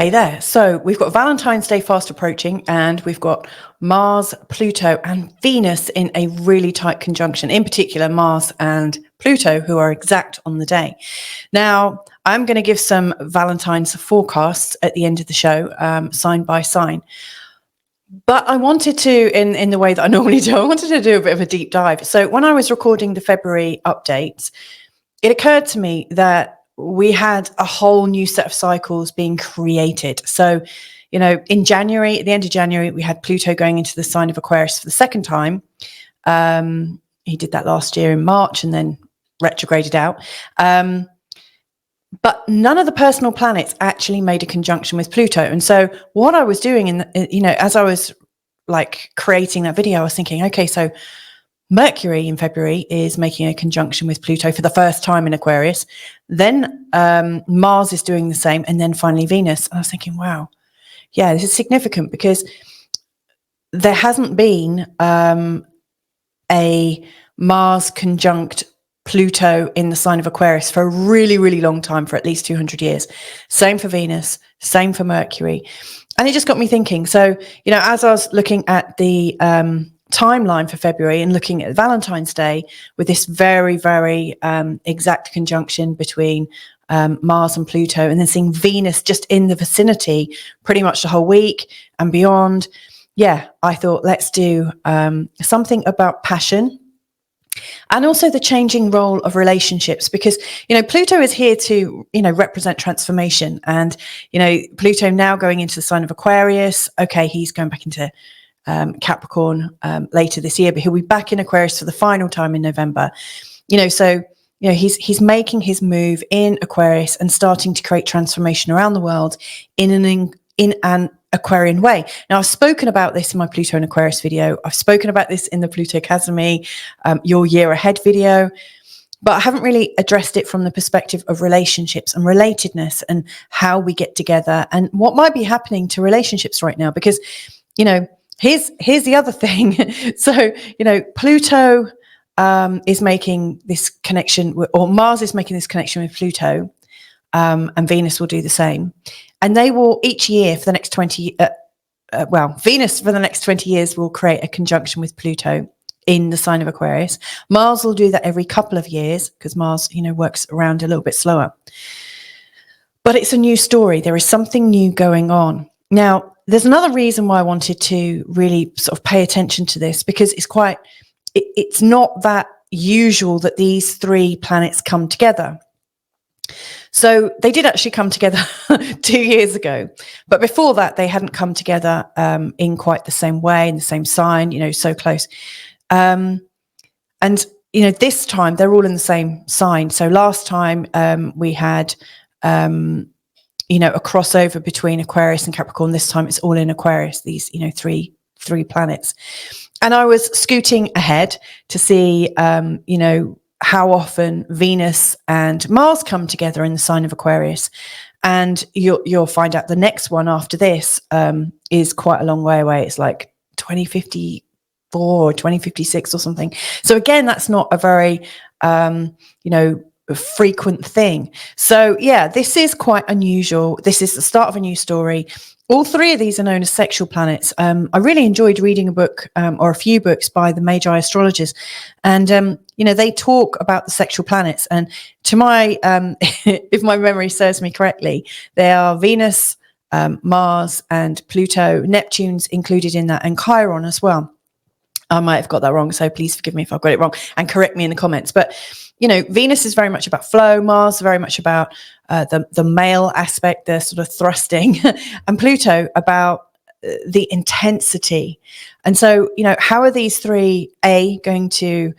Hey there. So we've got Valentine's Day fast approaching, and we've got Mars, Pluto, and Venus in a really tight conjunction. In particular, Mars and Pluto, who are exact on the day. Now, I'm going to give some Valentine's forecasts at the end of the show, sign by sign. But I wanted to, in the way that I normally do, I wanted to do a bit of a deep dive. So when I was recording the February updates, it occurred to me that we had a whole new set of cycles being created. So, in January, at the end of January, we had Pluto going into the sign of Aquarius for the second time. He did that last year in March and then retrograded out. But none of the personal planets actually made a conjunction with Pluto. And so what I was doing as I was creating that video, I was thinking, okay, so Mercury in February is making a conjunction with Pluto for the first time in Aquarius. Then Mars is doing the same. And then finally Venus. And I was thinking, wow, yeah, this is significant because there hasn't been a Mars conjunct Pluto in the sign of Aquarius for a really, really long time, for at least 200 years. Same for Venus, same for Mercury. And it just got me thinking. So, as I was looking at the timeline for February and looking at Valentine's Day with this very, very exact conjunction between Mars and Pluto, and then seeing Venus just in the vicinity pretty much the whole week and beyond. Yeah, I thought let's do something about passion and also the changing role of relationships, because, Pluto is here to, represent transformation. And, Pluto now going into the sign of Aquarius. Okay, he's going back into Capricorn later this year, but he'll be back in Aquarius for the final time in November. He's making his move in Aquarius and starting to create transformation around the world in an Aquarian way. Now, I've spoken about this in my Pluto and Aquarius video. I've spoken about this in the Pluto Academy, your year ahead video, but I haven't really addressed it from the perspective of relationships and relatedness and how we get together and what might be happening to relationships right now. Because, here's the other thing. So, Pluto is making this connection, or Mars is making this connection with Pluto, and Venus will do the same. And they will each year for the next 20, Venus for the next 20 years will create a conjunction with Pluto in the sign of Aquarius. Mars will do that every couple of years because Mars, works around a little bit slower. But it's a new story. There is something new going on. Now, there's another reason why I wanted to really sort of pay attention to this, because it's not that usual that these three planets come together. So they did actually come together 2 years ago, but before that they hadn't come together in quite the same way, in the same sign, so close. And this time they're all in the same sign. So last time we had a crossover between Aquarius and Capricorn. This time it's all in Aquarius, these three planets. And I was scooting ahead to see how often Venus and Mars come together in the sign of Aquarius. And you'll find out the next one after this is quite a long way away. It's like 2054 or 2056 or something. So again, that's not a very, frequent thing. So yeah, this is quite unusual. This is the start of a new story. All three of these are known as sexual planets. I really enjoyed reading a book or a few books by the Magi astrologers. And, they talk about the sexual planets. And to my, if my memory serves me correctly, they are Venus, Mars and Pluto. Neptune's included in that, and Chiron as well. I might have got that wrong, so please forgive me if I've got it wrong and correct me in the comments. But, Venus is very much about flow, Mars very much about the male aspect, the sort of thrusting, and Pluto about the intensity. And so, how are these three, going to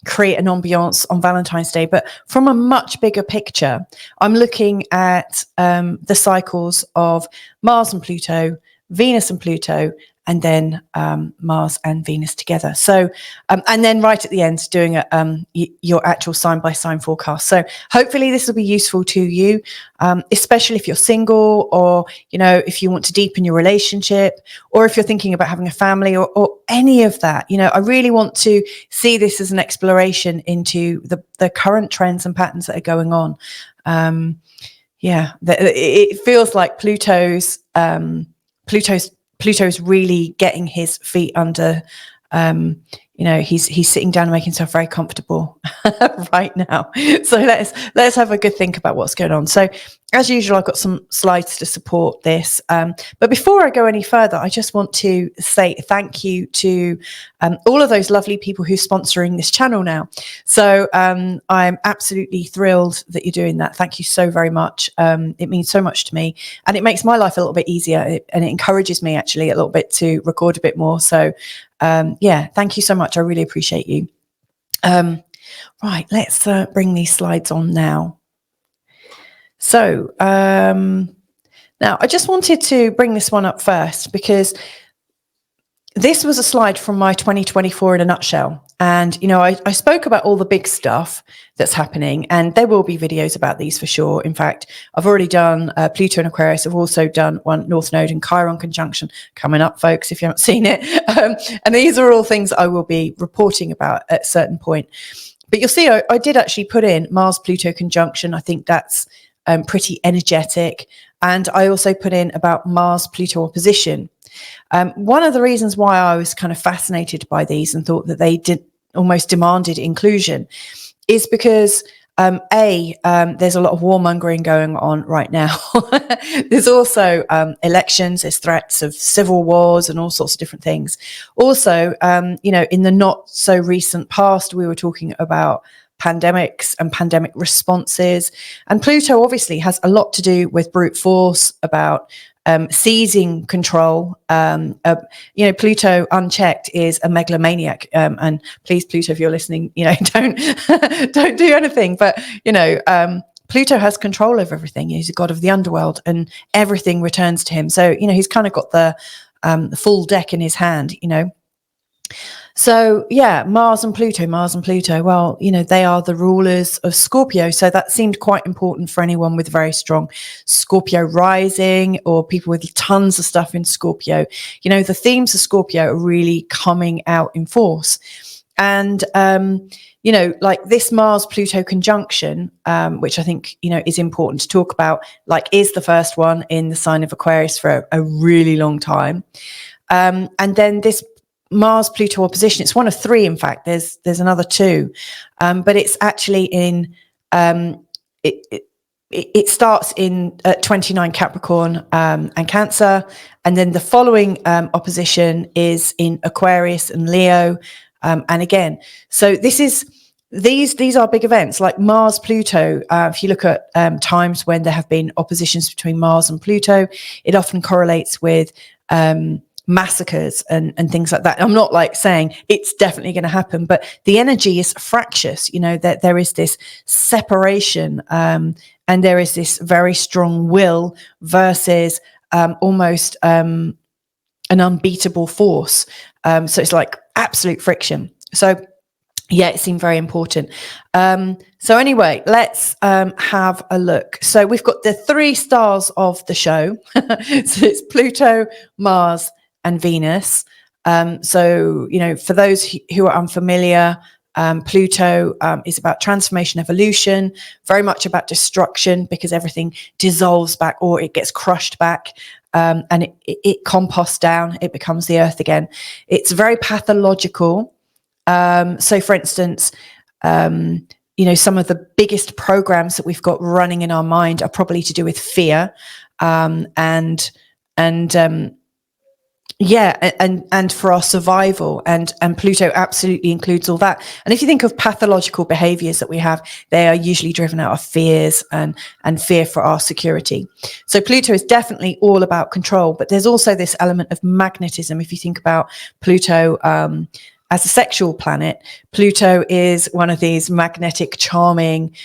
create an ambiance on Valentine's Day? But from a much bigger picture, I'm looking at the cycles of Mars and Pluto, Venus and Pluto, and then Mars and Venus together. So, and then right at the end, doing your actual sign-by-sign forecast. So hopefully this will be useful to you, especially if you're single, or, if you want to deepen your relationship, or if you're thinking about having a family, or any of that. I really want to see this as an exploration into the current trends and patterns that are going on. it feels like Pluto's really getting his feet under. He's sitting down and making himself very comfortable right now. So let's have a good think about what's going on. So as usual, I've got some slides to support this. But before I go any further, I just want to say thank you to all of those lovely people who are sponsoring this channel now. So I'm absolutely thrilled that you're doing that. Thank you so very much. It means so much to me, and it makes my life a little bit easier, and it encourages me actually a little bit to record a bit more. So thank you so much. I really appreciate you. Right, let's bring these slides on now. So now I just wanted to bring this one up first because this was a slide from my 2024 in a nutshell. And, I spoke about all the big stuff that's happening, and there will be videos about these for sure. In fact, I've already done Pluto and Aquarius. I've also done one North Node and Chiron conjunction coming up, folks, if you haven't seen it. And these are all things I will be reporting about at a certain point. But you'll see I did actually put in Mars-Pluto conjunction. I think that's pretty energetic. And I also put in about Mars-Pluto opposition. One of the reasons why I was kind of fascinated by these and thought that they almost demanded inclusion is because there's a lot of warmongering going on right now. There's also elections, there's threats of civil wars and all sorts of different things. Also, in the not so recent past, we were talking about pandemics and pandemic responses. And Pluto obviously has a lot to do with brute force, about seizing control. Pluto unchecked is a megalomaniac. And please, Pluto, if you're listening, don't do anything. But, Pluto has control over everything. He's a god of the underworld, and everything returns to him. So, he's kind of got the full deck in his hand, So Mars and Pluto. Well, they are the rulers of Scorpio. So that seemed quite important for anyone with very strong Scorpio rising, or people with tons of stuff in Scorpio. The themes of Scorpio are really coming out in force. And, like this Mars-Pluto conjunction, which I think, is important to talk about, is the first one in the sign of Aquarius for a really long time. And then this Mars-Pluto opposition, it's one of three, in fact. There's another two, but it's actually in it starts in 29 Capricorn and Cancer, and then the following opposition is in Aquarius and Leo, and again. So these are big events like Mars-Pluto. If you look at times when there have been oppositions between Mars and Pluto, it often correlates with massacres and things like that. I'm not saying it's definitely going to happen, but the energy is fractious, that there is this separation, and there is this very strong will versus almost an unbeatable force. So it's like absolute friction. So it seemed very important. So anyway, let's have a look. So we've got the three stars of the show. So it's Pluto, Mars, and Venus. So, for those who are unfamiliar, Pluto is about transformation, evolution, very much about destruction, because everything dissolves back or it gets crushed back, and it composts down, it becomes the earth again. It's very pathological. So for instance, some of the biggest programs that we've got running in our mind are probably to do with fear, and for our survival, and Pluto absolutely includes all that. And if you think of pathological behaviors that we have, they are usually driven out of fears and fear for our security. So Pluto is definitely all about control, but there's also this element of magnetism. If you think about Pluto as a sexual planet, Pluto is one of these magnetic, charming,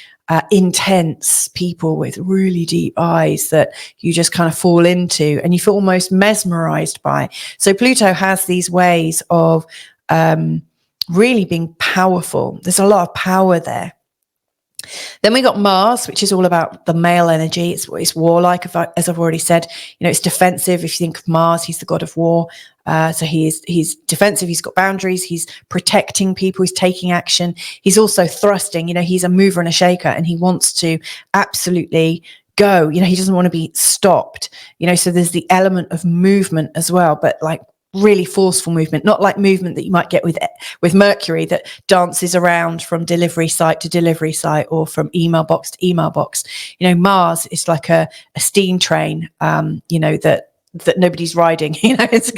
intense people with really deep eyes that you just kind of fall into and you feel almost mesmerized by. So Pluto has these ways of really being powerful. There's a lot of power there. Then we got Mars, which is all about the male energy. It's warlike, as I've already said. It's defensive. If you think of Mars, he's the god of war. So he's defensive. He's got boundaries. He's protecting people. He's taking action. He's also thrusting. He's a mover and a shaker, and he wants to absolutely go, he doesn't want to be stopped, so there's the element of movement as well, but like really forceful movement, not like movement that you might get with Mercury that dances around from delivery site to delivery site or from email box to email box. Mars is like a steam train, that nobody's riding, and it's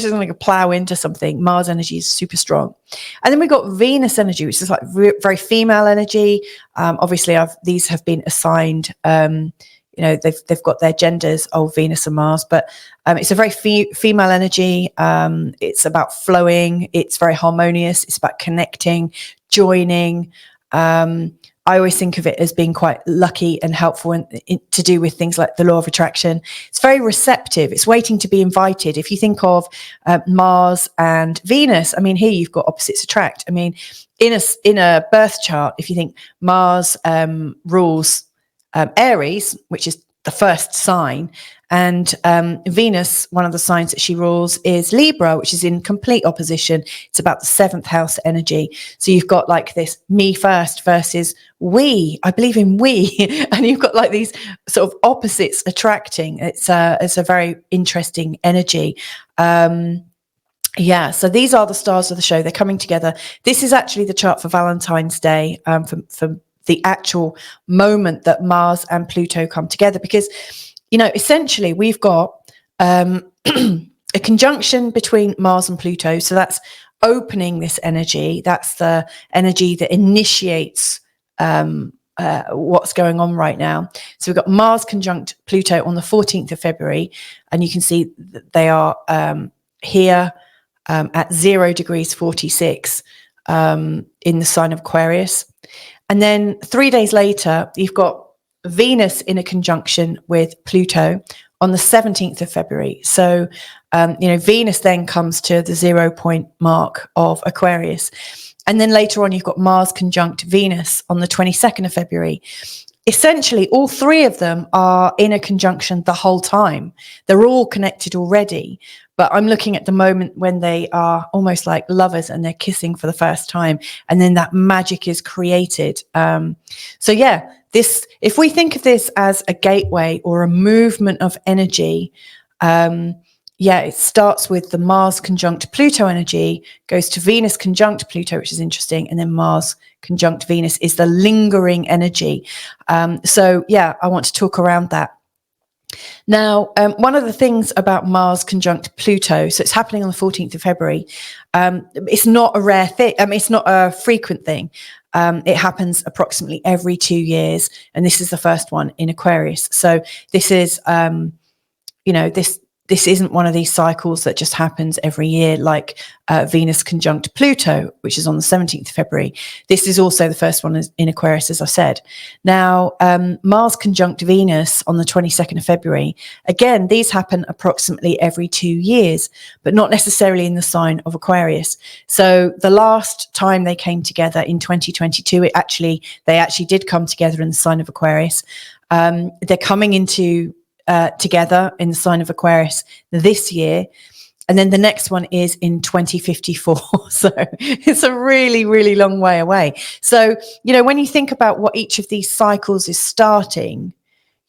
just like a plow into something. Mars energy is super strong. And then we've got Venus energy, which is like very female energy. Obviously these have been assigned, they've got their genders, Venus and Mars, but it's a very female energy. It's about flowing. It's very harmonious. It's about connecting, joining. I always think of it as being quite lucky and helpful to do with things like the law of attraction. It's very receptive. It's waiting to be invited. If you think of Mars and Venus, here you've got opposites attract. In a birth chart, if you think Mars rules Aries, which is the first sign, and Venus, one of the signs that she rules, is Libra, which is in complete opposition. It's about the 7th house energy. So you've got like this me first versus we. I believe in we, and you've got like these sort of opposites attracting. It's a very interesting energy. So these are the stars of the show. They're coming together. This is actually the chart for Valentine's Day, for the actual moment that Mars and Pluto come together, because essentially we've got a conjunction between Mars and Pluto. So that's opening this energy. That's the energy that initiates what's going on right now. So we've got Mars conjunct Pluto on the 14th of February, and you can see that they are here at 0 degrees 46 in the sign of Aquarius. And then 3 days later, you've got Venus in a conjunction with Pluto on the 17th of February. So, Venus then comes to the 0 point mark of Aquarius. And then later on, you've got Mars conjunct Venus on the 22nd of February. Essentially, all three of them are in a conjunction the whole time. They're all connected already. But I'm looking at the moment when they are almost like lovers and they're kissing for the first time. And then that magic is created. If we think of this as a gateway or a movement of energy, it starts with the Mars conjunct Pluto energy, goes to Venus conjunct Pluto, which is interesting. And then Mars conjunct Venus is the lingering energy. I want to talk around that. Now, one of the things about Mars conjunct Pluto, so it's happening on the 14th of February. It's not a rare thing. It's not a frequent thing. It happens approximately every 2 years. And this is the first one in Aquarius. So this is, this isn't one of these cycles that just happens every year, like Venus conjunct Pluto, which is on the 17th of February. This is also the first one in Aquarius, as I said. Now, Mars conjunct Venus on the 22nd of February. Again, these happen approximately every 2 years, but not necessarily in the sign of Aquarius. So the last time they came together in 2022, they actually did come together in the sign of Aquarius. They're coming into together in the sign of Aquarius this year, and then the next one is in 2054. So it's a really, really long way away. So when you think about what each of these cycles is starting,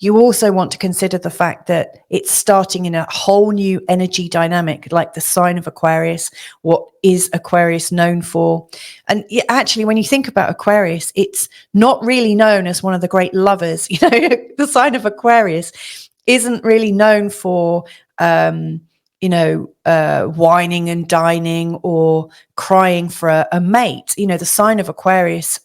you also want to consider the fact that it's starting in a whole new energy dynamic, like the sign of Aquarius. What is Aquarius known for? And actually, when you think about Aquarius, it's not really known as one of the great lovers. The sign of Aquarius isn't really known for, whining and dining or crying for a mate. The sign of Aquarius,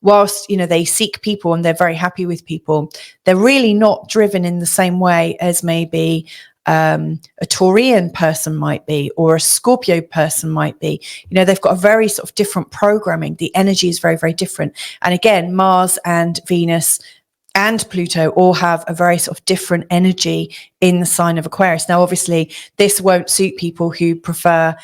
whilst, they seek people and they're very happy with people, they're really not driven in the same way as maybe a Taurian person might be, or a Scorpio person might be. They've got a very sort of different programming. The energy is very, very different. And again, Mars and Venus and Pluto all have a very sort of different energy in the sign of Aquarius. Now, obviously, this won't suit people who prefer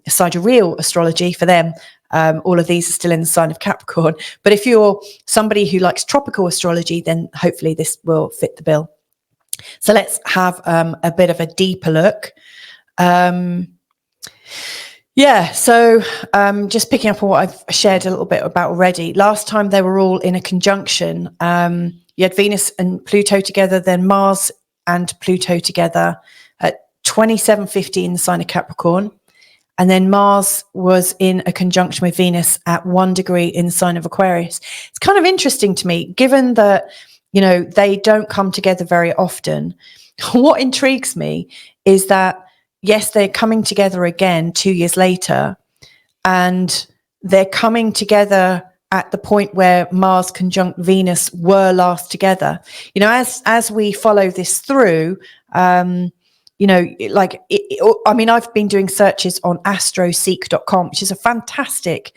sidereal astrology. For them, all of these are still in the sign of Capricorn. But if you're somebody who likes tropical astrology, then hopefully this will fit the bill. So let's have a bit of a deeper look. So just picking up on what I've shared a little bit about already. Last time they were all in a conjunction, You had Venus and Pluto together, then Mars and Pluto together at 2750 in the sign of Capricorn. And then Mars was in a conjunction with Venus at 1 degree in the sign of Aquarius. It's kind of interesting to me, given that, you know, they don't come together very often. What intrigues me is that, yes, they're coming together again 2 years later, and they're coming together at the point where Mars conjunct Venus were last together. You know, as we follow this through, you know, like, I mean, I've been doing searches on astroseek.com, which is a fantastic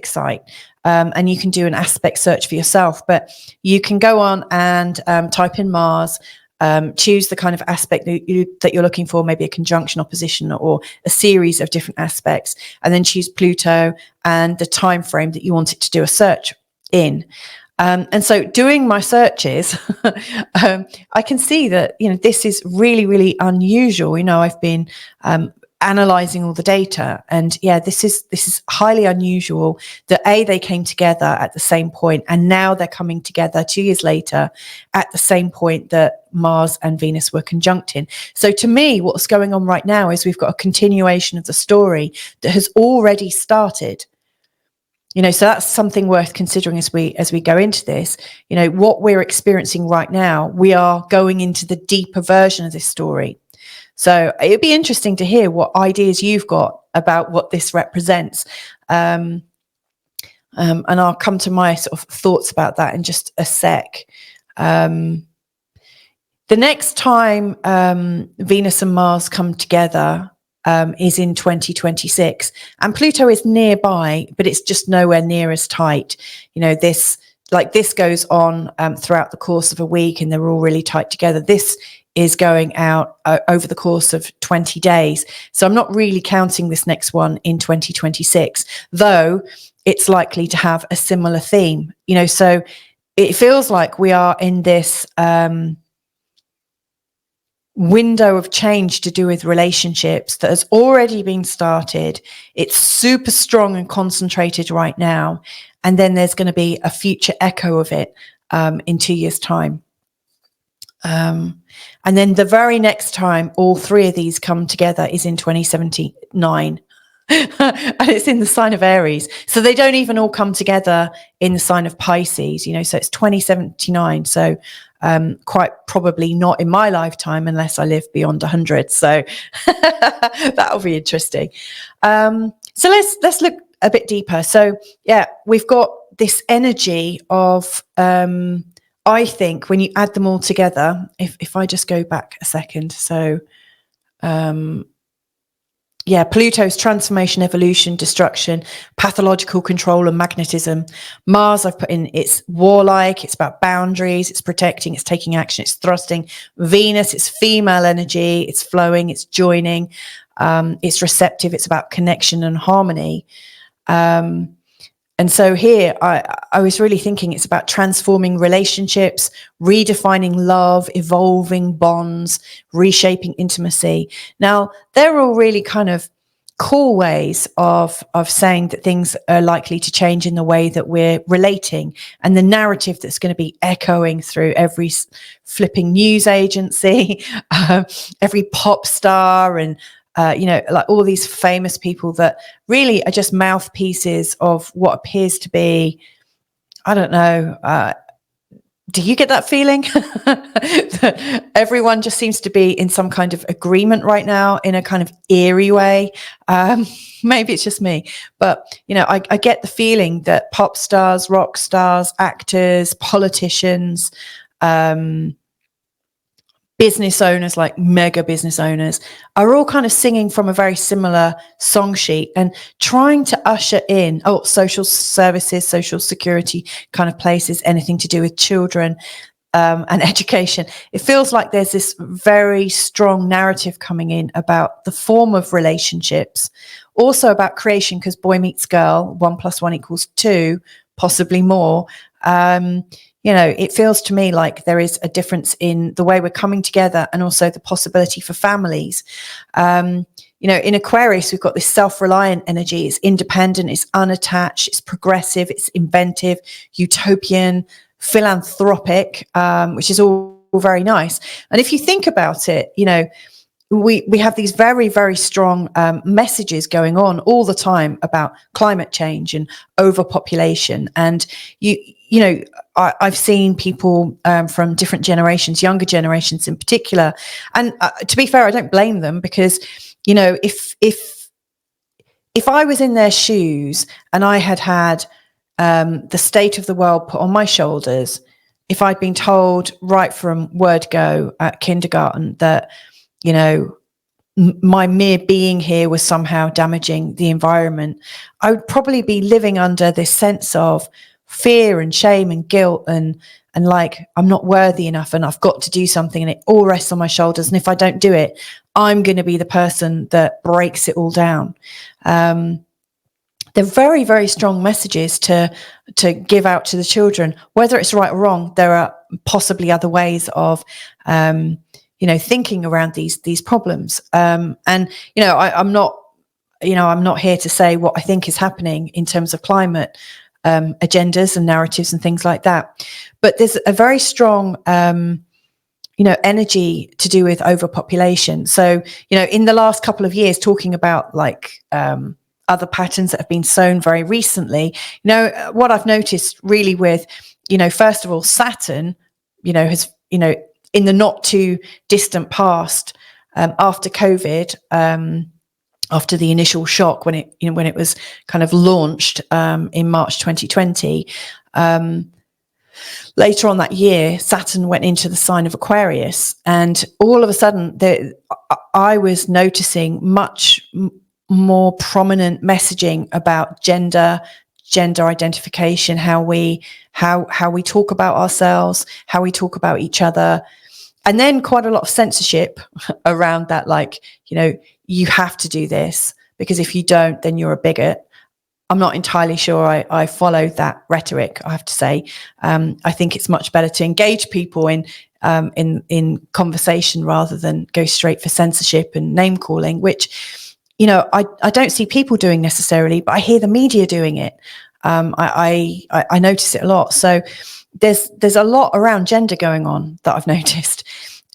site. And you can do an aspect search for yourself, but you can go on and type in Mars, choose the kind of aspect that you're looking for, maybe a conjunction, opposition, or a series of different aspects, and then choose Pluto and the time frame that you want it to do a search in. And so doing my searches, I can see that, you know, this is really, really unusual. You know, I've been analyzing all the data, and yeah, this is highly unusual that they came together at the same point, and now they're coming together 2 years later at the same point that Mars and Venus were conjuncting. So to me, what's going on right now is we've got a continuation of the story that has already started. You know, so that's something worth considering as we go into this. You know, what we're experiencing right now, we are going into the deeper version of this story. So it'd be interesting to hear what ideas you've got about what this represents. And I'll come to my sort of thoughts about that in just a sec. The next time Venus and Mars come together is in 2026, and Pluto is nearby, but it's just nowhere near as tight. You know, this goes on throughout the course of a week, and they're all really tight together. This is going out over the course of 20 days. So I'm not really counting this next one in 2026, though it's likely to have a similar theme. You know, so it feels like we are in this window of change to do with relationships that has already been started. It's super strong and concentrated right now, and then there's going to be a future echo of it in 2 years' time. And then the very next time all three of these come together is in 2079. And it's in the sign of Aries. So they don't even all come together in the sign of Pisces, you know, so it's 2079. So quite probably not in my lifetime unless I live beyond 100. So that'll be interesting. So let's look a bit deeper. So yeah, we've got this energy of I think when you add them all together, if I just go back a second, so yeah, Pluto's transformation, evolution, destruction, pathological control, and magnetism. Mars, I've put in, it's warlike, it's about boundaries, it's protecting, it's taking action, it's thrusting. Venus, it's female energy, it's flowing, it's joining, it's receptive, it's about connection and harmony. And so here, I was really thinking it's about transforming relationships, redefining love, evolving bonds, reshaping intimacy. Now, they're all really kind of cool ways of saying that things are likely to change in the way that we're relating, and the narrative that's going to be echoing through every flipping news agency, every pop star, and you know, like all these famous people that really are just mouthpieces of what appears to be, I don't know, do you get that feeling? That everyone just seems to be in some kind of agreement right now in a kind of eerie way. Maybe it's just me, but, you know, I get the feeling that pop stars, rock stars, actors, politicians, business owners, like mega business owners, are all kind of singing from a very similar song sheet and trying to usher in, social services, social security kind of places, anything to do with children and education. It feels like there's this very strong narrative coming in about the form of relationships, also about creation, because boy meets girl, 1 + 1 = 2, possibly more. You know, it feels to me like there is a difference in the way we're coming together, and also the possibility for families. You know, in Aquarius, we've got this self-reliant energy. It's independent, it's unattached, it's progressive, it's inventive, utopian, philanthropic, which is all very nice. And if you think about it, you know, we have these very, very strong messages going on all the time about climate change and overpopulation. And you know, I've seen people from different generations, younger generations in particular. And to be fair, I don't blame them, because, you know, if I was in their shoes and I had the state of the world put on my shoulders, if I'd been told right from word go at kindergarten that, you know, my mere being here was somehow damaging the environment, I would probably be living under this sense of fear and shame and guilt and like, I'm not worthy enough and I've got to do something, and it all rests on my shoulders. And if I don't do it, I'm going to be the person that breaks it all down. They're very, very strong messages to give out to the children. Whether it's right or wrong, there are possibly other ways of, you know, thinking around these problems. And, you know, I'm not here to say what I think is happening in terms of climate agendas and narratives and things like that. But there's a very strong, you know, energy to do with overpopulation. So, you know, in the last couple of years, talking about like other patterns that have been sown very recently, you know, what I've noticed really with, you know, first of all, Saturn, you know, has, you know, in the not too distant past, after COVID, after the initial shock when it was kind of launched in March 2020, later on that year, Saturn went into the sign of Aquarius, and all of a sudden, I was noticing much more prominent messaging about gender identification, how we talk about ourselves, how we talk about each other. And then quite a lot of censorship around that, like, you know, you have to do this because if you don't, then you're a bigot. I'm not entirely sure I follow that rhetoric, I have to say. I think it's much better to engage people in conversation rather than go straight for censorship and name calling, which, you know, I don't see people doing necessarily, but I hear the media doing it. I notice it a lot. So there's a lot around gender going on that I've noticed.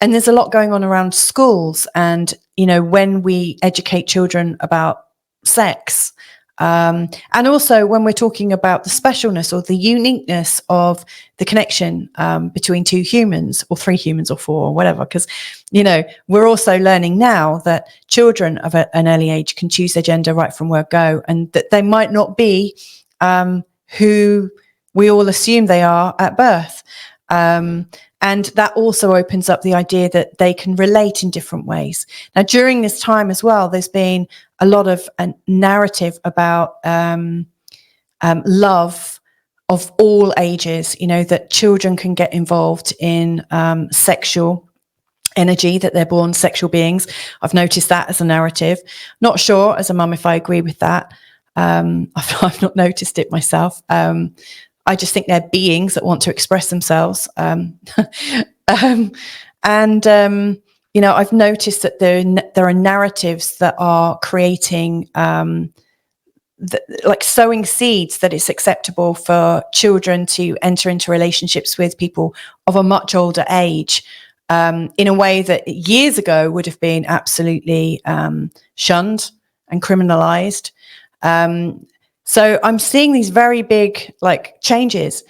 And there's a lot going on around schools and, you know, when we educate children about sex. And also when we're talking about the specialness or the uniqueness of the connection between two humans or three humans or four or whatever, because, you know, we're also learning now that children of an early age can choose their gender right from word go, and that they might not be who we all assume they are at birth. And that also opens up the idea that they can relate in different ways. Now, during this time as well, there's been a lot of narrative about love of all ages, you know, that children can get involved in sexual energy, that they're born sexual beings. I've noticed that as a narrative. Not sure as a mum if I agree with that. I've not noticed it myself. I just think they're beings that want to express themselves. You know, I've noticed that there are narratives that are creating, like sowing seeds that it's acceptable for children to enter into relationships with people of a much older age, in a way that years ago would have been absolutely shunned and criminalized. So I'm seeing these very big like changes.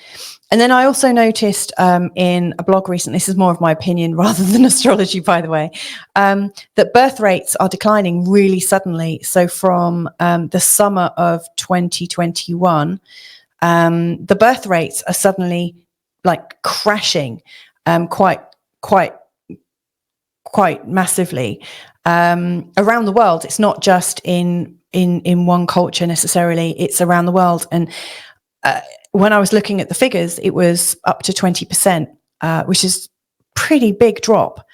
And then I also noticed in a blog recently, this is more of my opinion rather than astrology, by the way, that birth rates are declining really suddenly. So from the summer of 2021, the birth rates are suddenly like crashing quite massively around the world. It's not just in one culture necessarily, it's around the world. And when I was looking at the figures, it was up to 20%, which is pretty big drop.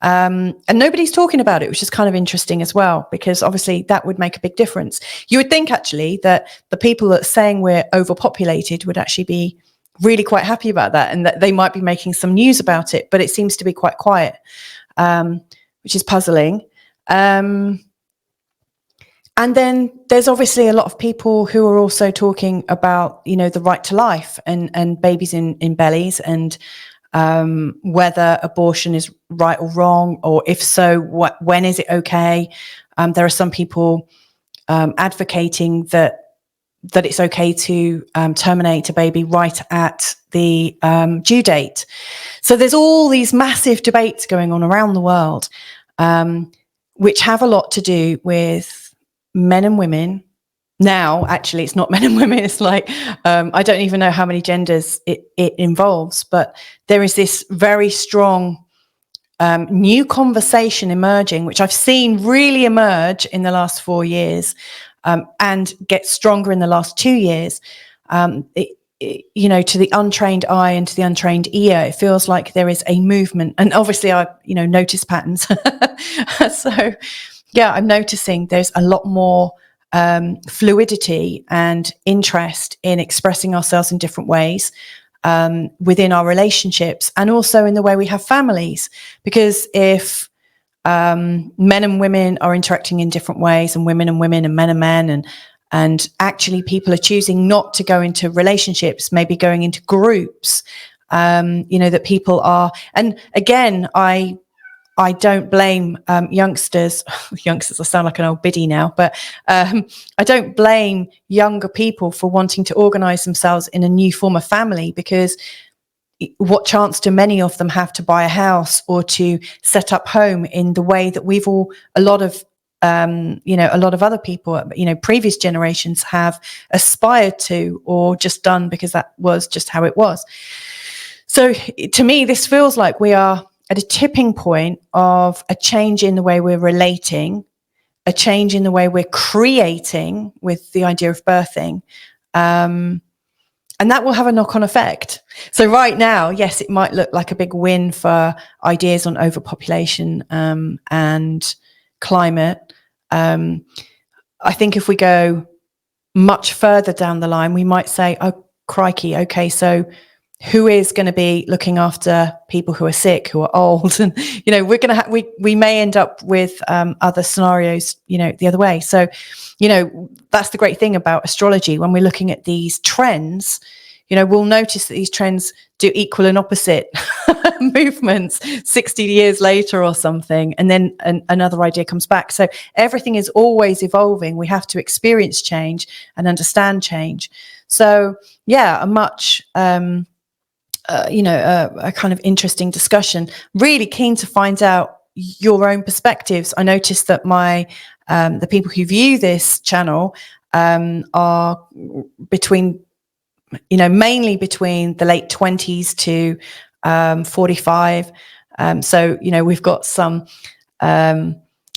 And nobody's talking about it, which is kind of interesting as well, because obviously that would make a big difference. You would think actually that the people that are saying we're overpopulated would actually be really quite happy about that, and that they might be making some news about it, but it seems to be quite quiet, which is puzzling. And then there's obviously a lot of people who are also talking about, you know, the right to life and babies in bellies, and whether abortion is right or wrong, or if so, when is it okay? There are some people advocating that it's okay to terminate a baby right at the due date. So there's all these massive debates going on around the world, which have a lot to do with men and women. Now, actually, it's not men and women. It's like, I don't even know how many genders it involves, but there is this very strong new conversation emerging, which I've seen really emerge in the last 4 years, and get stronger in the last 2 years. You know, to the untrained eye and to the untrained ear, it feels like there is a movement. And obviously I, you know, notice patterns. So yeah, I'm noticing there's a lot more fluidity and interest in expressing ourselves in different ways within our relationships, and also in the way we have families. Because if men and women are interacting in different ways, and women and women, and men, and actually people are choosing not to go into relationships, maybe going into groups, you know, that people are. And again, I don't blame youngsters. Youngsters, I sound like an old biddy now, but I don't blame younger people for wanting to organise themselves in a new form of family, because what chance do many of them have to buy a house or to set up home in the way that we've all, a lot of other people, you know, previous generations have aspired to, or just done because that was just how it was. So to me, this feels like we are at a tipping point of a change in the way we're relating, a change in the way we're creating with the idea of birthing. And that will have a knock-on effect. So right now, yes, it might look like a big win for ideas on overpopulation and climate. I think if we go much further down the line, we might say, oh, crikey, okay, so who is going to be looking after people who are sick, who are old? And, you know, we're going to we may end up with other scenarios, you know, the other way. So, you know, that's the great thing about astrology. When we're looking at these trends, you know, we'll notice that these trends do equal and opposite movements 60 years later or something. And then another idea comes back. So everything is always evolving. We have to experience change and understand change. So, yeah, a much... a kind of interesting discussion. Really keen to find out your own perspectives. I noticed that the people who view this channel are between, you know, mainly between the late 20s to 45. So, you know, we've got some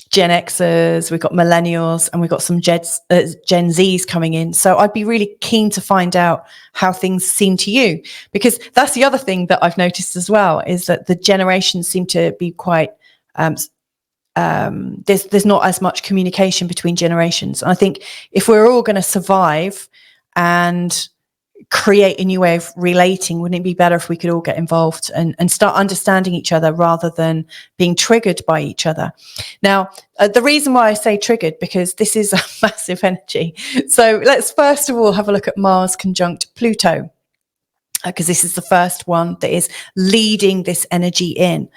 Gen Xers, we've got millennials, and we've got some Gen Zs coming in. So I'd be really keen to find out how things seem to you, because that's the other thing that I've noticed as well, is that the generations seem to be quite, there's not as much communication between generations. And I think if we're all going to survive and create a new way of relating, wouldn't it be better if we could all get involved and start understanding each other rather than being triggered by each other? Now, the reason why I say triggered, because this is a massive energy. So let's first of all have a look at Mars conjunct Pluto, because this is the first one that is leading this energy in.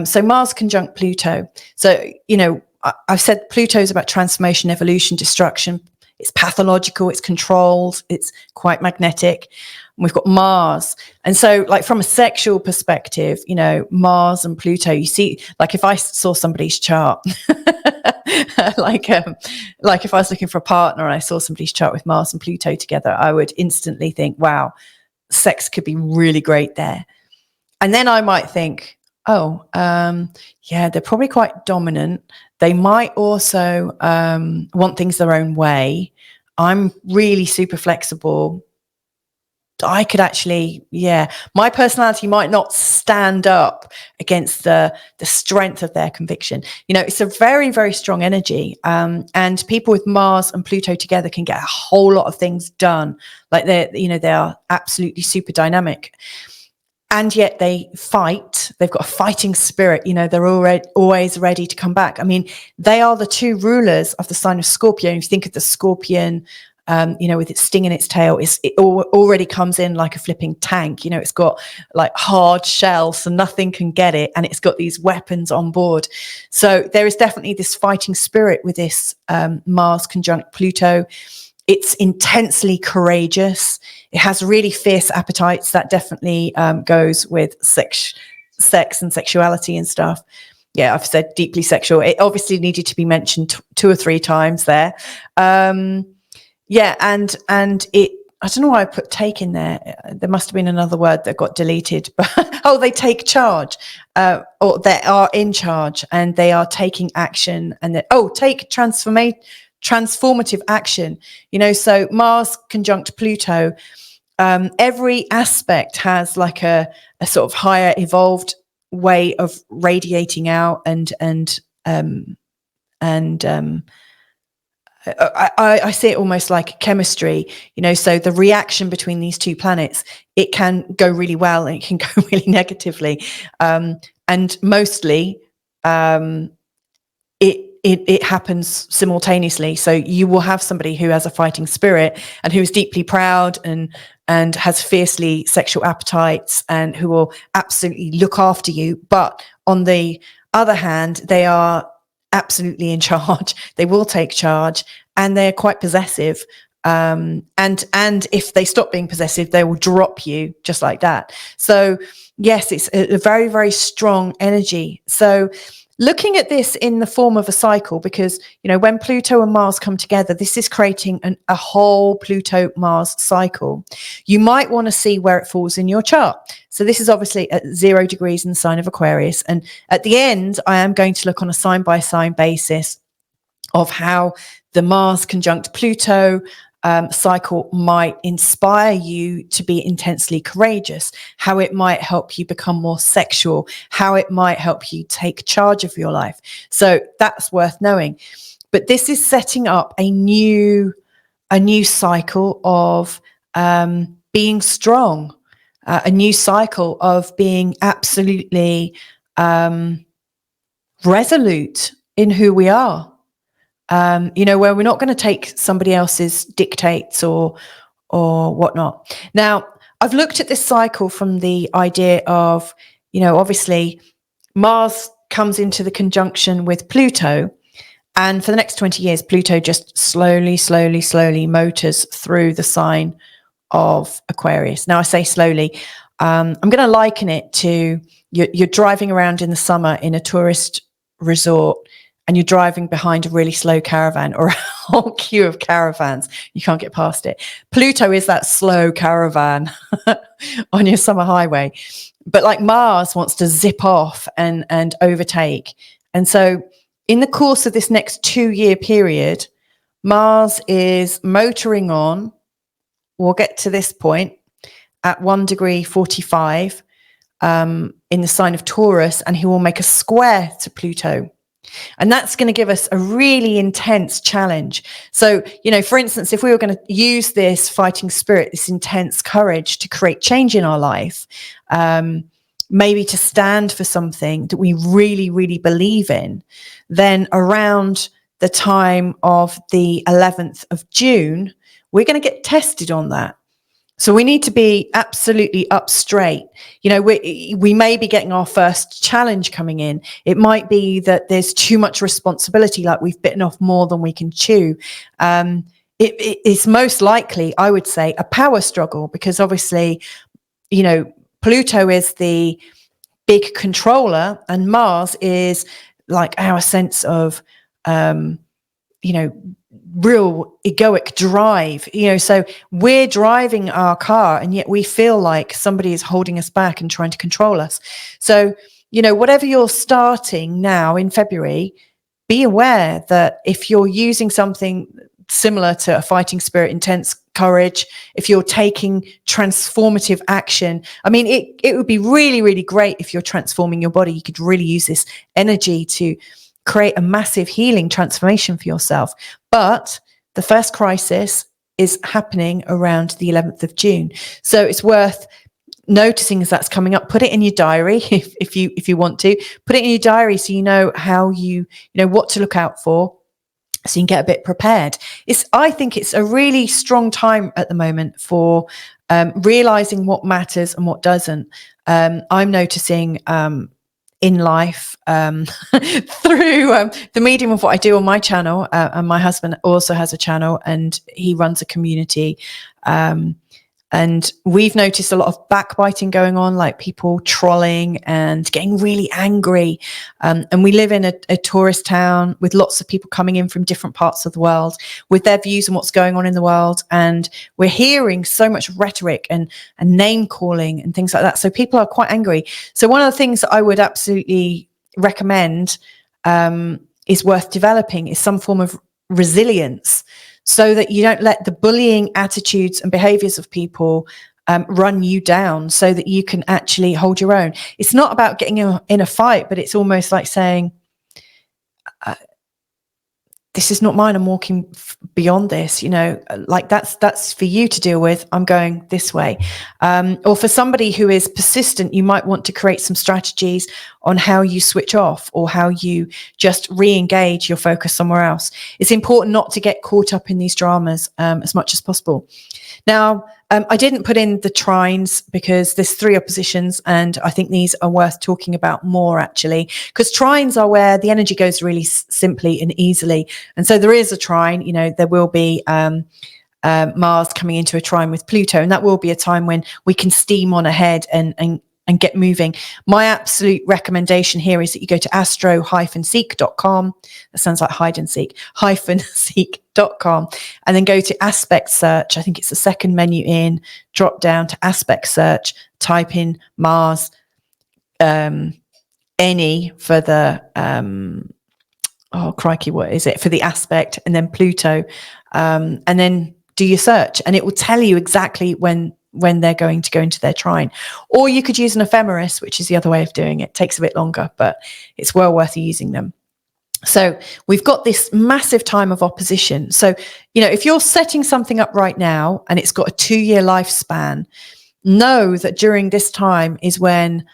So Mars conjunct Pluto. So, you know, I've said Pluto is about transformation, evolution, destruction. It's pathological, it's controlled, it's quite magnetic. And we've got Mars. And so, like, from a sexual perspective, you know, Mars and Pluto, you see, like, if I saw somebody's chart, like if I was looking for a partner and I saw somebody's chart with Mars and Pluto together, I would instantly think, wow, sex could be really great there. And then I might think, oh, yeah, they're probably quite dominant. They might also want things their own way. I'm really super flexible. I could actually, yeah, my personality might not stand up against the strength of their conviction. You know, it's a very, very strong energy. And people with Mars and Pluto together can get a whole lot of things done. Like they are absolutely super dynamic. and yet they fight. They've got a fighting spirit. You know, they're always ready to come back. I mean, they are the two rulers of the sign of Scorpio. And if you think of the scorpion, you know, with its sting in its tail, it already comes in like a flipping tank. You know, it's got like hard shell, so nothing can get it. And it's got these weapons on board. So there is definitely this fighting spirit with this Mars conjunct Pluto. It's intensely courageous. It has really fierce appetites. That definitely goes with sex and sexuality and stuff. Yeah, I've said deeply sexual. It obviously needed to be mentioned 2 or 3 times there. Yeah, and it, I don't know why I put take in there. There must have been another word that got deleted. But oh, they take charge, or they are in charge, and they are taking action. And take transformative action. You know, so Mars conjunct Pluto. Every aspect has like a sort of higher evolved way of radiating out, and I see it almost like chemistry, you know, so the reaction between these two planets, it can go really well and it can go really negatively. And mostly it happens simultaneously. So you will have somebody who has a fighting spirit and who is deeply proud and has fiercely sexual appetites and who will absolutely look after you. But on the other hand, they are absolutely in charge. They will take charge, and they're quite possessive. And if they stop being possessive, they will drop you just like that. So yes, it's a very, very strong energy. So looking at this in the form of a cycle, because, you know, when Pluto and Mars come together, this is creating a whole Pluto-Mars cycle. You might want to see where it falls in your chart. So this is obviously at 0 degrees in the sign of Aquarius. And at the end, I am going to look on a sign-by-sign basis of how the Mars conjunct Pluto cycle might inspire you to be intensely courageous, how it might help you become more sexual, how it might help you take charge of your life. So that's worth knowing. But this is setting up a new cycle of being strong, a new cycle of being absolutely resolute in who we are. You know, where we're not going to take somebody else's dictates or whatnot. Now, I've looked at this cycle from the idea of, you know, obviously Mars comes into the conjunction with Pluto, and for the next 20 years, Pluto just slowly motors through the sign of Aquarius. Now, I say slowly. I'm going to liken it to you're driving around in the summer in a tourist resort, and you're driving behind a really slow caravan or a whole queue of caravans. You can't get past it. Pluto is that slow caravan on your summer highway. But like Mars wants to zip off and overtake. And so in the course of this next 2-year period, Mars is motoring on. We'll get to this point at 1 degree 45 in the sign of Taurus, and he will make a square to Pluto. And that's going to give us a really intense challenge. So, you know, for instance, if we were going to use this fighting spirit, this intense courage to create change in our life, maybe to stand for something that we really, really believe in, then around the time of the 11th of June, we're going to get tested on that. So we need to be absolutely up straight. You know, we may be getting our first challenge coming in. It might be that there's too much responsibility, like we've bitten off more than we can chew. It's most likely, I would say, a power struggle, because obviously, you know, Pluto is the big controller and Mars is like our sense of, you know, real egoic drive, you know, so we're driving our car and yet we feel like somebody is holding us back and trying to control us. So, you know, whatever you're starting now in February, be aware that if you're using something similar to a fighting spirit, intense courage, if you're taking transformative action, I mean, it would be really, really great if you're transforming your body. You could really use this energy to create a massive healing transformation for yourself. But the first crisis is happening around the 11th of June. So it's worth noticing as that's coming up, put it in your diary if you want to. Put it in your diary so you know how you know what to look out for, so you can get a bit prepared. I think it's a really strong time at the moment for realizing what matters and what doesn't. I'm noticing in life through the medium of what I do on my channel, and my husband also has a channel and he runs a community. And we've noticed a lot of backbiting going on, like people trolling and getting really angry. And we live in a tourist town with lots of people coming in from different parts of the world with their views on what's going on in the world. And we're hearing so much rhetoric and name calling and things like that. So people are quite angry. So one of the things that I would absolutely recommend is worth developing is some form of resilience, so that you don't let the bullying attitudes and behaviors of people run you down, so that you can actually hold your own. It's not about getting in a fight, but it's almost like saying, this is not mine. I'm walking beyond this, like that's for you to deal with. I'm going this way. Or for somebody who is persistent, you might want to create some strategies on how you switch off or how you just re-engage your focus somewhere else. It's important not to get caught up in these dramas as much as possible. Now, I didn't put in the trines because there's 3 oppositions, and I think these are worth talking about more, actually, because trines are where the energy goes really simply and easily. And so there is a trine, there will be Mars coming into a trine with Pluto, and that will be a time when we can steam on ahead and get moving. My absolute recommendation here is that you go to astro-seek.com. That sounds like hide and seek, -seek.com, and then go to aspect search. I think it's the second menu in, drop down to aspect search, type in Mars, any for the, oh crikey, what is it? For the aspect, and then Pluto, and then do your search, and it will tell you exactly when they're going to go into their trine. Or you could use an ephemeris, which is the other way of doing it. It takes a bit longer, but it's well worth using them. So we've got this massive time of opposition. So, if you're setting something up right now and it's got a 2-year lifespan, know that during this time is when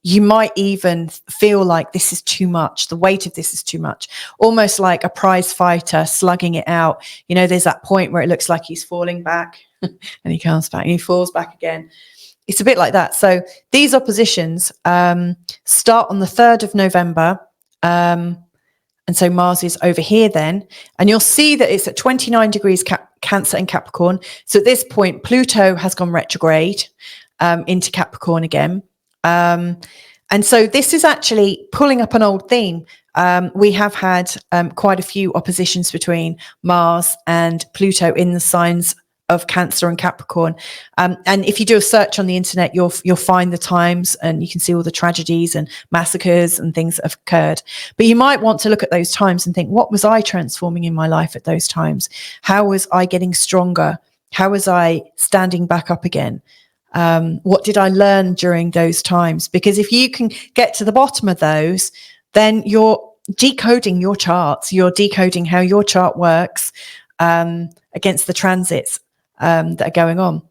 you might even feel like this is too much. The weight of this is too much, almost like a prize fighter slugging it out. There's that point where it looks like he's falling back and he comes back and he falls back again. It's a bit like that. So these oppositions start on the 3rd of November. And so Mars is over here then, and you'll see that it's at 29 degrees Cancer and Capricorn. So at this point, Pluto has gone retrograde into Capricorn again. And so this is actually pulling up an old theme. We have had quite a few oppositions between Mars and Pluto in the signs of Cancer and Capricorn. And if you do a search on the internet, you'll find the times, and you can see all the tragedies and massacres and things that have occurred. But you might want to look at those times and think, what was I transforming in my life at those times? How was I getting stronger? How was I standing back up again? What did I learn during those times? Because if you can get to the bottom of those, then you're decoding your charts. You're decoding how your chart works against the transits that are going on.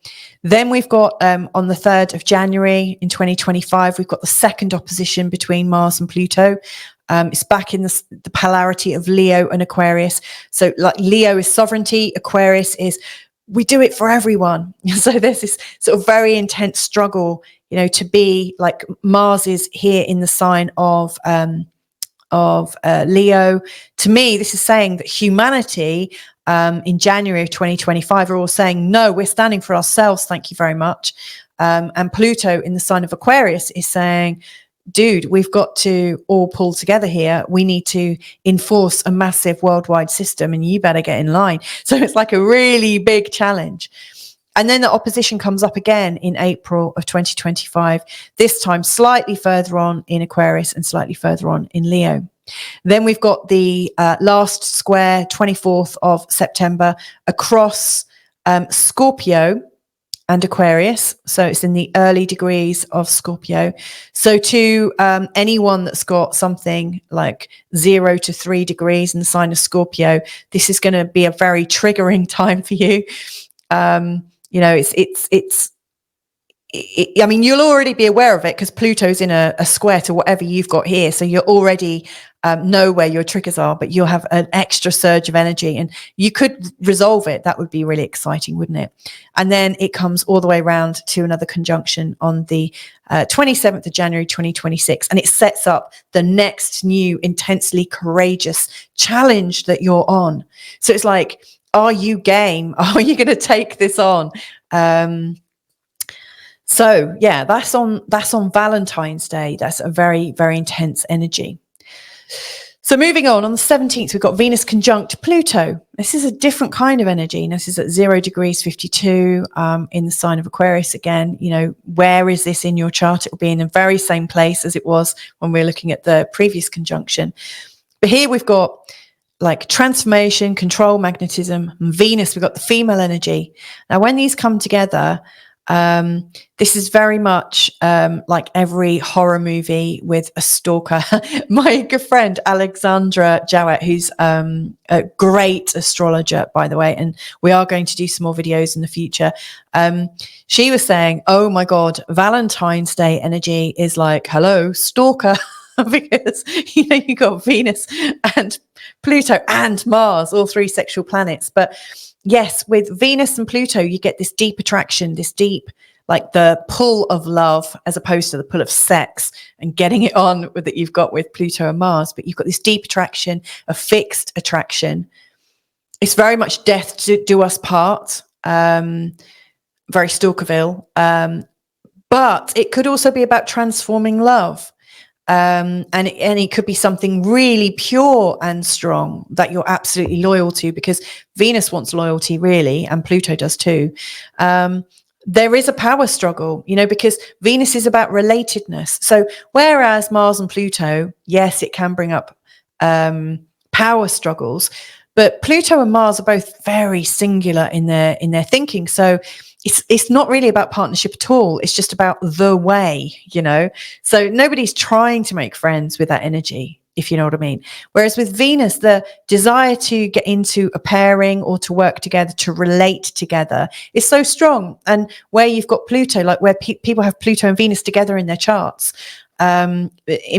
Then we've got on the 3rd of January in 2025, we've got the second opposition between Mars and Pluto. It's back in the polarity of Leo and Aquarius. So like Leo is sovereignty, Aquarius is we do it for everyone. So there's this sort of very intense struggle, to be like Mars is here in the sign of Leo. To me, this is saying that humanity in January of 2025 are all saying, no, we're standing for ourselves. Thank you very much. And Pluto in the sign of Aquarius is saying, dude, we've got to all pull together here. We need to enforce a massive worldwide system and you better get in line. So it's like a really big challenge. And then the opposition comes up again in April of 2025, this time slightly further on in Aquarius and slightly further on in Leo. Then we've got the last square, 24th of September, across Scorpio and Aquarius. So it's in the early degrees of Scorpio. So to anyone that's got something like 0 to 3 degrees in the sign of Scorpio, this is going to be a very triggering time for you. It's I mean, you'll already be aware of it because Pluto's in a square to whatever you've got here. So you already know where your triggers are, but you'll have an extra surge of energy and you could resolve it. That would be really exciting, wouldn't it? And then it comes all the way around to another conjunction on the 27th of January, 2026. And it sets up the next new intensely courageous challenge that you're on. So it's like, are you game? Are you going to take this on? So yeah, that's on Valentine's Day. That's a very, very intense energy. So moving on the 17th, we've got Venus conjunct Pluto. This is a different kind of energy. This is at 0 degrees 52 in the sign of Aquarius. Again, you know, where is this in your chart? It will be in the very same place as it was when we were looking at the previous conjunction. But here we've got like transformation, control, magnetism, and Venus. We've got the female energy. Now, when these come together, this is very much like every horror movie with a stalker. My good friend Alexandra Jowett, who's a great astrologer, by the way, and we are going to do some more videos in the future. She was saying, oh my God, Valentine's Day energy is like, hello, stalker. Because, you know, you got Venus and Pluto and Mars, all three sexual planets. But yes, with Venus and Pluto, you get this deep attraction, this deep, like the pull of love, as opposed to the pull of sex and getting it on that you've got with Pluto and Mars. But you've got this deep attraction, a fixed attraction. It's very much death to do us part, very Stalkerville. But it could also be about transforming love. And it could be something really pure and strong that you're absolutely loyal to, because Venus wants loyalty, really, and Pluto does too. There is a power struggle, you know, because Venus is about relatedness. So whereas Mars and Pluto, yes, it can bring up power struggles, but Pluto and Mars are both very singular in their thinking. So it's not really about partnership at all. It's just about the way, you know. So nobody's trying to make friends with that energy, if you know what I mean. Whereas with Venus, the desire to get into a pairing or to work together, to relate together, is so strong. And where you've got Pluto, like where people have Pluto and Venus together in their charts, in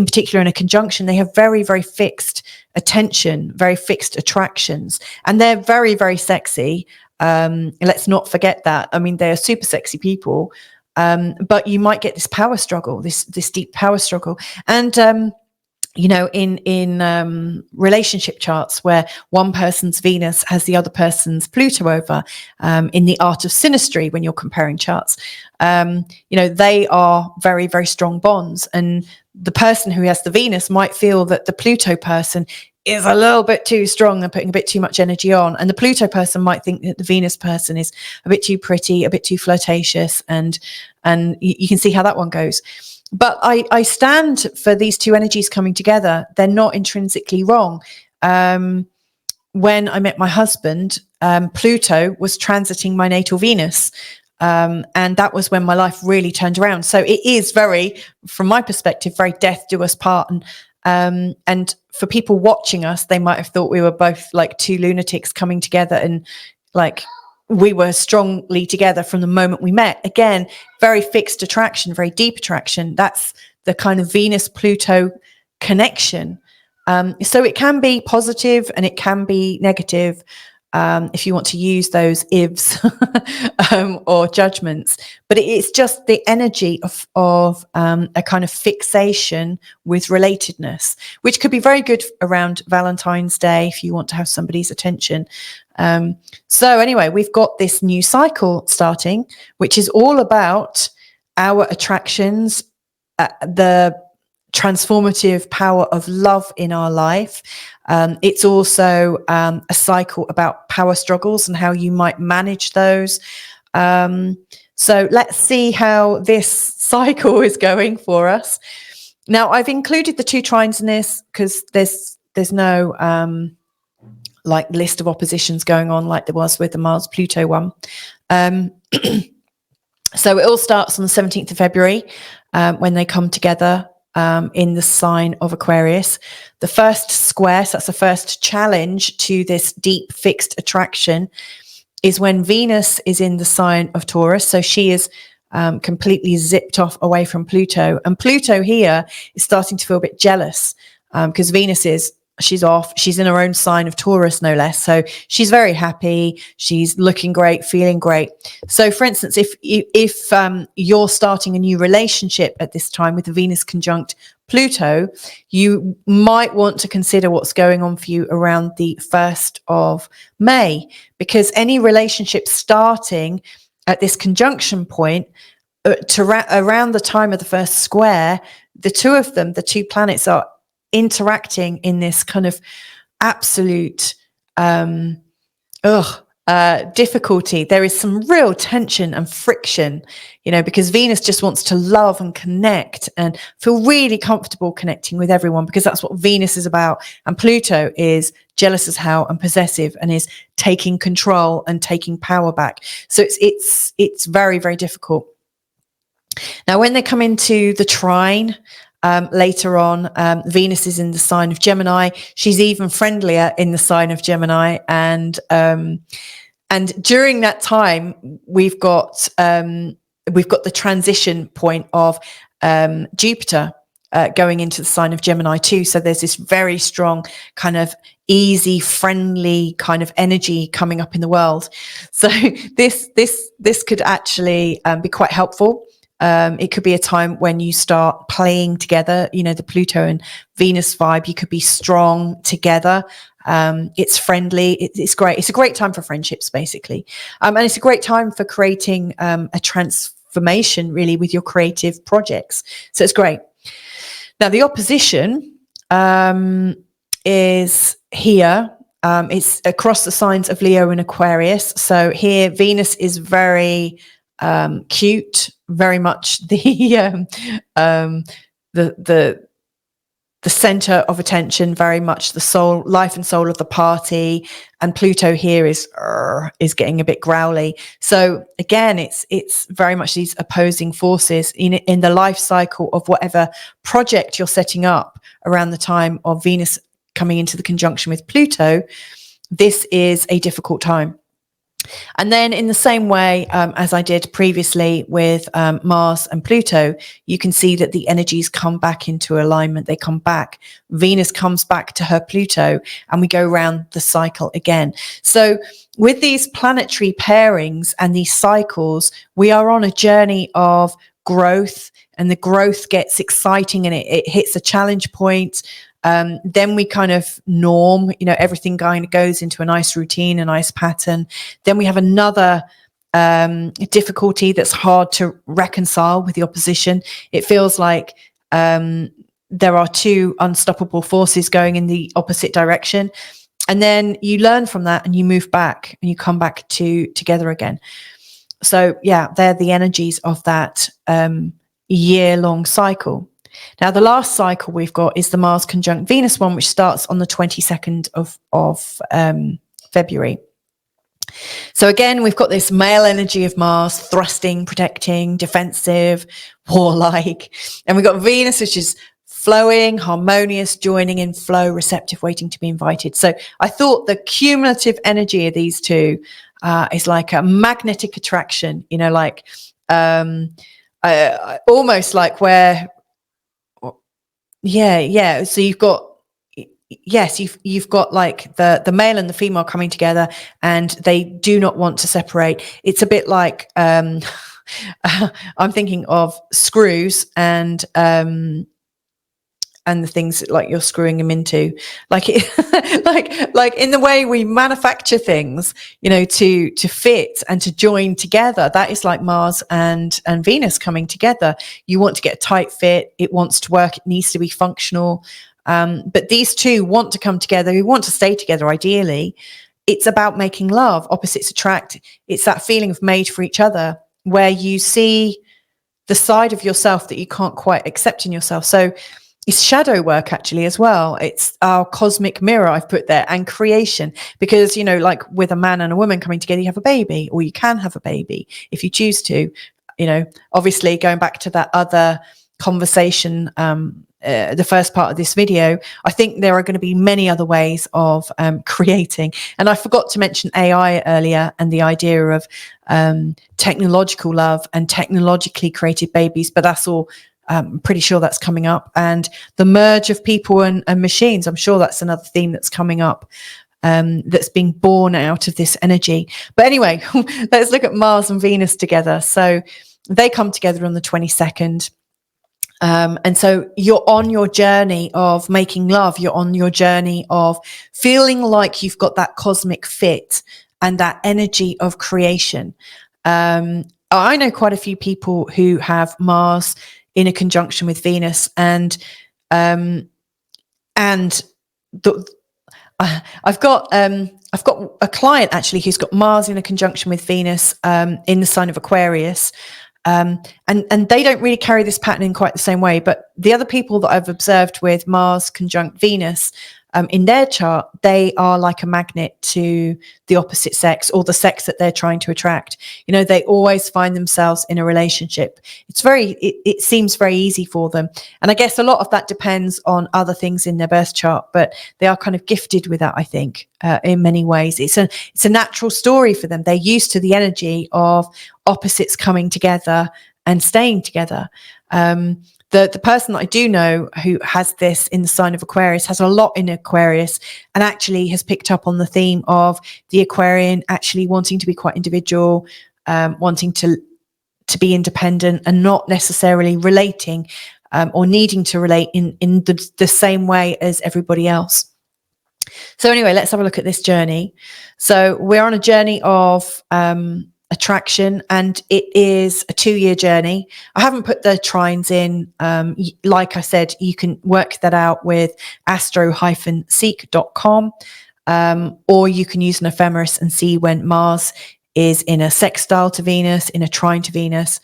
particular in a conjunction, they have very, very fixed attention, very fixed attractions, and they're very, very sexy. Let's not forget that. I mean, they are super sexy people, but you might get this power struggle, this deep power struggle. And you know, in relationship charts where one person's Venus has the other person's Pluto over, in the art of synastry, when you're comparing charts, you know, they are very, very strong bonds. And the person who has the Venus might feel that the Pluto person is a little bit too strong and putting a bit too much energy on. And the Pluto person might think that the Venus person is a bit too pretty, a bit too flirtatious. And you can see how that one goes. But I stand for these two energies coming together. They're not intrinsically wrong. When I met my husband, Pluto was transiting my natal Venus. And that was when my life really turned around. So it is very, from my perspective, very death do us part. And for people watching us, they might have thought we were both like two lunatics coming together, and like we were strongly together from the moment we met. Again, very fixed attraction, very deep attraction. That's the kind of Venus-Pluto connection. So it can be positive and it can be negative, if you want to use those ifs or judgments. But it's just the energy of a kind of fixation with relatedness, which could be very good around Valentine's Day if you want to have somebody's attention. So anyway, we've got this new cycle starting, which is all about our attractions, the transformative power of love in our life. It's also a cycle about power struggles and how you might manage those. So let's see how this cycle is going for us. Now, I've included the two trines in this because there's no like list of oppositions going on like there was with the Mars-Pluto one. So it all starts on the 17th of February when they come together in the sign of Aquarius. The first square, so that's the first challenge to this deep fixed attraction, is when Venus is in the sign of Taurus. So she is completely zipped off away from Pluto. And Pluto here is starting to feel a bit jealous because Venus she's off. She's in her own sign of Taurus, no less. So she's very happy. She's looking great, feeling great. So, for instance, if you're starting a new relationship at this time with the Venus conjunct Pluto, you might want to consider what's going on for you around the 1st of May, because any relationship starting at this conjunction point around the time of the first square, the two planets are interacting in this kind of absolute difficulty. There is some real tension and friction, because Venus just wants to love and connect and feel really comfortable connecting with everyone, because that's what Venus is about. And Pluto is jealous as hell and possessive and is taking control and taking power back. So it's very, very difficult. Now, when they come into the trine, later on, Venus is in the sign of Gemini. She's even friendlier in the sign of Gemini, and during that time, we've got the transition point of Jupiter going into the sign of Gemini too. So there's this very strong kind of easy, friendly kind of energy coming up in the world. So this could actually be quite helpful. It could be a time when you start playing together, the Pluto and Venus vibe. You could be strong together. It's friendly. It's great. It's a great time for friendships, basically. And it's a great time for creating a transformation, really, with your creative projects. So it's great. Now, the opposition is here. It's across the signs of Leo and Aquarius. So here, Venus is very cute, very much the center of attention, very much the soul, life and soul of the party. And Pluto here is getting a bit growly. So again, it's very much these opposing forces in the life cycle of whatever project you're setting up around the time of Venus coming into the conjunction with Pluto. This is a difficult time. And then in the same way as I did previously with Mars and Pluto, you can see that the energies come back into alignment. They come back. Venus comes back to her Pluto, and we go around the cycle again. So with these planetary pairings and these cycles, we are on a journey of growth, and the growth gets exciting and it hits a challenge point. Then we kind of norm, everything kind of goes into a nice routine, a nice pattern. Then we have another difficulty that's hard to reconcile with the opposition. It feels like there are two unstoppable forces going in the opposite direction. And then you learn from that and you move back and you come back together again. So yeah, they're the energies of that year-long cycle. Now, the last cycle we've got is the Mars conjunct Venus one, which starts on the 22nd of February. So again, we've got this male energy of Mars, thrusting, protecting, defensive, warlike. And we've got Venus, which is flowing, harmonious, joining in flow, receptive, waiting to be invited. So I thought the cumulative energy of these two is like a magnetic attraction, almost like where... Yeah. So you've got like the male and the female coming together, and they do not want to separate. It's a bit like I'm thinking of screws and the things that, like, you're screwing them into, like in the way we manufacture things, to fit and to join together. That is like Mars and Venus coming together. You want to get a tight fit. It wants to work. It needs to be functional. But these two want to come together. We want to stay together, ideally. It's about making love. Opposites attract. It's that feeling of made for each other, where you see the side of yourself that you can't quite accept in yourself. So it's shadow work, actually, as well. It's our cosmic mirror I've put there, and creation, because, like with a man and a woman coming together, you have a baby, or you can have a baby if you choose to, obviously going back to that other conversation the first part of this video, I think there are going to be many other ways of creating. And I forgot to mention AI earlier, and the idea of technological love and technologically created babies, but that's all, I'm pretty sure that's coming up. And the merge of people and machines, I'm sure that's another theme that's coming up, that's being born out of this energy. But anyway, let's look at Mars and Venus together. So they come together on the 22nd. And so you're on your journey of making love. You're on your journey of feeling like you've got that cosmic fit and that energy of creation. I know quite a few people who have Mars in a conjunction with Venus, and I've got a client actually who's got Mars in a conjunction with Venus in the sign of Aquarius. And they don't really carry this pattern in quite the same way, but the other people that I've observed with Mars conjunct Venus in their chart, they are like a magnet to the opposite sex or the sex that they're trying to attract. You know, they always find themselves in a relationship. It seems very easy for them. And I guess a lot of that depends on other things in their birth chart, but they are kind of gifted with that, I think, in many ways. It's a natural story for them. They're used to the energy of opposites coming together and staying together. The person that I do know who has this in the sign of Aquarius has a lot in Aquarius, and actually has picked up on the theme of the Aquarian actually wanting to be quite individual, wanting to be independent and not necessarily relating or needing to relate in the same way as everybody else. So anyway, let's have a look at this journey. So we're on a journey of attraction, and it is a 2-year journey. I haven't put the trines in. Like I said, you can work that out with astro-seek.com, or you can use an ephemeris and see when Mars is in a sextile to Venus, in a trine to Venus.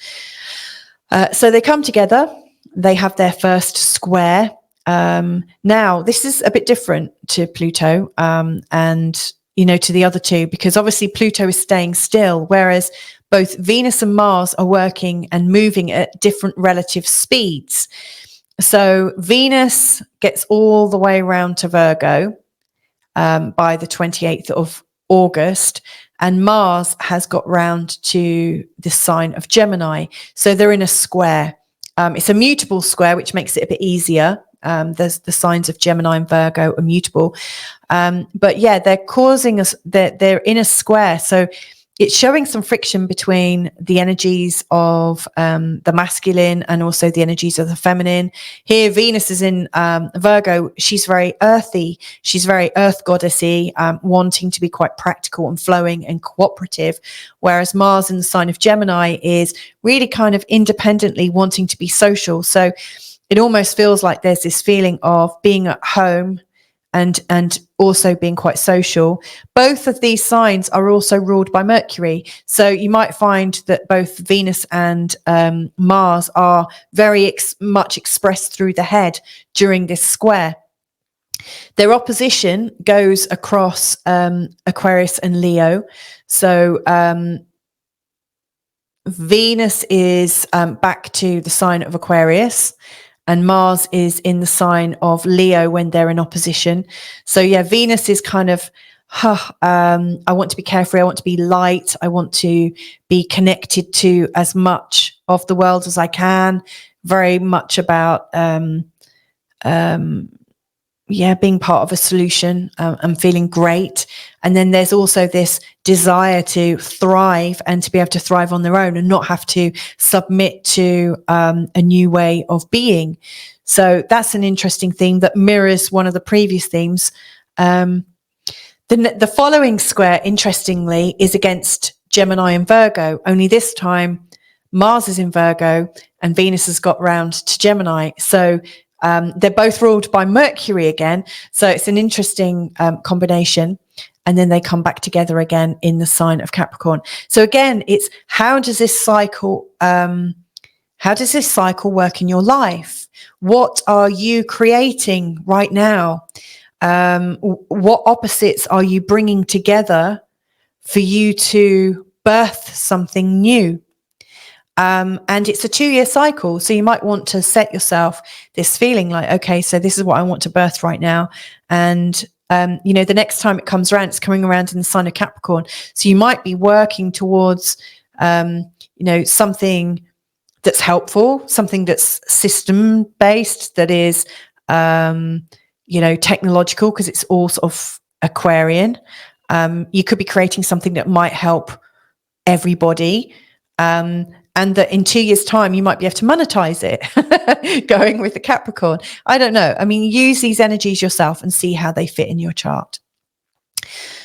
So they come together, they have their first square. Now, this is a bit different to Pluto, and to the other two, because obviously Pluto is staying still, whereas both Venus and Mars are working and moving at different relative speeds. So Venus gets all the way around to Virgo by the 28th of August, and Mars has got round to the sign of Gemini. So they're in a square. It's a mutable square, which makes it a bit easier. There's the signs of Gemini and Virgo are mutable. But yeah, they're causing us, they're in a square. So it's showing some friction between the energies of the masculine and also the energies of the feminine. Here, Venus is in Virgo. She's very earthy. She's very earth goddessy, wanting to be quite practical and flowing and cooperative. Whereas Mars in the sign of Gemini is really kind of independently wanting to be social. So it almost feels like there's this feeling of being at home and also being quite social. Both of these signs are also ruled by Mercury. So you might find that both Venus and Mars are very much expressed through the head during this square. Their opposition goes across Aquarius and Leo. So Venus is back to the sign of Aquarius, and Mars is in the sign of Leo when they're in opposition. So yeah, Venus is kind of, I want to be carefree. I want to be light. I want to be connected to as much of the world as I can. Very much about, being part of a solution and feeling great. And then there's also this desire to thrive and to be able to thrive on their own and not have to submit to a new way of being. So that's an interesting theme that mirrors one of the previous themes. The following square, interestingly, is against Gemini and Virgo, only this time Mars is in Virgo and Venus has got round to Gemini. So they're both ruled by Mercury again. So it's an interesting combination. And then they come back together again in the sign of Capricorn. So again, it's how does this cycle work in your life? What are you creating right now? What opposites are you bringing together for you to birth something new? And it's a 2-year cycle. So you might want to set yourself this feeling like, okay, so this is what I want to birth right now. And, the next time it comes around, it's coming around in the sign of Capricorn. So you might be working towards, something that's helpful, something that's system based, that is, technological, because it's all sort of Aquarian. You could be creating something that might help everybody. And that in 2 years' time, you might be able to monetize it, going with the Capricorn. I don't know. I mean, use these energies yourself and see how they fit in your chart.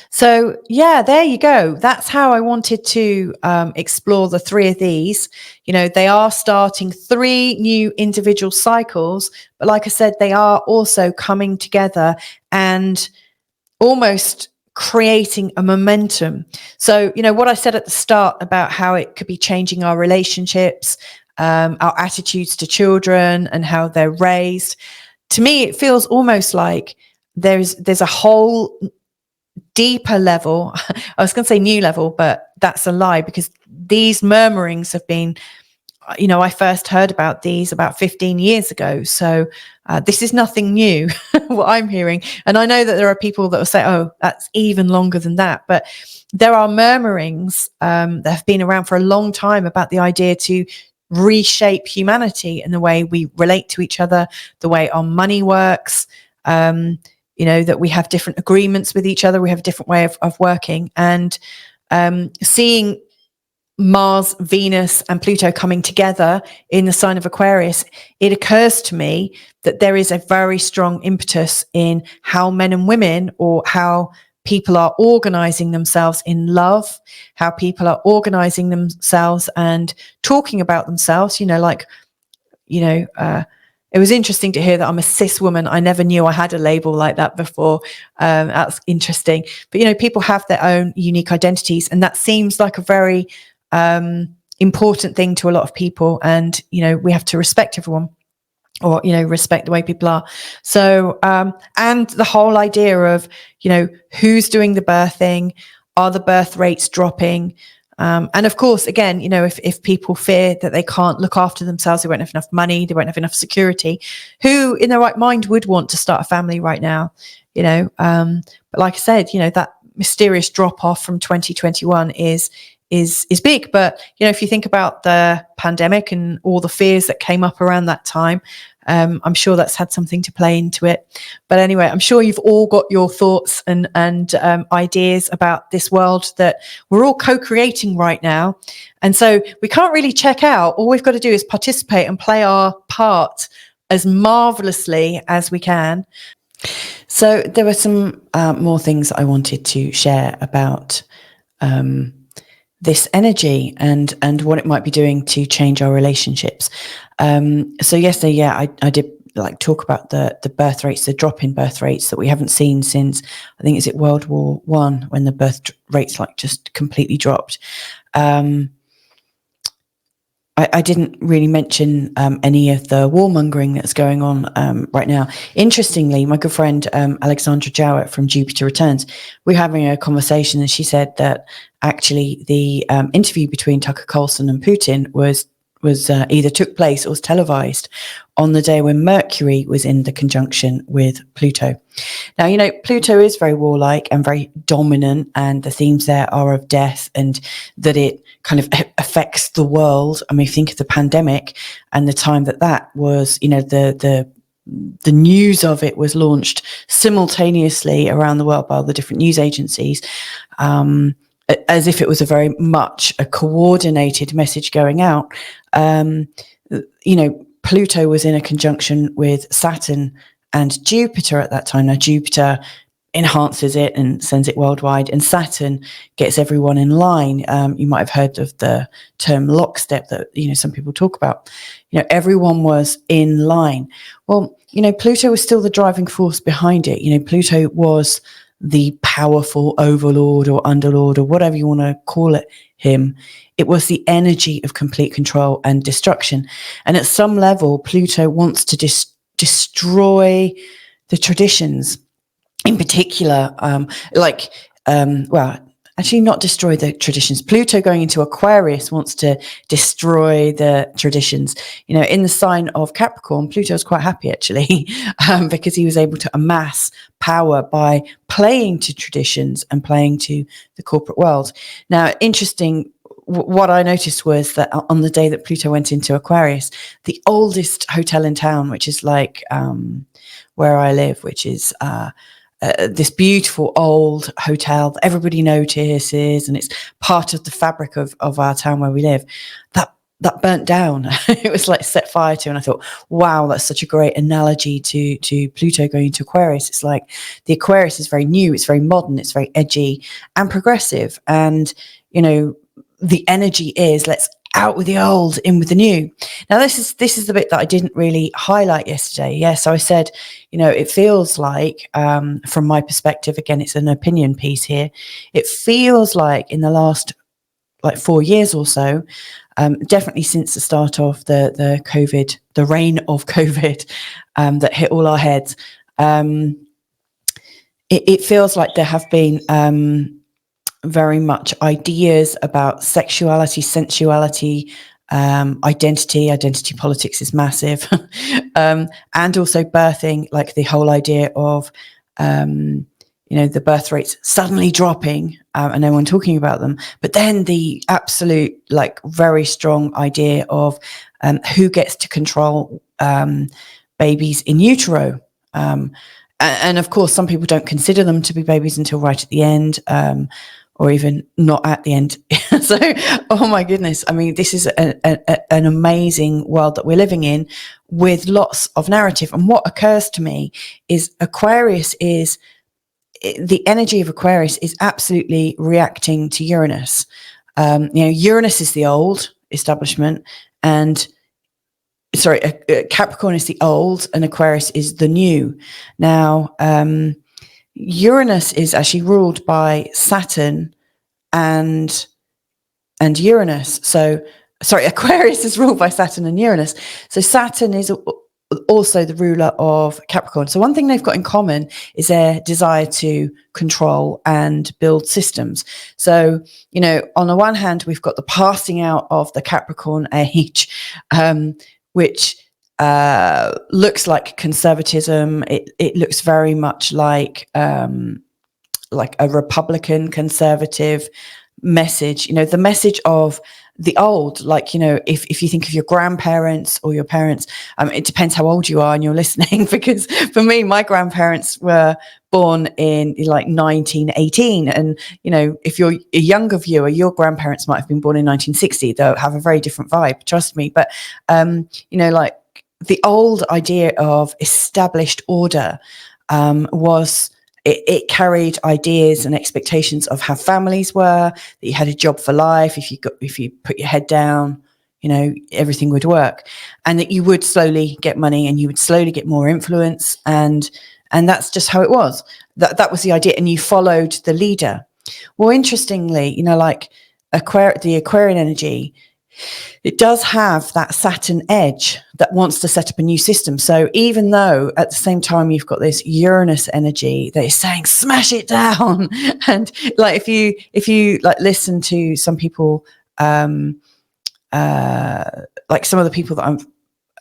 So, yeah, there you go. That's how I wanted to explore the 3 of these. They are starting 3 new individual cycles. But like I said, they are also coming together and almost creating a momentum. So, what I said at the start about how it could be changing our relationships, our attitudes to children and how they're raised. To me, it feels almost like there's a whole deeper level. I was going to say new level, but that's a lie, because these murmurings have been, I first heard about these about 15 years ago. So this is nothing new, what I'm hearing. And I know that there are people that will say, oh, that's even longer than that. But there are murmurings that have been around for a long time about the idea to reshape humanity and the way we relate to each other, the way our money works, that we have different agreements with each other. We have a different way of working. And seeing Mars, Venus, and Pluto coming together in the sign of Aquarius, it occurs to me that there is a very strong impetus in how men and women, or how people are organizing themselves in love, how people are organizing themselves and talking about themselves. It was interesting to hear that I'm a cis woman. I never knew I had a label like that before. That's interesting. But, people have their own unique identities, and that seems like a very important thing to a lot of people. And, we have to respect everyone, or, respect the way people are. So, and the whole idea of, who's doing the birthing, are the birth rates dropping? And of course, again, if people fear that they can't look after themselves, they won't have enough money, they won't have enough security, who in their right mind would want to start a family right now? But like I said, that mysterious drop off from 2021 is big. But, if you think about the pandemic and all the fears that came up around that time, I'm sure that's had something to play into it. But anyway, I'm sure you've all got your thoughts and ideas about this world that we're all co-creating right now. And so we can't really check out. All we've got to do is participate and play our part as marvelously as we can. So there were some more things I wanted to share about this energy and what it might be doing to change our relationships. So yesterday, I did talk about the birth rates, the drop in birth rates that we haven't seen since, I think, is it World War I, when the birth rates just completely dropped. I didn't really mention any of the warmongering that's going on right now. Interestingly, my good friend Alexandra Jowett from Jupiter Returns, we're having a conversation, and she said that actually the interview between Tucker Carlson and Putin was either took place or was televised on the day when Mercury was in the conjunction with Pluto. Now, Pluto is very warlike and very dominant, and the themes there are of death, and that it kind of affects the world. I mean, think of the pandemic and the time that was, the news of it was launched simultaneously around the world by all the different news agencies, as if it was a very much a coordinated message going out. Pluto was in a conjunction with Saturn and Jupiter at that time. Now, Jupiter enhances it and sends it worldwide, and Saturn gets everyone in line. You might have heard of the term lockstep that, some people talk about. Everyone was in line. Well, Pluto was still the driving force behind it. Pluto was the powerful overlord or underlord or whatever you want to call him. It was the energy of complete control and destruction. And at some level, Pluto wants to destroy the traditions. In particular, actually not destroy the traditions. Pluto going into Aquarius wants to destroy the traditions. You know, in the sign of Capricorn, Pluto was quite happy actually, because he was able to amass power by playing to traditions and playing to the corporate world. Now, interesting, what I noticed was that on the day that Pluto went into Aquarius, the oldest hotel in town, which is like where I live, which is this beautiful old hotel that everybody notices, and it's part of the fabric of our town where we live, that burnt down. It was like set fire to, and I thought, wow, that's such a great analogy to Pluto going into Aquarius. It's like the Aquarius is very new, it's very modern, it's very edgy and progressive, and you know, the energy is let's out with the old, in with the new. Now, this is the bit that I didn't really highlight yesterday. Yeah, so I said, you know, it feels like, from my perspective, again, it's an opinion piece here. It feels like in the last like 4 years or so, definitely since the start of the COVID, the reign of COVID, that hit all our heads, it feels like there have been very much ideas about sexuality, sensuality, identity politics is massive, and also birthing, like the whole idea of, you know, the birth rates suddenly dropping, and no one talking about them, but then the absolute, like, very strong idea of who gets to control babies in utero. And of course, some people don't consider them to be babies until right at the end, or even not at the end. So, oh my goodness. I mean, this is an amazing world that we're living in with lots of narrative. And what occurs to me is the energy of Aquarius is absolutely reacting to Uranus. You know, Uranus is the old establishment, and Capricorn is the old and Aquarius is the new. Now, Uranus is actually ruled by Saturn and Uranus. So, sorry, Aquarius is ruled by Saturn and Uranus. So Saturn is also the ruler of Capricorn. So one thing they've got in common is their desire to control and build systems. So, you know, on the one hand, we've got the passing out of the Capricorn age, which looks like conservatism. It looks very much like a Republican conservative message, you know, the message of the old, like, you know, if you think of your grandparents or your parents, it depends how old you are and you're listening, because for me, my grandparents were born in like 1918. And, you know, if you're a younger viewer, your grandparents might have been born in 1960. They'll have a very different vibe, trust me. But, you know, like the old idea of established order it carried ideas and expectations of how families were, that you had a job for life. If you put your head down, you know, everything would work, and that you would slowly get money and you would slowly get more influence. And that's just how it was. That was the idea. And you followed the leader. Well, interestingly, you know, like the Aquarian energy, it does have that Saturn edge that wants to set up a new system. So even though at the same time you've got this Uranus energy that is saying smash it down, and like if you like listen to some people, like some of the people that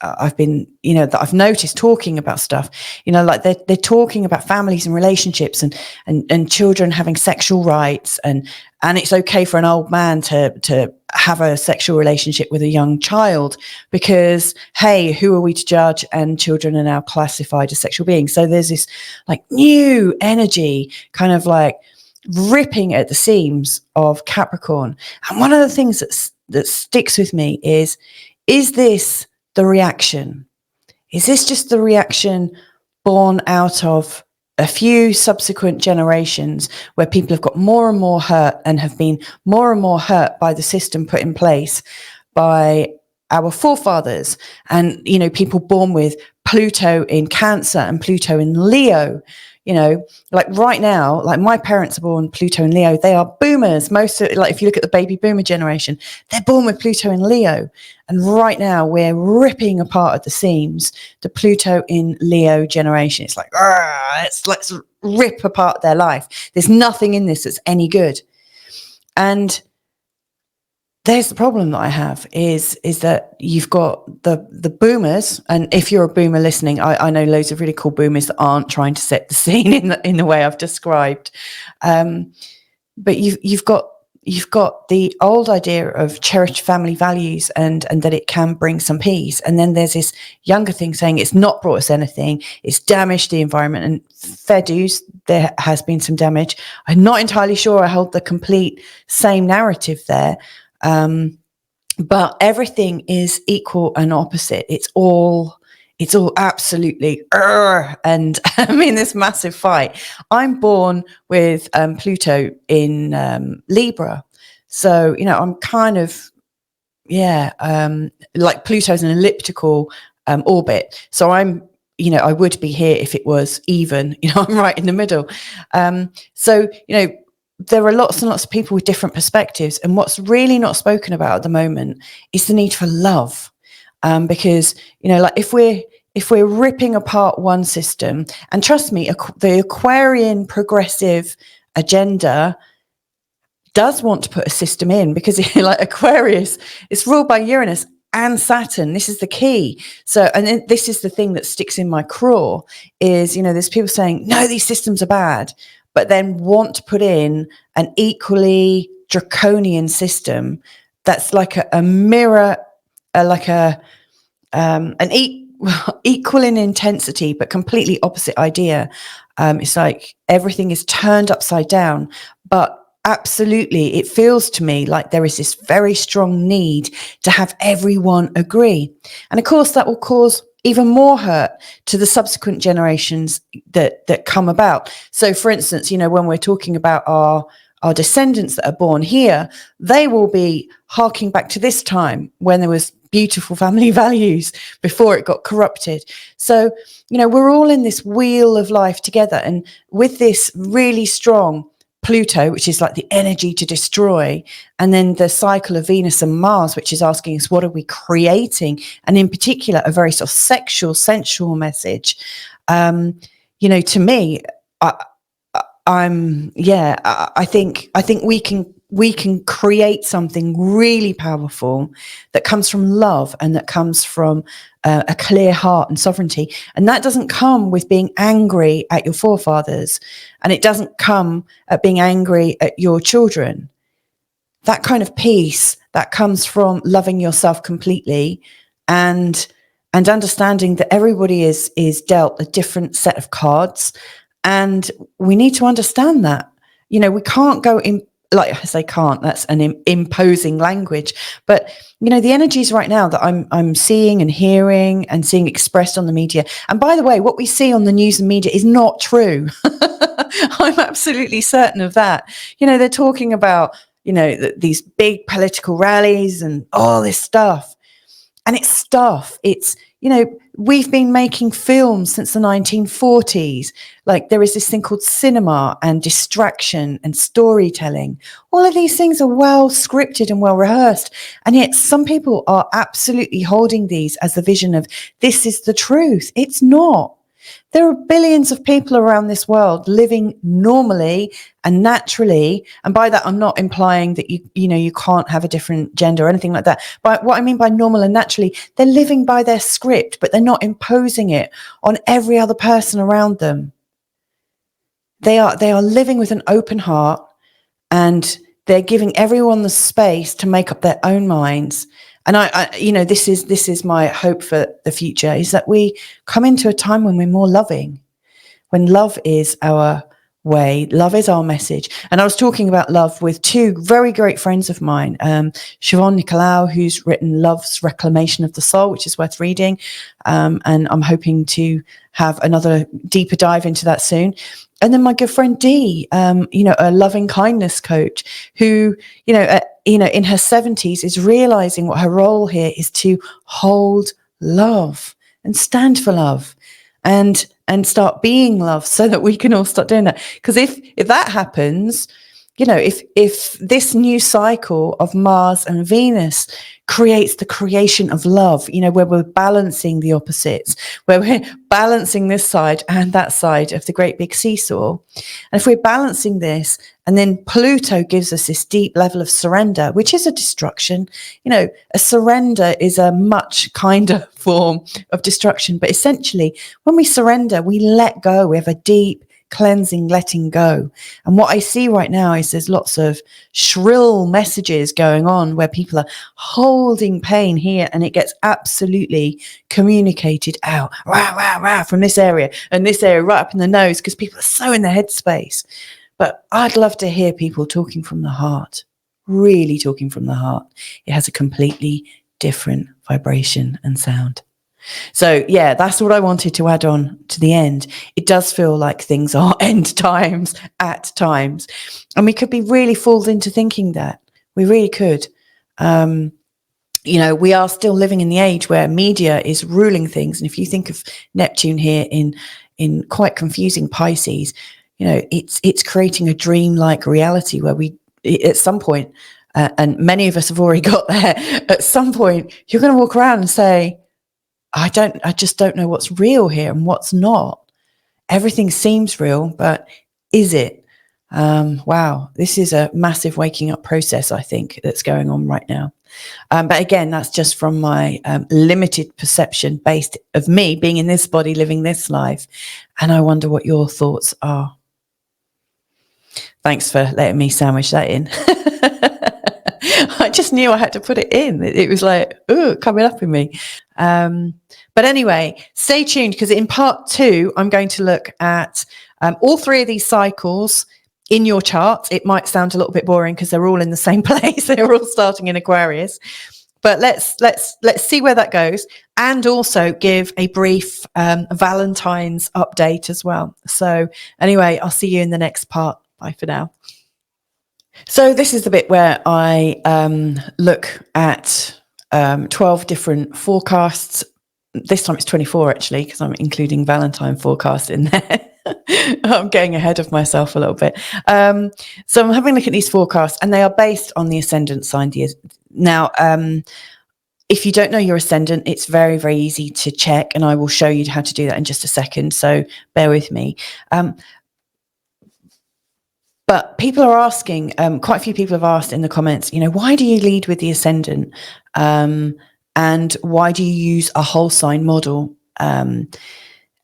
I've been, you know, that I've noticed talking about stuff, you know, like they're talking about families and relationships and children having sexual rights, and it's okay for an old man to have a sexual relationship with a young child because, hey, who are we to judge? And children are now classified as sexual beings. So there's this like new energy kind of like ripping at the seams of Capricorn. And one of the things that sticks with me is this the reaction? Is this just the reaction born out of a few subsequent generations where people have got more and more hurt and have been more and more hurt by the system put in place by our forefathers? And, you know, people born with Pluto in Cancer and Pluto in Leo, you know, like right now, like my parents are born Pluto in Leo. They are boomers. Most of, like if you look at the baby boomer generation, they're born with Pluto in Leo. And right now we're ripping apart at the seams the Pluto in Leo generation. It's like, let's rip apart their life. There's nothing in this that's any good. And there's the problem that I have is that you've got the boomers, and if you're a boomer listening, I know loads of really cool boomers that aren't trying to set the scene in the way I've described, but you've got the old idea of cherished family values and that it can bring some peace, and then there's this younger thing saying it's not brought us anything, it's damaged the environment, and fair dues, there has been some damage. I'm not entirely sure I hold the complete same narrative there. But everything is equal and opposite. It's all absolutely, and I'm in this massive fight. I'm born with Pluto in Libra. So, I'm kind of, like Pluto's an elliptical orbit. So I'm, I would be here if it was even, I'm right in the middle. So, there are lots and lots of people with different perspectives. And what's really not spoken about at the moment is the need for love. Because, like if we're ripping apart one system, and trust me, the Aquarian progressive agenda does want to put a system in, because like Aquarius, it's ruled by Uranus and Saturn. This is the key. So, and this is the thing that sticks in my craw is, there's people saying, no, these systems are bad, but then want to put in an equally draconian system that's like a mirror, equal in intensity, but completely opposite idea. It's like everything is turned upside down, but absolutely, it feels to me like there is this very strong need to have everyone agree. And of course, that will cause even more hurt to the subsequent generations that come about. So, for instance, when we're talking about our descendants that are born here, they will be harking back to this time when there was beautiful family values before it got corrupted. So, we're all in this wheel of life together. And with this really strong Pluto, which is like the energy to destroy, and then the cycle of Venus and Mars, which is asking us, what are we creating? And in particular, a very sort of sexual, sensual message. To me, I think we can create something really powerful that comes from love and that comes from a clear heart and sovereignty. And that doesn't come with being angry at your forefathers, and it doesn't come at being angry at your children. That kind of peace that comes from loving yourself completely and understanding that everybody is dealt a different set of cards. And we need to understand that, we can't go in, like I say, can't, that's an imposing language. But, the energies right now that I'm seeing and hearing and seeing expressed on the media. And by the way, what we see on the news and media is not true. I'm absolutely certain of that. They're talking about, these big political rallies and all this stuff. And it's stuff. It's, we've been making films since the 1940s. Like there is this thing called cinema and distraction and storytelling. All of these things are well scripted and well rehearsed. And yet some people are absolutely holding these as the vision of this is the truth. It's not. There are billions of people around this world living normally and naturally. And by that, I'm not implying that you can't have a different gender or anything like that. But what I mean by normal and naturally, they're living by their script, but they're not imposing it on every other person around them. They are living with an open heart, and they're giving everyone the space to make up their own minds. And this is my hope for the future, is that we come into a time when we're more loving, when love is our way, love is our message. And I was talking about love with two very great friends of mine, Siobhan Nicolau, who's written Love's Reclamation of the Soul, which is worth reading. And I'm hoping to have another deeper dive into that soon. And then my good friend Dee, a loving kindness coach who, in her 70s is realizing what her role here is to hold love and stand for love and start being love, so that we can all start doing that. Because if that happens, you know, if this new cycle of Mars and Venus creates the creation of love, you know, where we're balancing the opposites, where we're balancing this side and that side of the great big seesaw. And if we're balancing this, and then Pluto gives us this deep level of surrender, which is a destruction. You know, a surrender is a much kinder form of destruction. But essentially, when we surrender, we let go. We have a deep cleansing, letting go. And what I see right now is there's lots of shrill messages going on where people are holding pain here, and it gets absolutely communicated out, rah, rah, rah, from this area and this area right up in the nose, because people are so in their headspace. But I'd love to hear people talking from the heart, really talking from the heart. It has a completely different vibration and sound. So yeah, that's what I wanted to add on to the end. It does feel like things are end times at times. And we could be really fooled into thinking that. We really could. You know, we are still living in the age where media is ruling things. And if you think of Neptune here in quite confusing Pisces, you know, it's creating a dream-like reality where we, at some point, and many of us have already got there, at some point, you're going to walk around and say, I just don't know what's real here and what's not. Everything seems real, but is it? Wow, this is a massive waking up process, I think, that's going on right now. But again, that's just from my limited perception based of me being in this body, living this life. And I wonder what your thoughts are. Thanks for letting me sandwich that in. I just knew I had to put it in. It was like, ooh, coming up in me. But anyway, stay tuned, because in part 2, I'm going to look at all 3 of these cycles in your chart. It might sound a little bit boring because they're all in the same place. They're all starting in Aquarius. But let's see where that goes, and also give a brief Valentine's update as well. So anyway, I'll see you in the next part. Bye for now. So this is the bit where I look at 12 different forecasts. This time it's 24 actually, because I'm including Valentine forecast in there. I'm getting ahead of myself a little bit. So I'm having a look at these forecasts, and they are based on the ascendant sign. Now, if you don't know your ascendant, it's very, very easy to check, and I will show you how to do that in just a second. So bear with me. But people are asking, quite a few people have asked in the comments, you know, why do you lead with the ascendant? And why do you use a whole sign model? And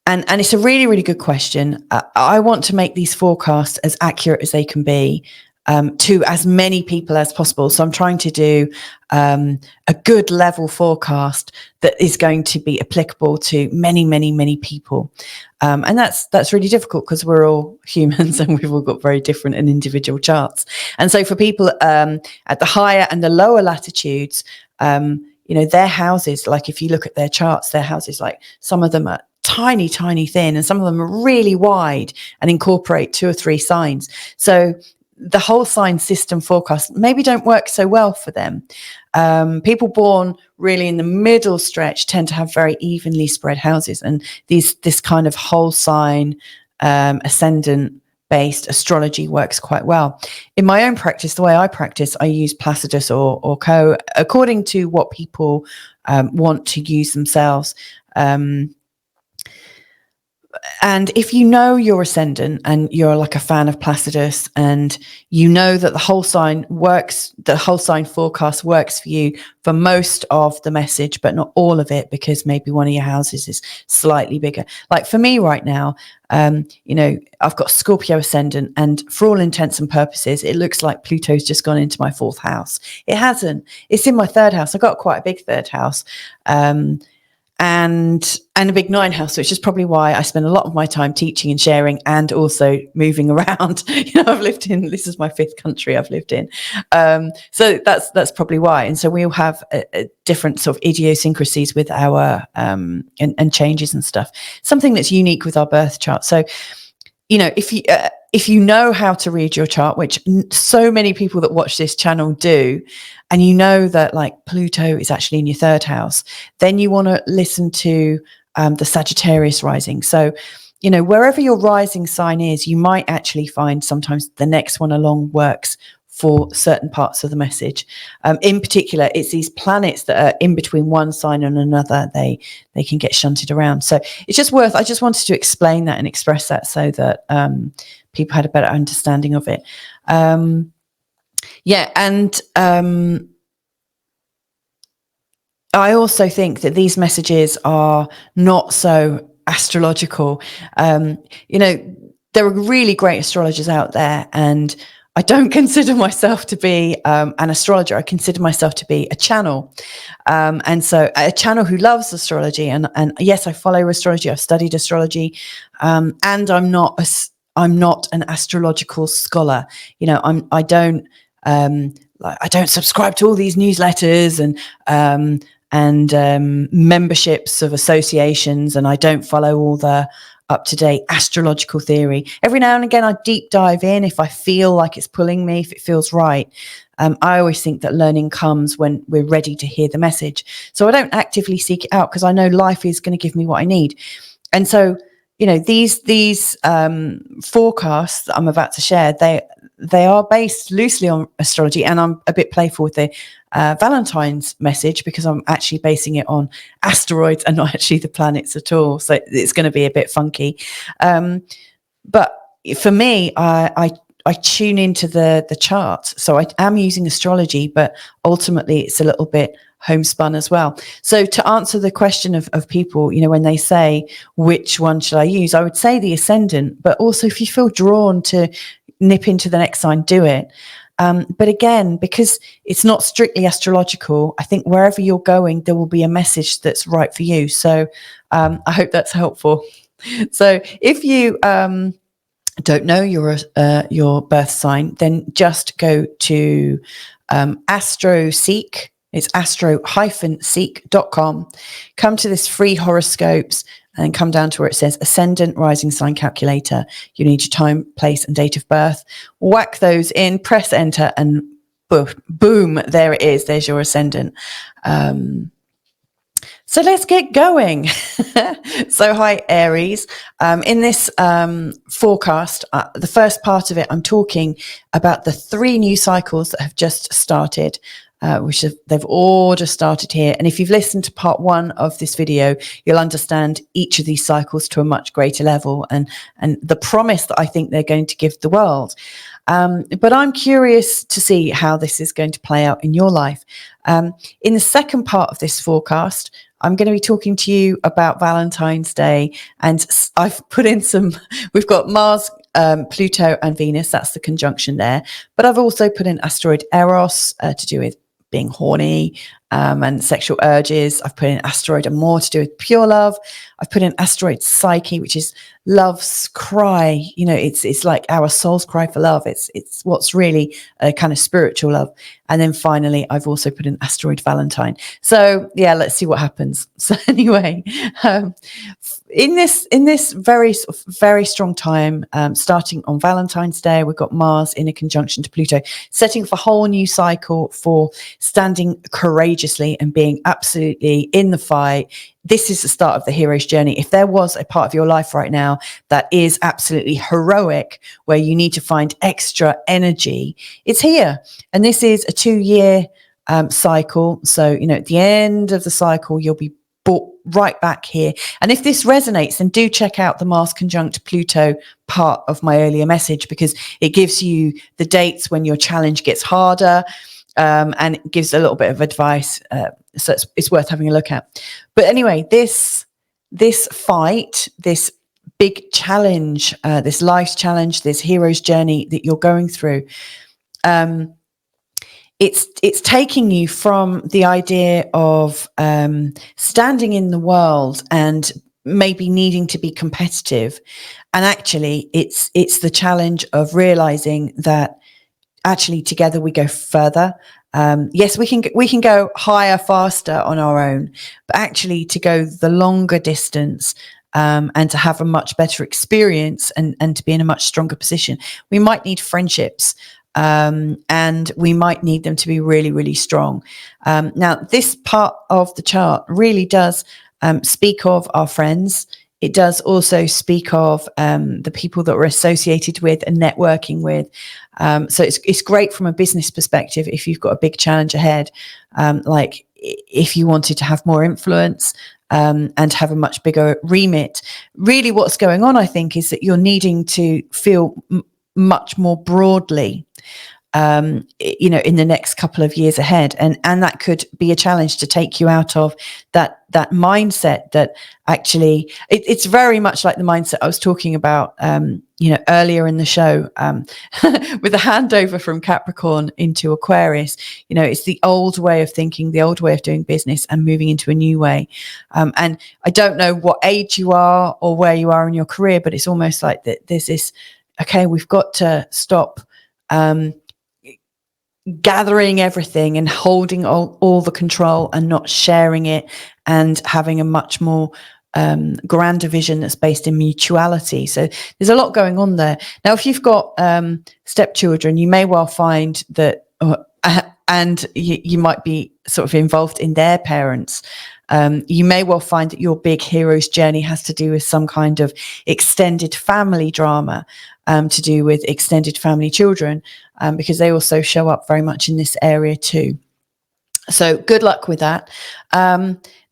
it's a really, really good question. I want to make these forecasts as accurate as they can be, to as many people as possible. So I'm trying to do a good level forecast that is going to be applicable to many, many, many people. And that's really difficult because we're all humans and we've all got very different and individual charts. And so for people at the higher and the lower latitudes, you know, their houses, like if you look at their charts, their houses, like some of them are tiny, tiny thin, and some of them are really wide and incorporate 2 or 3 signs. So the whole sign system forecast maybe don't work so well for them. People born really in the middle stretch tend to have very evenly spread houses, and this kind of whole sign ascendant based astrology works quite well. In my own practice, the way I practice, I use Placidus or Co, according to what people want to use themselves. And if you know your ascendant and you're like a fan of Placidus, and you know that the whole sign works, the whole sign forecast works for you for most of the message, but not all of it, because maybe one of your houses is slightly bigger. Like for me right now, you know, I've got Scorpio ascendant, and for all intents and purposes, it looks like Pluto's just gone into my 4th house. It hasn't. It's in my 3rd house. I've got quite a big 3rd house. And a big 9 house, which is probably why I spend a lot of my time teaching and sharing, and also moving around. You know, this is my 5th country I've lived in. So that's probably why. And so we all have a different sort of idiosyncrasies with our, and changes and stuff, something that's unique with our birth chart. So, you know, if you know how to read your chart, which so many people that watch this channel do, and you know that like Pluto is actually in your 3rd house, then you want to listen to the Sagittarius rising. So, you know, wherever your rising sign is, you might actually find sometimes the next one along works for certain parts of the message. In particular, it's these planets that are in between one sign and another. They can get shunted around. So it's just I just wanted to explain that and express that so that people had a better understanding of it. Yeah, and I also think that these messages are not so astrological. You know, there are really great astrologers out there, and I don't consider myself to be an astrologer. I consider myself to be a channel. And so a channel who loves astrology. And yes, I follow astrology. I've studied astrology. And I'm not an astrological scholar. You know, I don't subscribe to all these newsletters and memberships of associations, and I don't follow all the up-to-date astrological theory. Every now and again, I deep dive in if I feel like it's pulling me, if it feels right. I always think that learning comes when we're ready to hear the message. So I don't actively seek it out because I know life is going to give me what I need. And so, you know, these forecasts that I'm about to share, they are based loosely on astrology, and I'm a bit playful with the Valentine's message because I'm actually basing it on asteroids and not actually the planets at all. So it's going to be a bit funky. But for me, I tune into the chart. So I am using astrology, but ultimately it's a little bit homespun as well. So to answer the question of people, you know, when they say, which one should I use? I would say the ascendant, but also if you feel drawn to nip into the next sign, do it. But again, because it's not strictly astrological, I think wherever you're going, there will be a message that's right for you. So I hope that's helpful. So if you don't know your birth sign, then just go to AstroSeek. It's astro-seek.com. Come to this free horoscopes and come down to where it says Ascendant Rising Sign Calculator. You need your time, place, and date of birth. Whack those in, press enter, and boom, there it is. There's your ascendant. So let's get going. So hi, Aries. In this forecast, the first part of it, I'm talking about the 3 new cycles that have just started. They've all just started here. And if you've listened to part 1 of this video, you'll understand each of these cycles to a much greater level and the promise that I think they're going to give the world. But I'm curious to see how this is going to play out in your life. In the second part of this forecast, I'm going to be talking to you about Valentine's Day, and I've put in we've got Mars, Pluto and Venus, that's the conjunction there. But I've also put in asteroid Eros to do with being horny and sexual urges. I've put in asteroid Amor to do with pure love. I've put in asteroid Psyche, which is love's cry. You know, it's like our soul's cry for love. It's what's really a kind of spiritual love. And then finally, I've also put in asteroid Valentine. So yeah, let's see what happens. So anyway, in this very strong time, starting on Valentine's Day, we've got Mars in a conjunction to Pluto, setting for a whole new cycle for standing courageously and being absolutely in the fight. This is the start of the hero's journey. If there was a part of your life right now that is absolutely heroic, where you need to find extra energy, it's here. And this is a 2-year cycle. So, you know, at the end of the cycle, you'll be brought right back here. And if this resonates, then do check out the Mars conjunct Pluto part of my earlier message, because it gives you the dates when your challenge gets harder. And it gives a little bit of advice. So it's worth having a look at. But anyway, this fight, this big challenge, this life's challenge, this hero's journey that you're going through, it's taking you from the idea of standing in the world and maybe needing to be competitive. And actually, it's the challenge of realizing that actually together we go further. Yes, we can go higher, faster on our own, but actually to go the longer distance and to have a much better experience and to be in a much stronger position, we might need friendships. And we might need them to be really, really strong. Now, this part of the chart really does speak of our friends. It does also speak of the people that we're associated with and networking with. So it's great from a business perspective if you've got a big challenge ahead, like if you wanted to have more influence and have a much bigger remit. Really what's going on, I think, is that you're needing to feel much more broadly, you know, in the next couple of years ahead. And that could be a challenge to take you out of that mindset that actually, it's very much like the mindset I was talking about, you know, earlier in the show, with the handover from Capricorn into Aquarius. You know, it's the old way of thinking, the old way of doing business, and moving into a new way. And I don't know what age you are or where you are in your career, but it's almost like that there's this, okay, we've got to stop gathering everything and holding all the control and not sharing it, and having a much more grander vision that's based in mutuality. So there's a lot going on there. Now, if you've got stepchildren, you may well find that, and you might be sort of involved in their parents. You may well find that your big hero's journey has to do with some kind of extended family drama, to do with extended family children, because they also show up very much in this area too. So good luck with that.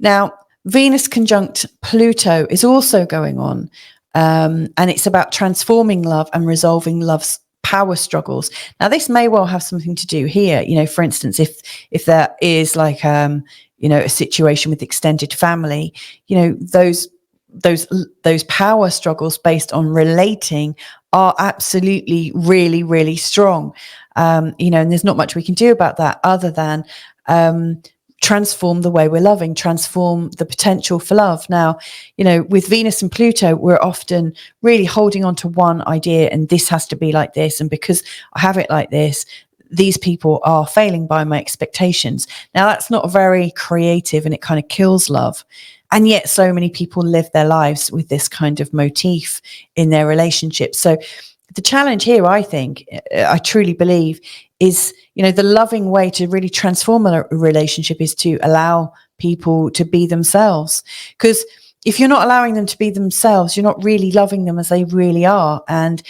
Now, Venus conjunct Pluto is also going on, and it's about transforming love and resolving love's power struggles. Now, this may well have something to do here. You know, for instance, if there is like you know, a situation with extended family, you know, those power struggles based on relating are absolutely really, really strong. You know, and there's not much we can do about that other than transform the way we're loving, transform the potential for love. Now, you know, with Venus and Pluto, we're often really holding on to one idea, and this has to be like this, and because I have it like this, these people are failing by my expectations. Now, that's not very creative, and it kind of kills love. And yet so many people live their lives with this kind of motif in their relationships. So the challenge here, I think, I truly believe, is, you know, the loving way to really transform a relationship is to allow people to be themselves. Because if you're not allowing them to be themselves, you're not really loving them as they really are. And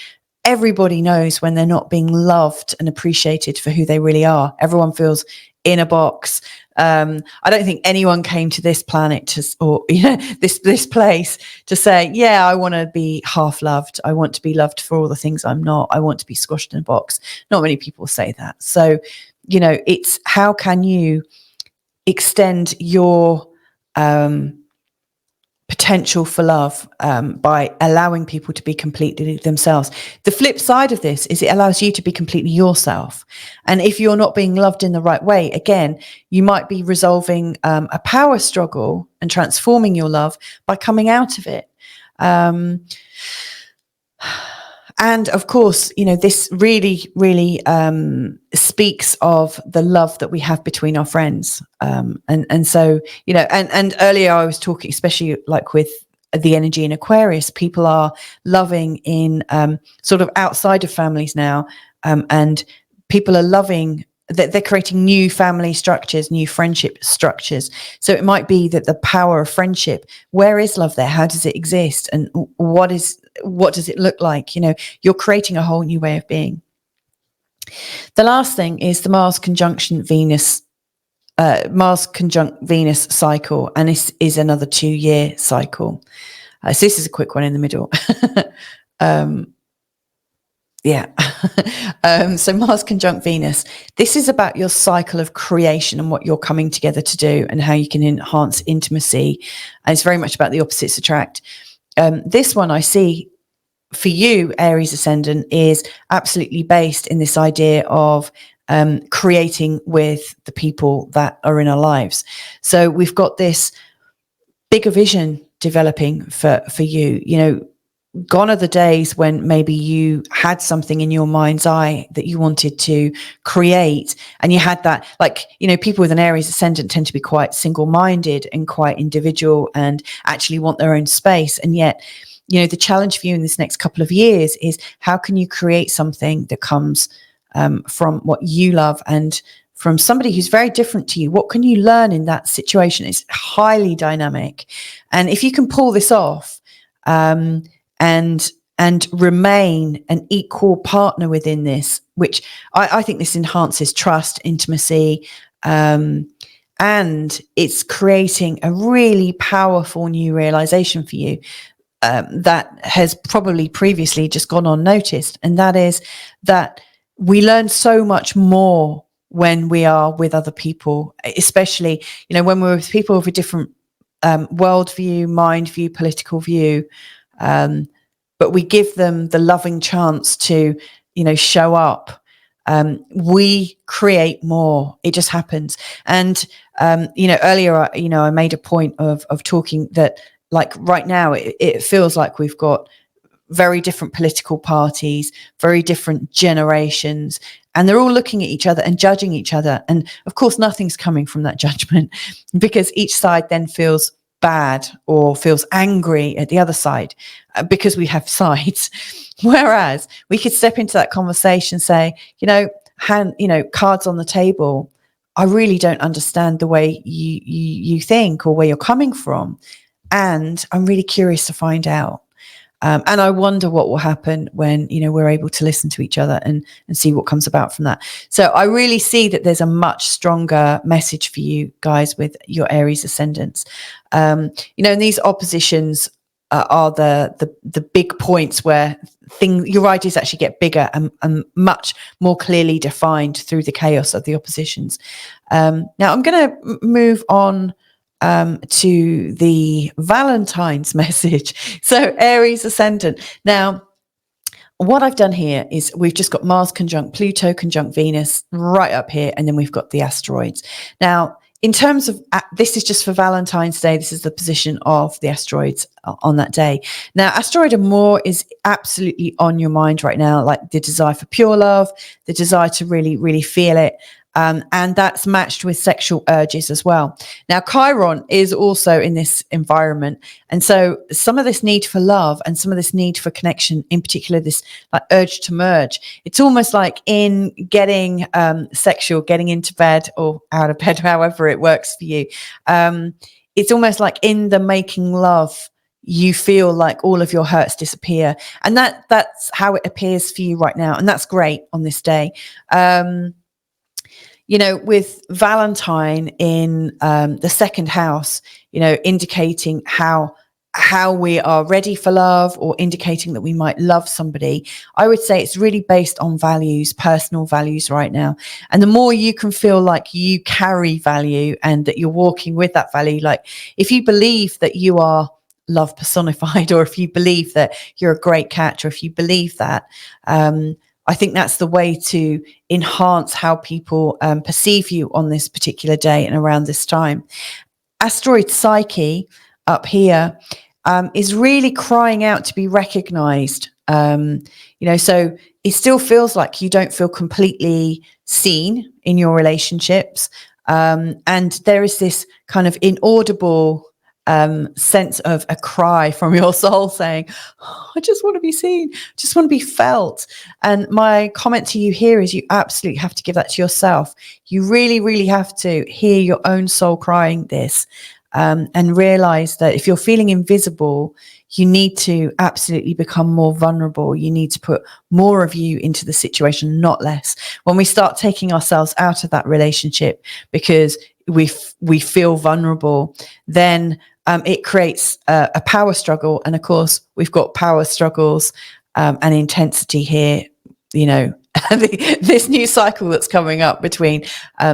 everybody knows when they're not being loved and appreciated for who they really are. Everyone feels in a box. I don't think anyone came to this planet or you know, this place to say, yeah, I want to be half loved. I want to be loved for all the things I'm not. I want to be squashed in a box. Not many people say that. So, you know, it's how can you extend your potential for love by allowing people to be completely themselves. The flip side of this is it allows you to be completely yourself. And if you're not being loved in the right way, again, you might be resolving a power struggle and transforming your love by coming out of it. And of course, you know, this really, really speaks of the love that we have between our friends. And so, you know, and earlier I was talking, especially like with the energy in Aquarius, people are loving in sort of outside of families now. And people are loving that they're creating new family structures, new friendship structures. So it might be that the power of friendship, where is love there? How does it exist? And what does it look like? You know, you're creating a whole new way of being. The last thing is the Mars conjunct Venus cycle, and this is another 2-year cycle. So this is a quick one in the middle. So Mars conjunct Venus, this is about your cycle of creation and what you're coming together to do and how you can enhance intimacy. And it's very much about the opposites attract. This one I see for you, Aries ascendant, is absolutely based in this idea of creating with the people that are in our lives. So we've got this bigger vision developing for you. You know, gone are the days when maybe you had something in your mind's eye that you wanted to create, and you had that, like, you know, people with an Aries ascendant tend to be quite single-minded and quite individual and actually want their own space. And yet, you know, the challenge for you in this next couple of years is how can you create something that comes from what you love and from somebody who's very different to you? What can you learn in that situation? It's highly dynamic. And if you can pull this off, and remain an equal partner within this, which I think this enhances trust, intimacy, and it's creating a really powerful new realization for you that has probably previously just gone unnoticed. And that is that we learn so much more when we are with other people, especially, when we're with people with a different worldview, mind view, political view. But we give them the loving chance to, show up. We create more. It just happens. And, earlier, I made a point of talking that, like, right now, it feels like we've got very different political parties, very different generations, and they're all looking at each other and judging each other. And of course, nothing's coming from that judgment, because each side then feels bad or feels angry at the other side, because we have sides. Whereas we could step into that conversation, say, cards on the table. I really don't understand the way you think or where you're coming from, and I'm really curious to find out. And I wonder what will happen when, we're able to listen to each other and see what comes about from that. So I really see that there's a much stronger message for you guys with your Aries ascendants. And these oppositions are the big points where your ideas actually get bigger and much more clearly defined through the chaos of the oppositions. Now I'm going to move on to the Valentine's message. So Aries ascendant. Now, what I've done here is we've just got Mars conjunct Pluto conjunct Venus right up here, and then we've got the asteroids. Now, in terms of, this is just for Valentine's Day. This is the position of the asteroids on that day. Now, asteroid Amor is absolutely on your mind right now, like the desire for pure love, the desire to really, really feel it. And that's matched with sexual urges as well. Now, Chiron is also in this environment. And so some of this need for love and some of this need for connection, in particular, this like urge to merge, it's almost like in getting sexual, getting into bed or out of bed, however it works for you. It's almost like in the making love, you feel like all of your hurts disappear. And that's how it appears for you right now. And that's great on this day. With Valentine in the second house, indicating how we are ready for love, or indicating that we might love somebody, I would say it's really based on values, personal values right now. And the more you can feel like you carry value and that you're walking with that value, like if you believe that you are love personified, or if you believe that you're a great catch, or if you believe that, I think that's the way to enhance how people perceive you on this particular day and around this time. Asteroid Psyche up here is really crying out to be recognized. So it still feels like you don't feel completely seen in your relationships. And there is this kind of inaudible sense of a cry from your soul saying, oh, I just want to be seen, just want to be felt. And my comment to you here is you absolutely have to give that to yourself. You really, really have to hear your own soul crying this, and realize that if you're feeling invisible, you need to absolutely become more vulnerable. You need to put more of you into the situation, not less. When we start taking ourselves out of that relationship because we feel vulnerable, then it creates a power struggle. And of course, we've got power struggles and intensity here, this new cycle that's coming up between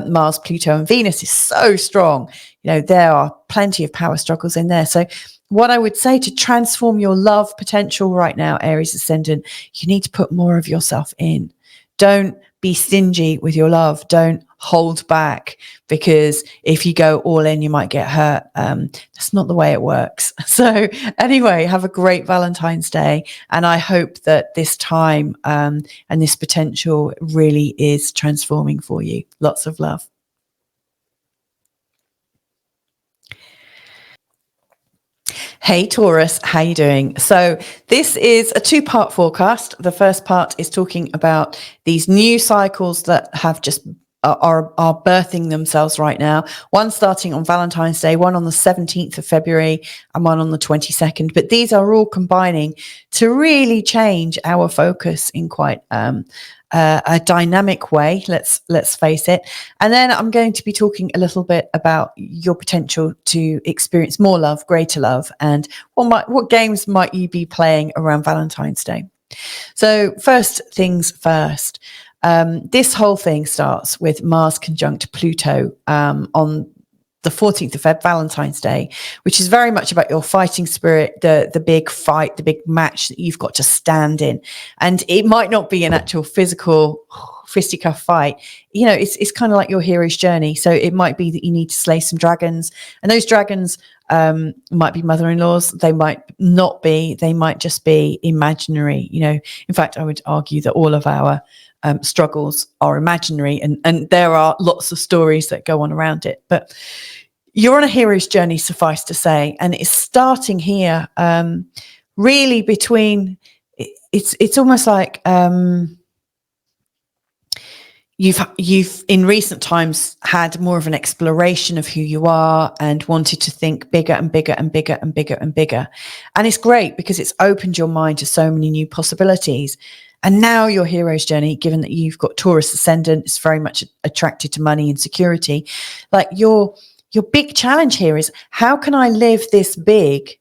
Mars, Pluto, and Venus is so strong. There are plenty of power struggles in there. So what I would say to transform your love potential right now, Aries ascendant, you need to put more of yourself in. Don't be stingy with your love. Don't hold back, because if you go all in, you might get hurt. That's not the way it works. So anyway, have a great Valentine's Day. And I hope that this time and this potential really is transforming for you. Lots of love. Hey Taurus, how you doing? So this is a two-part forecast. The first part is talking about these new cycles that have just are birthing themselves right now. One starting on Valentine's Day, one on the 17th of February, and one on the 22nd. But these are all combining to really change our focus in quite a dynamic way. Let's face it. And then I'm going to be talking a little bit about your potential to experience more love, greater love, and what games might you be playing around Valentine's Day. So first things first. This whole thing starts with Mars conjunct Pluto on the 14th of Feb, Valentine's Day, which is very much about your fighting spirit, the big fight, the big match that you've got to stand in. And it might not be an actual physical fisticuff fight. You know, it's kind of like your hero's journey. So it might be that you need to slay some dragons, and those dragons might be mother-in-laws. They might not be. They might just be imaginary. You know, in fact, I would argue that all of our struggles are imaginary, and there are lots of stories that go on around it. But you're on a hero's journey, suffice to say, and it's starting here. Really, between it's almost like you've in recent times had more of an exploration of who you are and wanted to think bigger and bigger and bigger and bigger and bigger. And it's great because it's opened your mind to so many new possibilities. And now your hero's journey, given that you've got Taurus ascendant, is very much attracted to money and security. Like your big challenge here is, how can I live this big?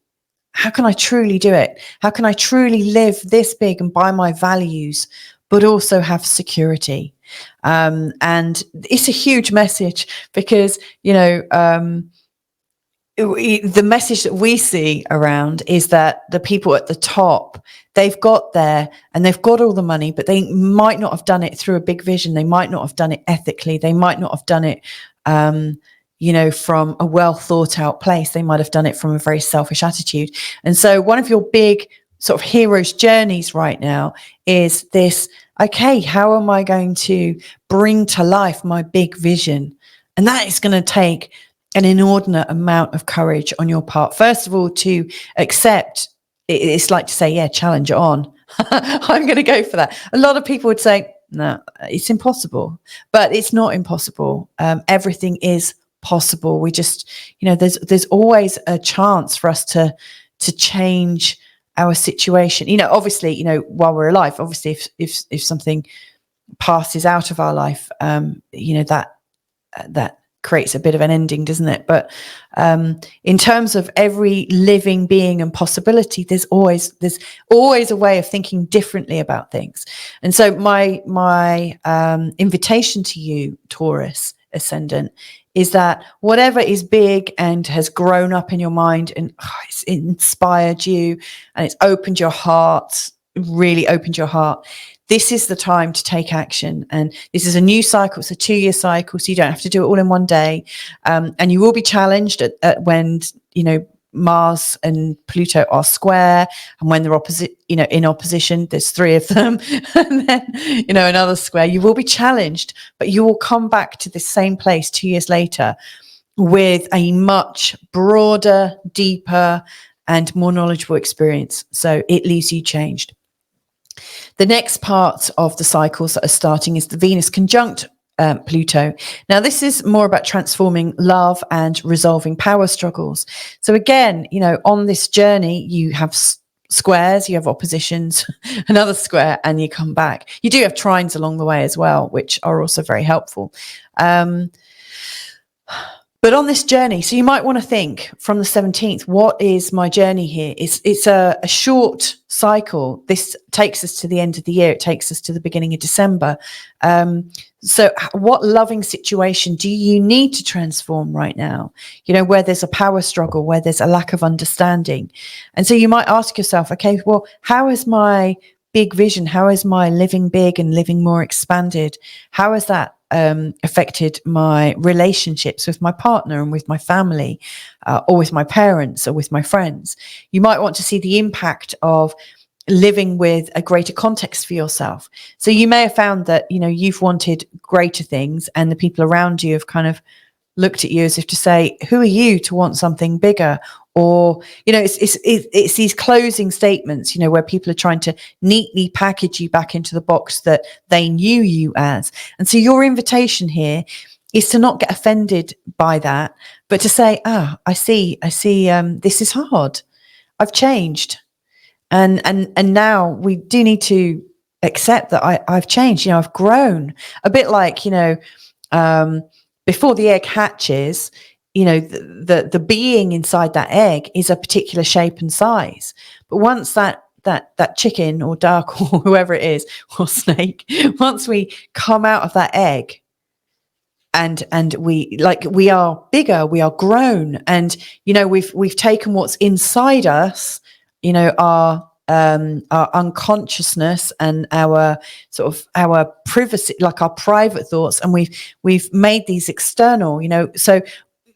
How can I truly do it? How can I truly live this big and by my values, but also have security? And it's a huge message because, you know, the message that we see around is that the people at the top, they've got there and they've got all the money, but they might not have done it through a big vision. They might not have done it ethically. They might not have done it, you know, from a well thought out place. They might have done it from a very selfish attitude. And so one of your big sort of hero's journeys right now is this, okay, how am I going to bring to life my big vision? And that is going to take an inordinate amount of courage on your part. First of all, to accept, it's like to say, yeah, challenge on. I'm going to go for that. A lot of people would say, no, it's impossible, but it's not impossible. Everything is possible. We just, you know, there's always a chance for us to change our situation. You know, obviously, you know, while we're alive, obviously if something passes out of our life, you know, that creates a bit of an ending, doesn't it? But in terms of every living being and possibility, there's always a way of thinking differently about things. And so my invitation to you, Taurus ascendant, is that whatever is big and has grown up in your mind and it's inspired you and it's opened your heart, really opened your heart, this is the time to take action. And this is a new cycle. It's a 2-year cycle, so you don't have to do it all in one day. And you will be challenged at when, you know, Mars and Pluto are square, and when they're opposite, you know, in opposition, there's 3 of them, and then, you know, another square. You will be challenged, but you will come back to the same place 2 years later with a much broader, deeper, and more knowledgeable experience. So it leaves you changed. The next part of the cycles that are starting is the Venus conjunct Pluto. Now, this is more about transforming love and resolving power struggles. So again, you know, on this journey, you have squares, you have oppositions, another square, and you come back. You do have trines along the way as well, which are also very helpful. But on this journey, so you might want to think from the 17th, what is my journey here? It's a short cycle. This takes us to the end of the year. It takes us to the beginning of December. So what loving situation do you need to transform right now? You know, where there's a power struggle, where there's a lack of understanding. And so you might ask yourself, okay, well, how is my big vision? How is my living big and living more expanded? How is that affected my relationships with my partner and with my family, or with my parents or with my friends? You might want to see the impact of living with a greater context for yourself. So you may have found that, you know, you've wanted greater things and the people around you have kind of looked at you as if to say, who are you to want something bigger? Or, you know, it's these closing statements, you know, where people are trying to neatly package you back into the box that they knew you as. And so your invitation here is to not get offended by that, but to say, I see, this is hard. I've changed. And now we do need to accept that I've changed, you know, I've grown. A bit like, you know, before the egg hatches, you know, the being inside that egg is a particular shape and size. But once that chicken or duck or whoever it is, or snake, once we come out of that egg and we are bigger, we are grown, and, you know, we've taken what's inside us, you know, our unconsciousness and our privacy, like our private thoughts, and we've made these external, you know. So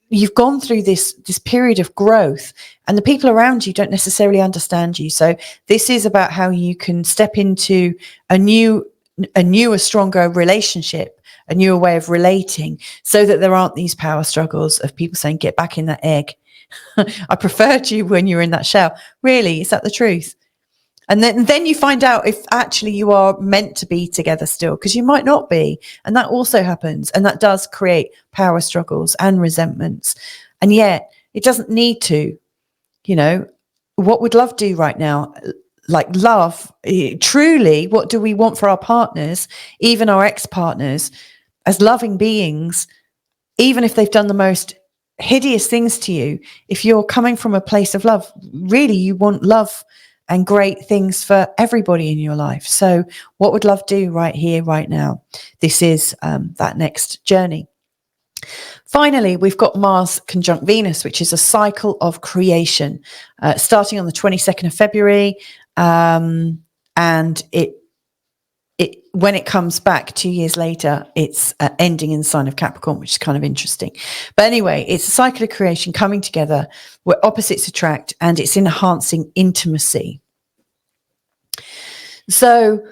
you've gone through this period of growth, and the people around you don't necessarily understand you. So this is about how you can step into a newer, stronger relationship, a newer way of relating, so that there aren't these power struggles of people saying, get back in that egg. I preferred you when you were in that shell. Really? Is that the truth? And then you find out if actually you are meant to be together still, because you might not be. And that also happens. And that does create power struggles and resentments. And yet it doesn't need to. You know, what would love do right now? Like love, truly, what do we want for our partners, even our ex-partners, as loving beings, even if they've done the most hideous things to you? If you're coming from a place of love, really, you want love and great things for everybody in your life. So what would love do right here, right now? This is that next journey. Finally, we've got Mars conjunct Venus, which is a cycle of creation, starting on the 22nd of February. And it when it comes back 2 years later, it's ending in the sign of Capricorn, which is kind of interesting. But anyway, it's a cycle of creation coming together where opposites attract, and it's enhancing intimacy. So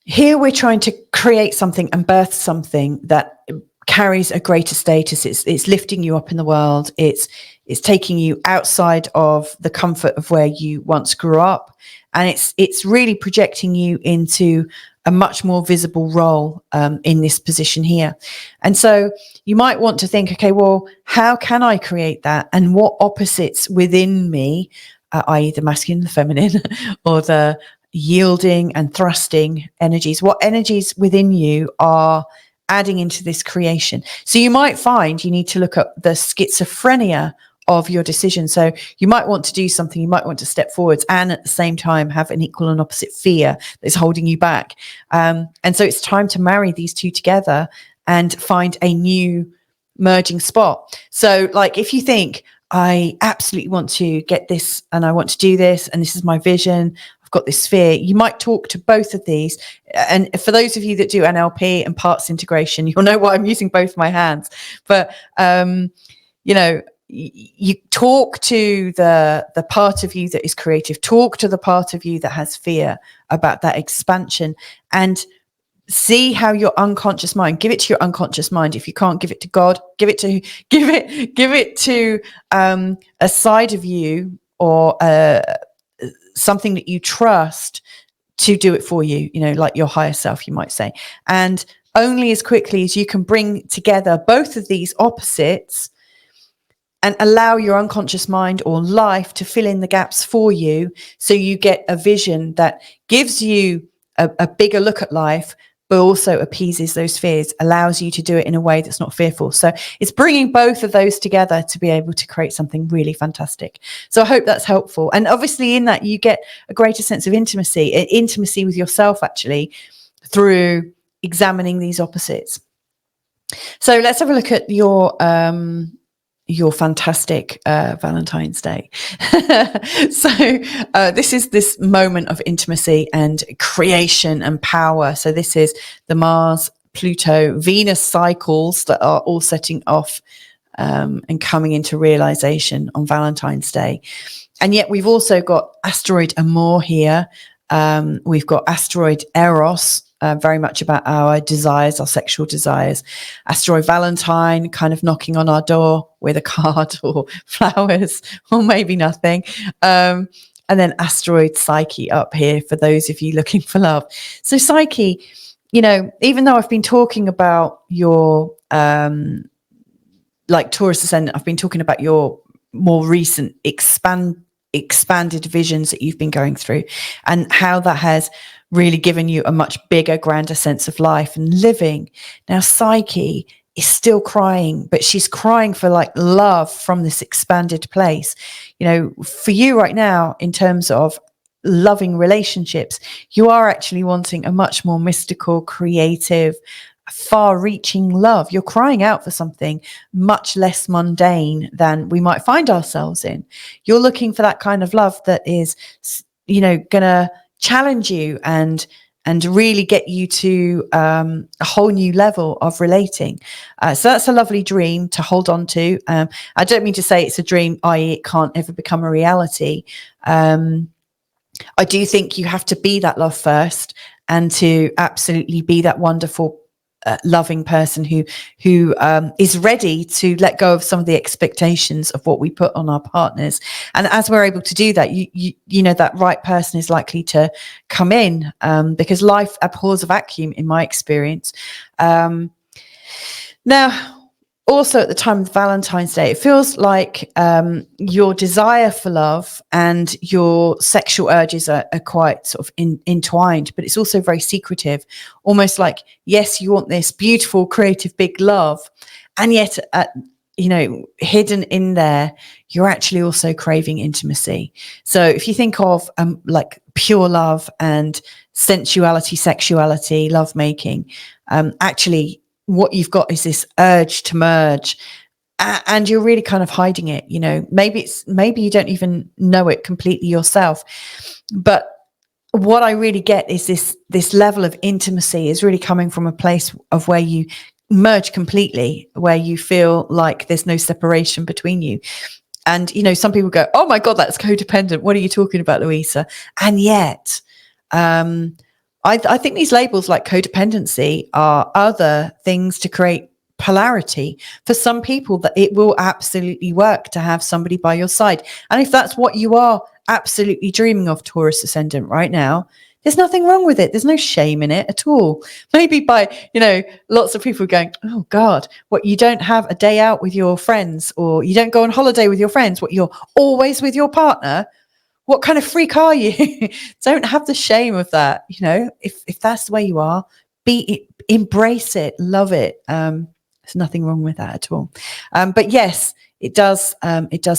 here we're trying to create something and birth something that carries a greater status. It's lifting you up in the world. It's taking you outside of the comfort of where you once grew up, and it's really projecting you into a much more visible role in this position here. And so you might want to think, okay, well, how can I create that? And what opposites within me, i.e. the masculine, the feminine, or the yielding and thrusting energies, what energies within you are adding into this creation? So you might find you need to look at the schizophrenia of your decision. So you might want to do something, you might want to step forwards, and at the same time have an equal and opposite fear that's holding you back. And so it's time to marry these two together and find a new merging spot. So like if you think, I absolutely want to get this and I want to do this and this is my vision, I've got this fear, you might talk to both of these. And for those of you that do NLP and parts integration, you'll know why I'm using both my hands. But, you know, you talk to the part of you that is creative, talk to the part of you that has fear about that expansion, and see how your unconscious mind, give it to your unconscious mind. If you can't give it to God, give it to a side of you or something that you trust to do it for you, you know, like your higher self, you might say. And only as quickly as you can bring together both of these opposites and allow your unconscious mind or life to fill in the gaps for you, so you get a vision that gives you a bigger look at life, but also appeases those fears, allows you to do it in a way that's not fearful. So it's bringing both of those together to be able to create something really fantastic. So I hope that's helpful. And obviously in that you get a greater sense of intimacy with yourself, actually, through examining these opposites. So let's have a look at your fantastic Valentine's Day. So this is this moment of intimacy and creation and power. So this is the Mars, Pluto, Venus cycles that are all setting off and coming into realization on Valentine's Day. And yet we've also got asteroid Amor here. We've got asteroid Eros very much about our desires, our sexual desires. Asteroid Valentine kind of knocking on our door with a card or flowers or maybe nothing. And then asteroid Psyche up here for those of you looking for love. So Psyche, you know, even though I've been talking about your like Taurus ascendant, I've been talking about your more recent expanded visions that you've been going through and how that has really given you a much bigger, grander sense of life and living. Now, Psyche is still crying, but she's crying for like love from this expanded place. You know, for you right now, in terms of loving relationships, you are actually wanting a much more mystical, creative, far-reaching love. You're crying out for something much less mundane than we might find ourselves in. You're looking for that kind of love that is, you know, gonna challenge you and really get you to a whole new level of relating. So that's a lovely dream to hold on to. I don't mean to say it's a dream, i.e. it can't ever become a reality. I do think you have to be that love first and to absolutely be that wonderful loving person who is ready to let go of some of the expectations of what we put on our partners. And as we're able to do that, you know, that right person is likely to come in, because life abhors a vacuum, in my experience. Now, also at the time of Valentine's Day, it feels like your desire for love and your sexual urges are quite sort of entwined, but it's also very secretive, almost like, yes, you want this beautiful, creative, big love, and yet, you know, hidden in there, you're actually also craving intimacy. So if you think of like pure love and sensuality, sexuality, lovemaking, actually, what you've got is this urge to merge, and you're really kind of hiding it. You know, maybe you don't even know it completely yourself, but what I really get is this level of intimacy is really coming from a place of where you merge completely, where you feel like there's no separation between you. And, you know, some people go, oh my God, that's codependent. What are you talking about, Louisa? And yet, I think these labels like codependency are other things to create polarity. For some people, that it will absolutely work to have somebody by your side. And if that's what you are absolutely dreaming of, Taurus ascendant, right now, there's nothing wrong with it. There's no shame in it at all. Maybe by, you know, lots of people going, oh God, what, you don't have a day out with your friends, or you don't go on holiday with your friends, what, you're always with your partner? What kind of freak are you? Don't have the shame of that. You know, if that's the way you are, embrace it, love it. There's nothing wrong with that at all. But yes, it does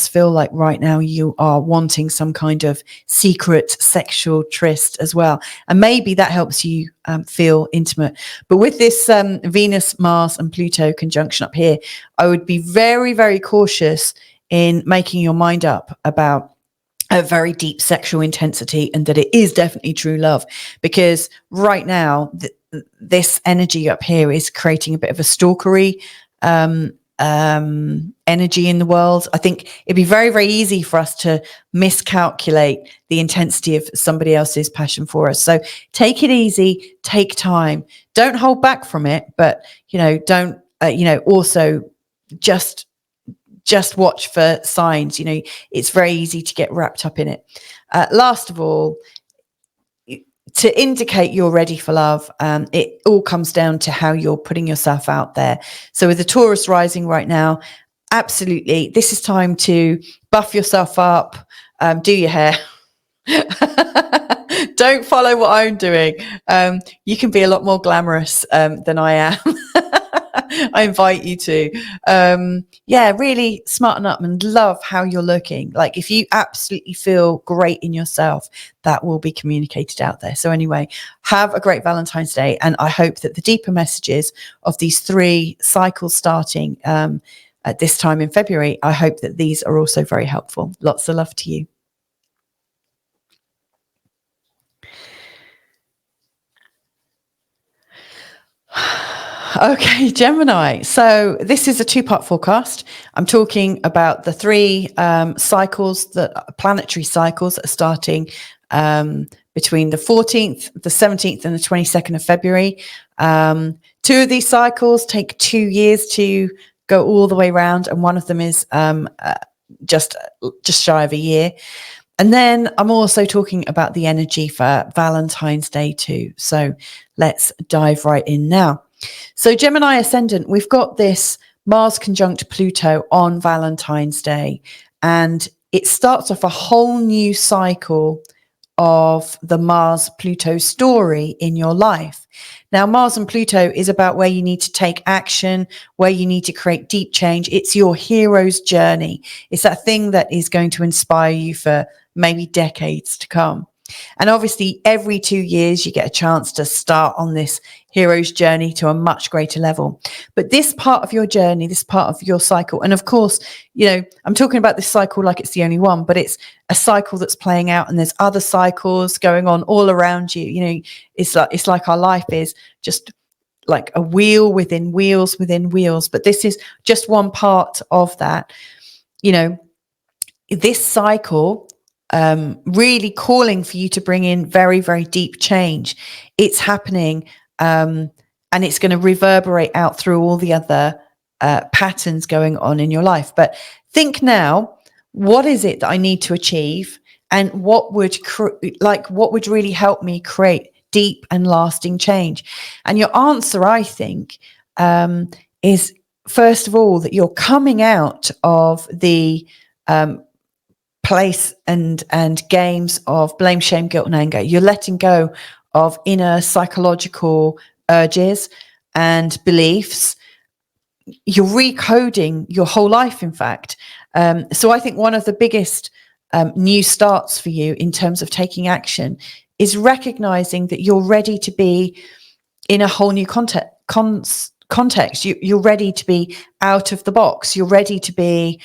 feel like right now you are wanting some kind of secret sexual tryst as well. And maybe that helps you feel intimate. But with this Venus, Mars and Pluto conjunction up here, I would be very, very cautious in making your mind up about a very deep sexual intensity and that it is definitely true love, because right now this energy up here is creating a bit of a stalkery energy in the world. I think it'd be very, very easy for us to miscalculate the intensity of somebody else's passion for us. So take it easy, take time, don't hold back from it, but, you know, don't, also just watch for signs. You know, it's very easy to get wrapped up in it. Last of all, to indicate you're ready for love, it all comes down to how you're putting yourself out there. So with the Taurus rising right now, absolutely, this is time to buff yourself up, do your hair. Don't follow what I'm doing. You can be a lot more glamorous than I am. I invite you to, really smarten up and love how you're looking. Like, if you absolutely feel great in yourself, that will be communicated out there. So anyway, have a great Valentine's Day. And I hope that the deeper messages of these 3 cycles starting at this time in February, I hope that these are also very helpful. Lots of love to you. Okay, Gemini. So this is a 2-part forecast. I'm talking about the 3 cycles, the planetary cycles that are starting between the 14th, the 17th, and the 22nd of February. 2 of these cycles take 2 years to go all the way around, and one of them is just shy of a year. And then I'm also talking about the energy for Valentine's Day too. So let's dive right in now. So Gemini ascendant, we've got this Mars conjunct Pluto on Valentine's Day, and it starts off a whole new cycle of the Mars-Pluto story in your life. Now, Mars and Pluto is about where you need to take action, where you need to create deep change. It's your hero's journey. It's that thing that is going to inspire you for maybe decades to come. And obviously, every 2 years, you get a chance to start on this hero's journey to a much greater level. But this part of your journey, this part of your cycle, and of course, you know, I'm talking about this cycle like it's the only one, but it's a cycle that's playing out, and there's other cycles going on all around you. You know, it's like our life is just like a wheel within wheels within wheels. But this is just one part of that. You know, this cycle really calling for you to bring in very, very deep change. It's happening, and it's going to reverberate out through all the other patterns going on in your life. But think now, what is it that I need to achieve, and what would really help me create deep and lasting change? And your answer, I think, is first of all that you're coming out of the place and games of blame, shame, guilt, and anger. You're letting go of inner psychological urges and beliefs. You're recoding your whole life, in fact. So I think one of the biggest new starts for you in terms of taking action is recognizing that you're ready to be in a whole new context. You're ready to be out of the box. You're ready to be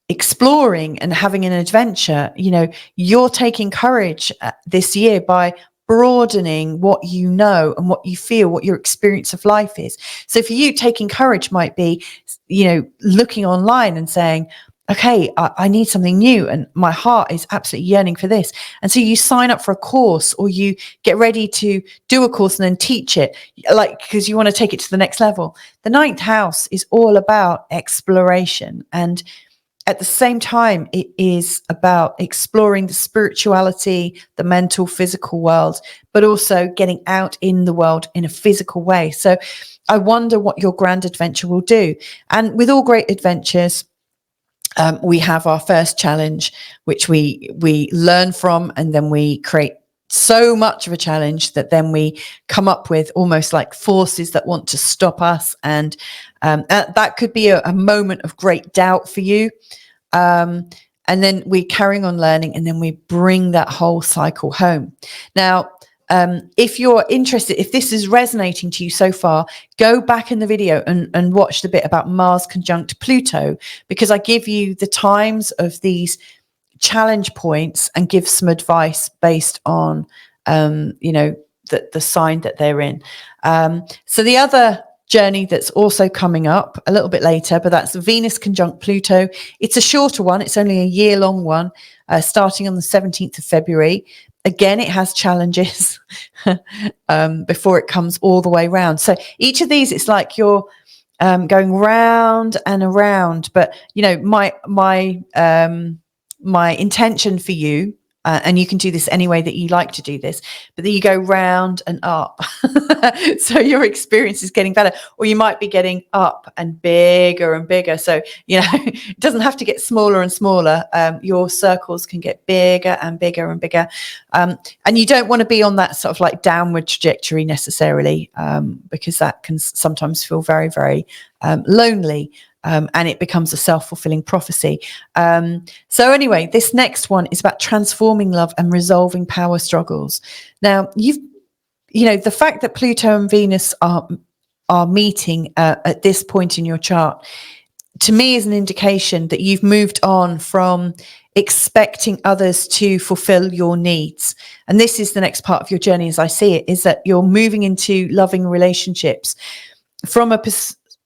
exploring and having an adventure. You know, you're taking courage this year by broadening what you know and what you feel, what your experience of life is. So for you, taking courage might be, you know, looking online and saying, okay, I need something new, and my heart is absolutely yearning for this. And so you sign up for a course, or you get ready to do a course and then teach it, like, because you want to take it to the next level. The 9th house is all about exploration, and at the same time, it is about exploring the spirituality, the mental, physical world, but also getting out in the world in a physical way. So I wonder what your grand adventure will do. And with all great adventures, we have our first challenge, which we learn from, and then we create so much of a challenge that then we come up with almost like forces that want to stop us. And that could be a moment of great doubt for you. And then we're carrying on learning, and then we bring that whole cycle home. Now, if you're interested, if this is resonating to you so far, go back in the video and watch the bit about Mars conjunct Pluto, because I give you the times of these challenge points and give some advice based on, you know, the sign that they're in. So the other journey that's also coming up a little bit later, but that's Venus conjunct Pluto. It's a shorter one. It's only a year-long one, starting on the 17th of February. Again, it has challenges before it comes all the way round. So each of these, it's like you're going round and around. But, you know, my intention for you, and you can do this any way that you like to do this, but then you go round and up. So your experience is getting better, or you might be getting up and bigger. So, you know, it doesn't have to get smaller and smaller. Your circles can get bigger and bigger and bigger. And you don't want to be on that sort of like downward trajectory necessarily, because that can sometimes feel very, very lonely. And it becomes a self-fulfilling prophecy. So anyway, this next one is about transforming love and resolving power struggles. Now, you know, the fact that Pluto and Venus are meeting at this point in your chart, to me, is an indication that you've moved on from expecting others to fulfill your needs. And this is the next part of your journey, as I see it, is that you're moving into loving relationships from a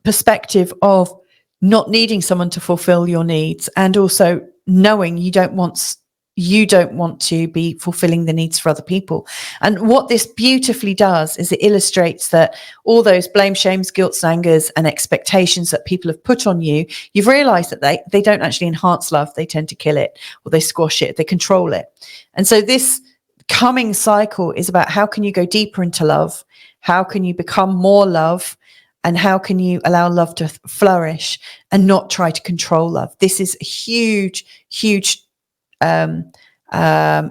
perspective of not needing someone to fulfill your needs, and also knowing you don't want you don't want to be fulfilling the needs for other people. And what this beautifully does is it illustrates that all those blame, shames, guilt, angers, and expectations that people have put on you, you've realized that they don't actually enhance love. They tend to kill it, or they squash it, they control it. And so this coming cycle is about how can you go deeper into love? How can you become more love? And how can you allow love to flourish and not try to control love? This is a huge, huge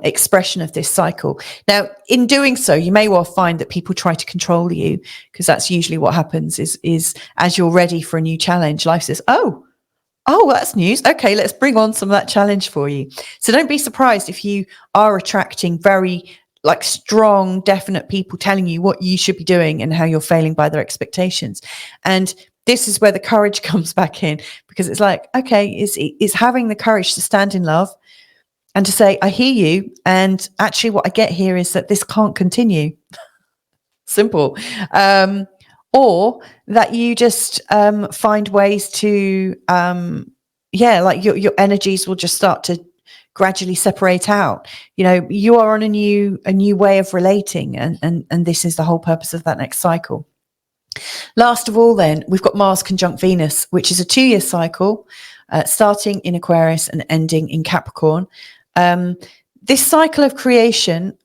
expression of this cycle. Now, in doing so, you may well find that people try to control you, because that's usually what happens is as you're ready for a new challenge, life says, oh, that's news. Okay, let's bring on some of that challenge for you. So don't be surprised if you are attracting very strong, definite people telling you what you should be doing and how you're failing by their expectations. And this is where the courage comes back in, because it's like, okay, is having the courage to stand in love and to say, I hear you. And actually what I get here is that this can't continue. Simple. Or that you just find ways to, your energies will just start to gradually separate out. You are on a new way of relating, and this is the whole purpose of that next cycle. Last of all, then, we've got Mars conjunct Venus, which is a 2-year cycle, starting in Aquarius and ending in Capricorn. This cycle of creation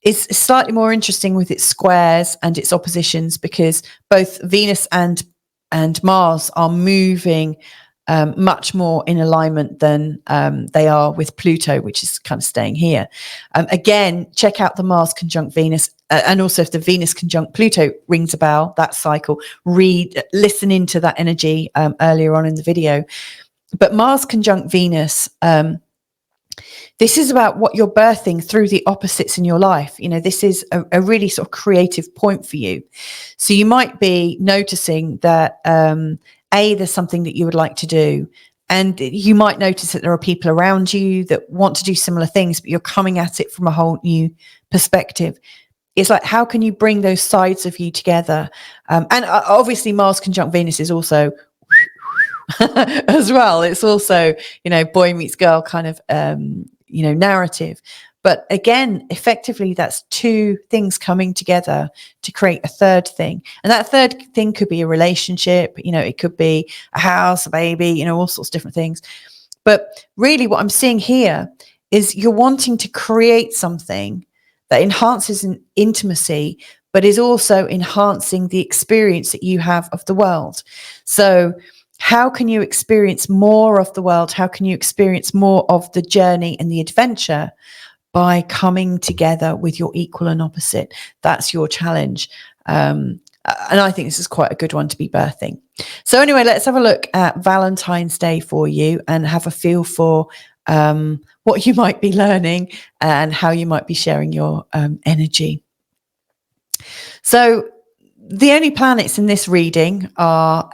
is slightly more interesting with its squares and its oppositions, because both Venus and Mars are moving much more in alignment than they are with Pluto, which is kind of staying here. Again, check out the Mars conjunct Venus, and also if the Venus conjunct Pluto rings a bell, that cycle, listen into that energy earlier on in the video. But Mars conjunct Venus, this is about what you're birthing through the opposites in your life. This is a really sort of creative point for you. So you might be noticing that there's something that you would like to do, and you might notice that there are people around you that want to do similar things, but you're coming at it from a whole new perspective. It's like, how can you bring those sides of you together? And obviously Mars conjunct Venus is also as well. It's also, boy meets girl kind of, narrative. But again, effectively, that's two things coming together to create a third thing. And that third thing could be a relationship, it could be a house, a baby, all sorts of different things. But really what I'm seeing here is you're wanting to create something that enhances an intimacy, but is also enhancing the experience that you have of the world. So how can you experience more of the world? How can you experience more of the journey and the adventure? By coming together with your equal and opposite. That's your challenge. And I think this is quite a good one to be birthing. So anyway, let's have a look at Valentine's Day for you and have a feel for what you might be learning and how you might be sharing your energy. So the only planets in this reading are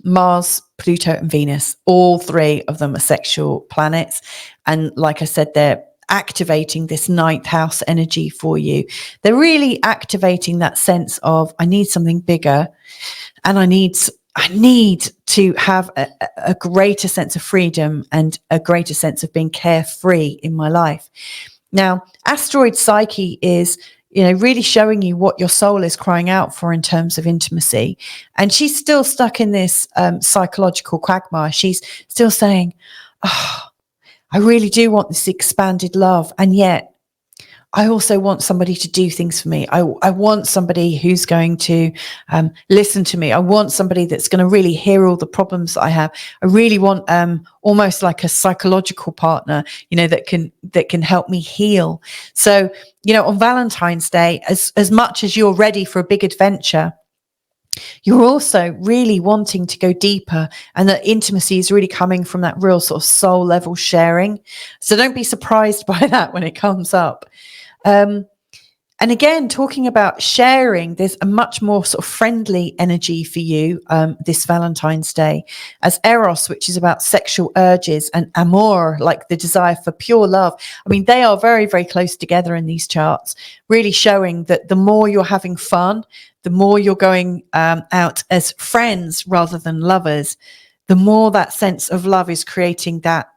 Mars, Pluto, and Venus. All three of them are sexual planets. And like I said, they're activating this 9th house energy for you. They're really activating that sense of, I need something bigger, and I need to have a greater sense of freedom and a greater sense of being carefree in my life. Now, asteroid Psyche is, really showing you what your soul is crying out for in terms of intimacy. And she's still stuck in this psychological quagmire. She's still saying, I really do want this expanded love. And yet I also want somebody to do things for me. I want somebody who's going to listen to me. I want somebody that's going to really hear all the problems that I have. I really want almost like a psychological partner, that can help me heal. So, on Valentine's Day, as much as you're ready for a big adventure, you're also really wanting to go deeper, and that intimacy is really coming from that real sort of soul level sharing. So don't be surprised by that when it comes up. And again, talking about sharing, there's a much more sort of friendly energy for you this Valentine's Day, as Eros, which is about sexual urges, and Amor, like the desire for pure love. I mean, they are very, very close together in these charts, really showing that the more you're having fun, the more you're going out as friends rather than lovers, the more that sense of love is creating that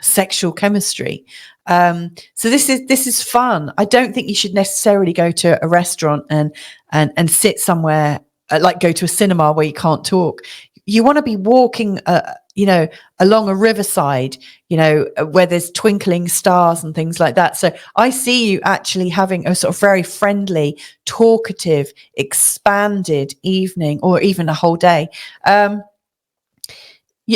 sexual chemistry. So this is fun. I don't think you should necessarily go to a restaurant and sit somewhere, like go to a cinema where you can't talk. You want to be walking, along a riverside, where there's twinkling stars and things like that. So I see you actually having a sort of very friendly, talkative, expanded evening, or even a whole day.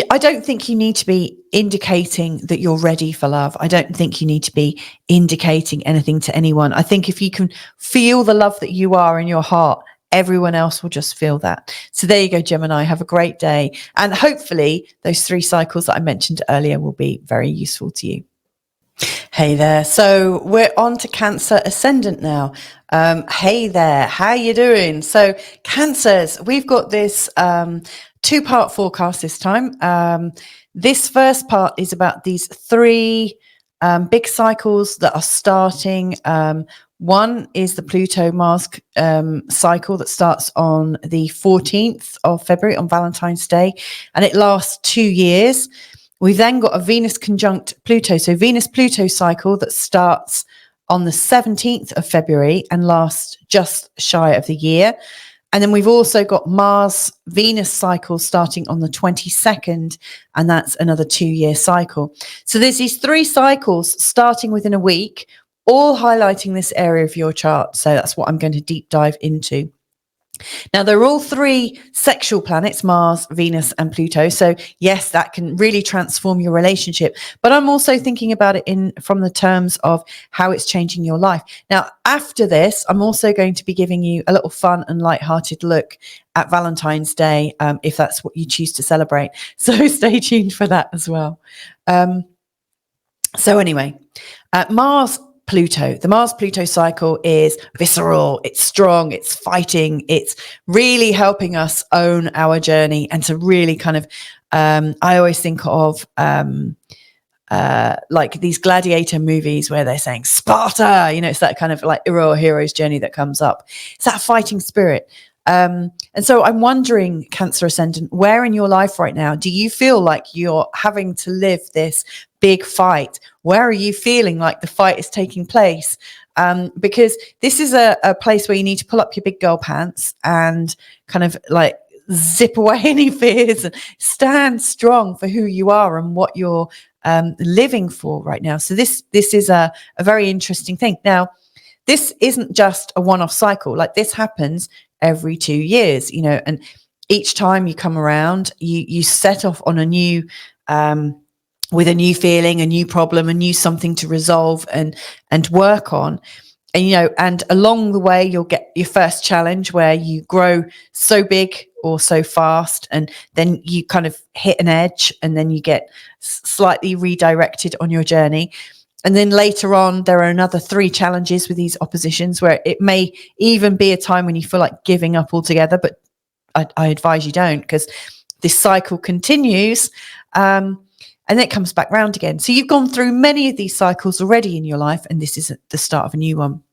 I don't think you need to be indicating that you're ready for love. I don't think you need to be indicating anything to anyone. I think if you can feel the love that you are in your heart, everyone else will just feel that. So there you go, Gemini. Have a great day. And hopefully those 3 cycles that I mentioned earlier will be very useful to you. Hey there. So we're on to Cancer ascendant now. Hey there. How you doing? So Cancers, we've got this 2-part forecast this time. This first part is about these 3 big cycles that are starting. One is the Pluto-Mars cycle that starts on the 14th of February, on Valentine's Day, and it lasts 2 years. We've then got a Venus conjunct Pluto. So Venus-Pluto cycle that starts on the 17th of February and lasts just shy of the year. And then we've also got Mars-Venus cycle starting on the 22nd, and that's another 2-year cycle. So there's these 3 cycles starting within a week, all highlighting this area of your chart. So that's what I'm going to deep dive into. Now, they're all 3 sexual planets, Mars, Venus, and Pluto. So yes, that can really transform your relationship. But I'm also thinking about it from the terms of how it's changing your life. Now, after this, I'm also going to be giving you a little fun and lighthearted look at Valentine's Day, if that's what you choose to celebrate. So stay tuned for that as well. So anyway, Mars-Pluto. The Mars-Pluto cycle is visceral, it's strong, it's fighting, it's really helping us own our journey and to really kind of, I always think of like these gladiator movies where they're saying Sparta, it's that kind of like hero's journey that comes up. It's that fighting spirit. And so I'm wondering, Cancer ascendant, where in your life right now do you feel like you're having to live this big fight? Where are you feeling like the fight is taking place? Because this is a place where you need to pull up your big girl pants and kind of like zip away any fears and stand strong for who you are and what you're living for right now. So this is a very interesting thing. Now, this isn't just a one-off cycle. Like, this happens every 2 years, and each time you come around, you set off on a new, with a new feeling, a new problem, a new something to resolve and work on. And, and along the way, you'll get your first challenge where you grow so big or so fast, and then you kind of hit an edge, and then you get slightly redirected on your journey. And then later on, there are another 3 challenges with these oppositions, where it may even be a time when you feel like giving up altogether. But I advise you don't, because this cycle continues and then it comes back round again. So you've gone through many of these cycles already in your life, and this is the start of a new one.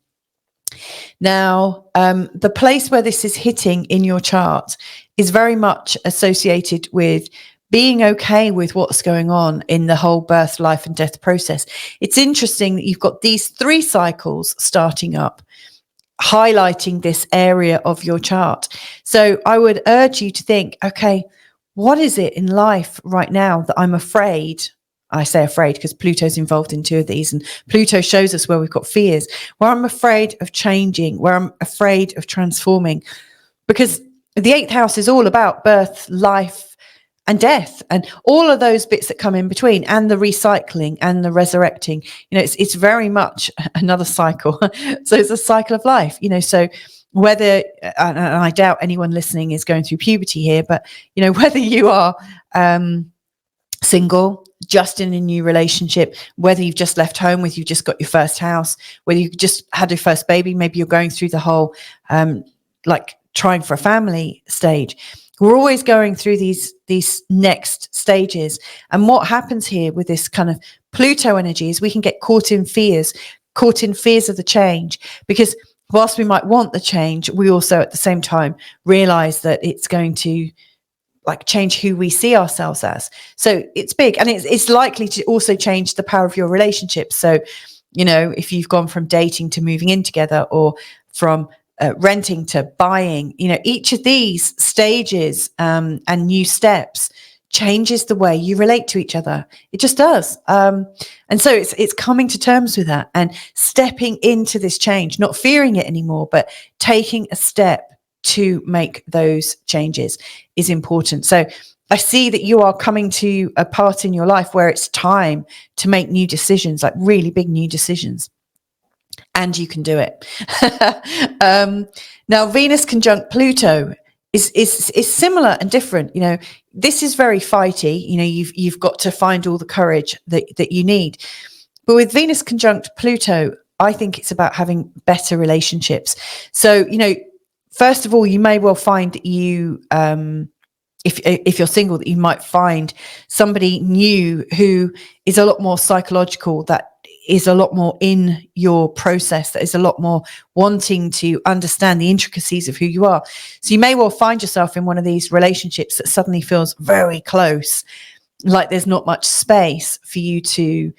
Now, the place where this is hitting in your chart is very much associated with being okay with what's going on in the whole birth, life, and death process. It's interesting that you've got these 3 cycles starting up, highlighting this area of your chart. So I would urge you to think, okay, what is it in life right now that I'm afraid? I say afraid because Pluto's involved in 2 of these, and Pluto shows us where we've got fears, where I'm afraid of changing, where I'm afraid of transforming, because the 8th house is all about birth, life, and death, and all of those bits that come in between, and the recycling and the resurrecting. It's very much another cycle. So it's a cycle of life. So whether, and I doubt anyone listening is going through puberty here, but whether you are single, just in a new relationship, whether you've just left home, whether you've just got your first house, whether you just had your first baby, maybe you're going through the whole like trying for a family stage. We're always going through these next stages. And what happens here with this kind of Pluto energy is we can get caught in fears of the change, because whilst we might want the change, we also at the same time realize that it's going to like change who we see ourselves as. So it's big, and it's likely to also change the power of your relationship. So, you know, if you've gone from dating to moving in together, or from renting to buying, you know, each of these stages and new steps changes the way you relate to each other. It just does. And so it's coming to terms with that and stepping into this change, not fearing it anymore, but taking a step to make those changes is important. So I see that you are coming to a part in your life where it's time to make new decisions, like really big new decisions. And you can do it. Now, Venus conjunct Pluto is similar and different. You know, this is very fighty. You know, you've got to find all the courage that you need. But with Venus conjunct Pluto, I think it's about having better relationships. So, you know, first of all, you may well find that you, if you're single, that you might find somebody new who is a lot more psychological, that is a lot more in your process, that is a lot more wanting to understand the intricacies of who you are. So you may well find yourself in one of these relationships that suddenly feels very close, like there's not much space for you to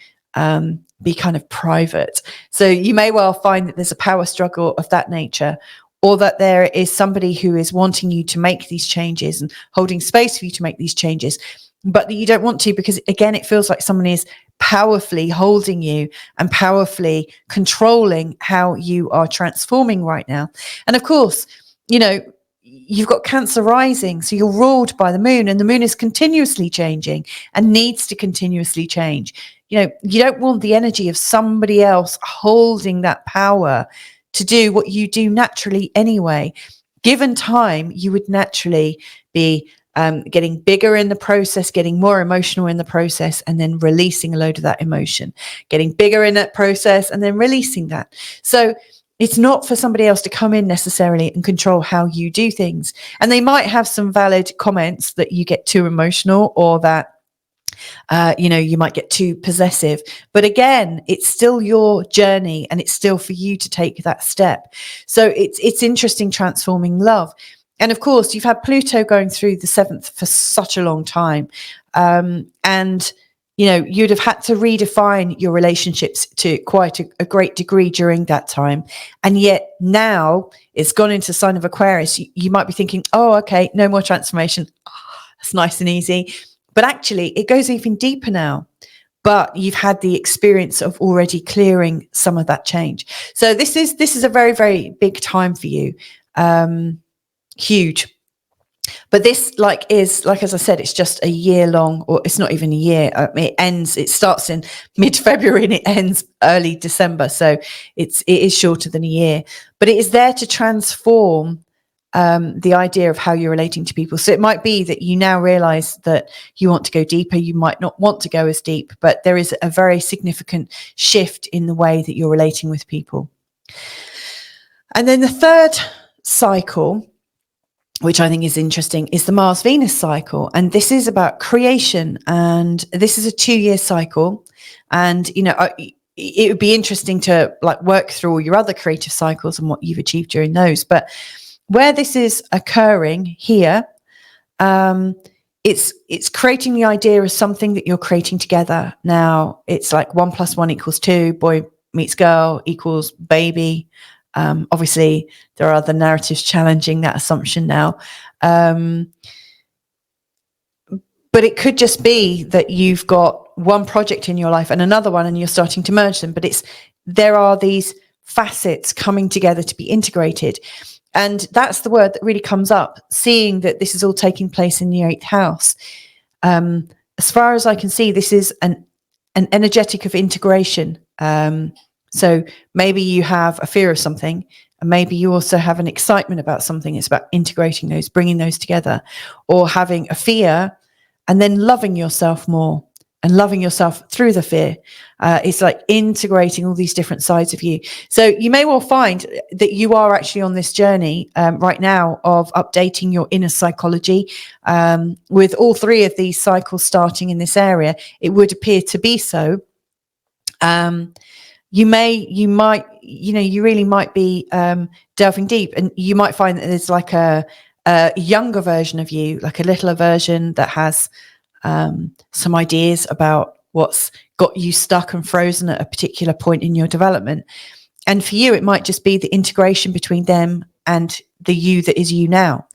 be kind of private. So you may well find that there's a power struggle of that nature, or that there is somebody who is wanting you to make these changes and holding space for you to make these changes, but that you don't want to, because again, it feels like someone is powerfully holding you and powerfully controlling how you are transforming right now. And of course, you know, you've got Cancer rising, so you're ruled by the moon, and the moon is continuously changing and needs to continuously change. You know, you don't want the energy of somebody else holding that power to do what you do naturally anyway. Given time, you would naturally be getting bigger in the process, getting more emotional in the process, and then releasing a load of that emotion, getting bigger in that process and then releasing that. So it's not for somebody else to come in necessarily and control how you do things. And they might have some valid comments that you get too emotional, or that you know, you might get too possessive. But again, it's still your journey, and it's still for you to take that step. So it's interesting transforming love. And of course, you've had Pluto going through the 7th for such a long time. And, you know, you'd have had to redefine your relationships to quite a great degree during that time. And yet now it's gone into sign of Aquarius. You might be thinking, oh, okay, no more transformation. Oh, that's nice and easy. But actually, it goes even deeper now. But you've had the experience of already clearing some of that change. So this is a very, very big time for you. Huge. But this is as I said, it's just a year long, or it's not even a year. It starts in mid-February and it ends early December. So it is shorter than a year, but it is there to transform the idea of how you're relating to people. So it might be that you now realize that you want to go deeper. You might not want to go as deep, but there is a very significant shift in the way that you're relating with people. And then the third cycle, which I think is interesting, is the Mars-Venus cycle. And this is about creation. And this is a 2-year cycle. And, you know, it would be interesting to work through all your other creative cycles and what you've achieved during those. But where this is occurring here, it's creating the idea of something that you're creating together. Now, it's like 1 + 1 = 2, boy meets girl equals baby. Obviously, there are other narratives challenging that assumption now. But it could just be that you've got one project in your life and another one, and you're starting to merge them. But there are these facets coming together to be integrated. And that's the word that really comes up, seeing that this is all taking place in the 8th house. As far as I can see, this is an energetic of integration. So maybe you have a fear of something, and maybe you also have an excitement about something. It's about integrating those, bringing those together, or having a fear and then loving yourself more and loving yourself through the fear. It's like integrating all these different sides of you. So you may well find that you are actually on this journey right now of updating your inner psychology. With all 3 of these cycles starting in this area, it would appear to be so. You really might be delving deep, and you might find that there's like a a younger version of you, like a littler version that has some ideas about what's got you stuck and frozen at a particular point in your development. And for you, it might just be the integration between them and the you that is you now.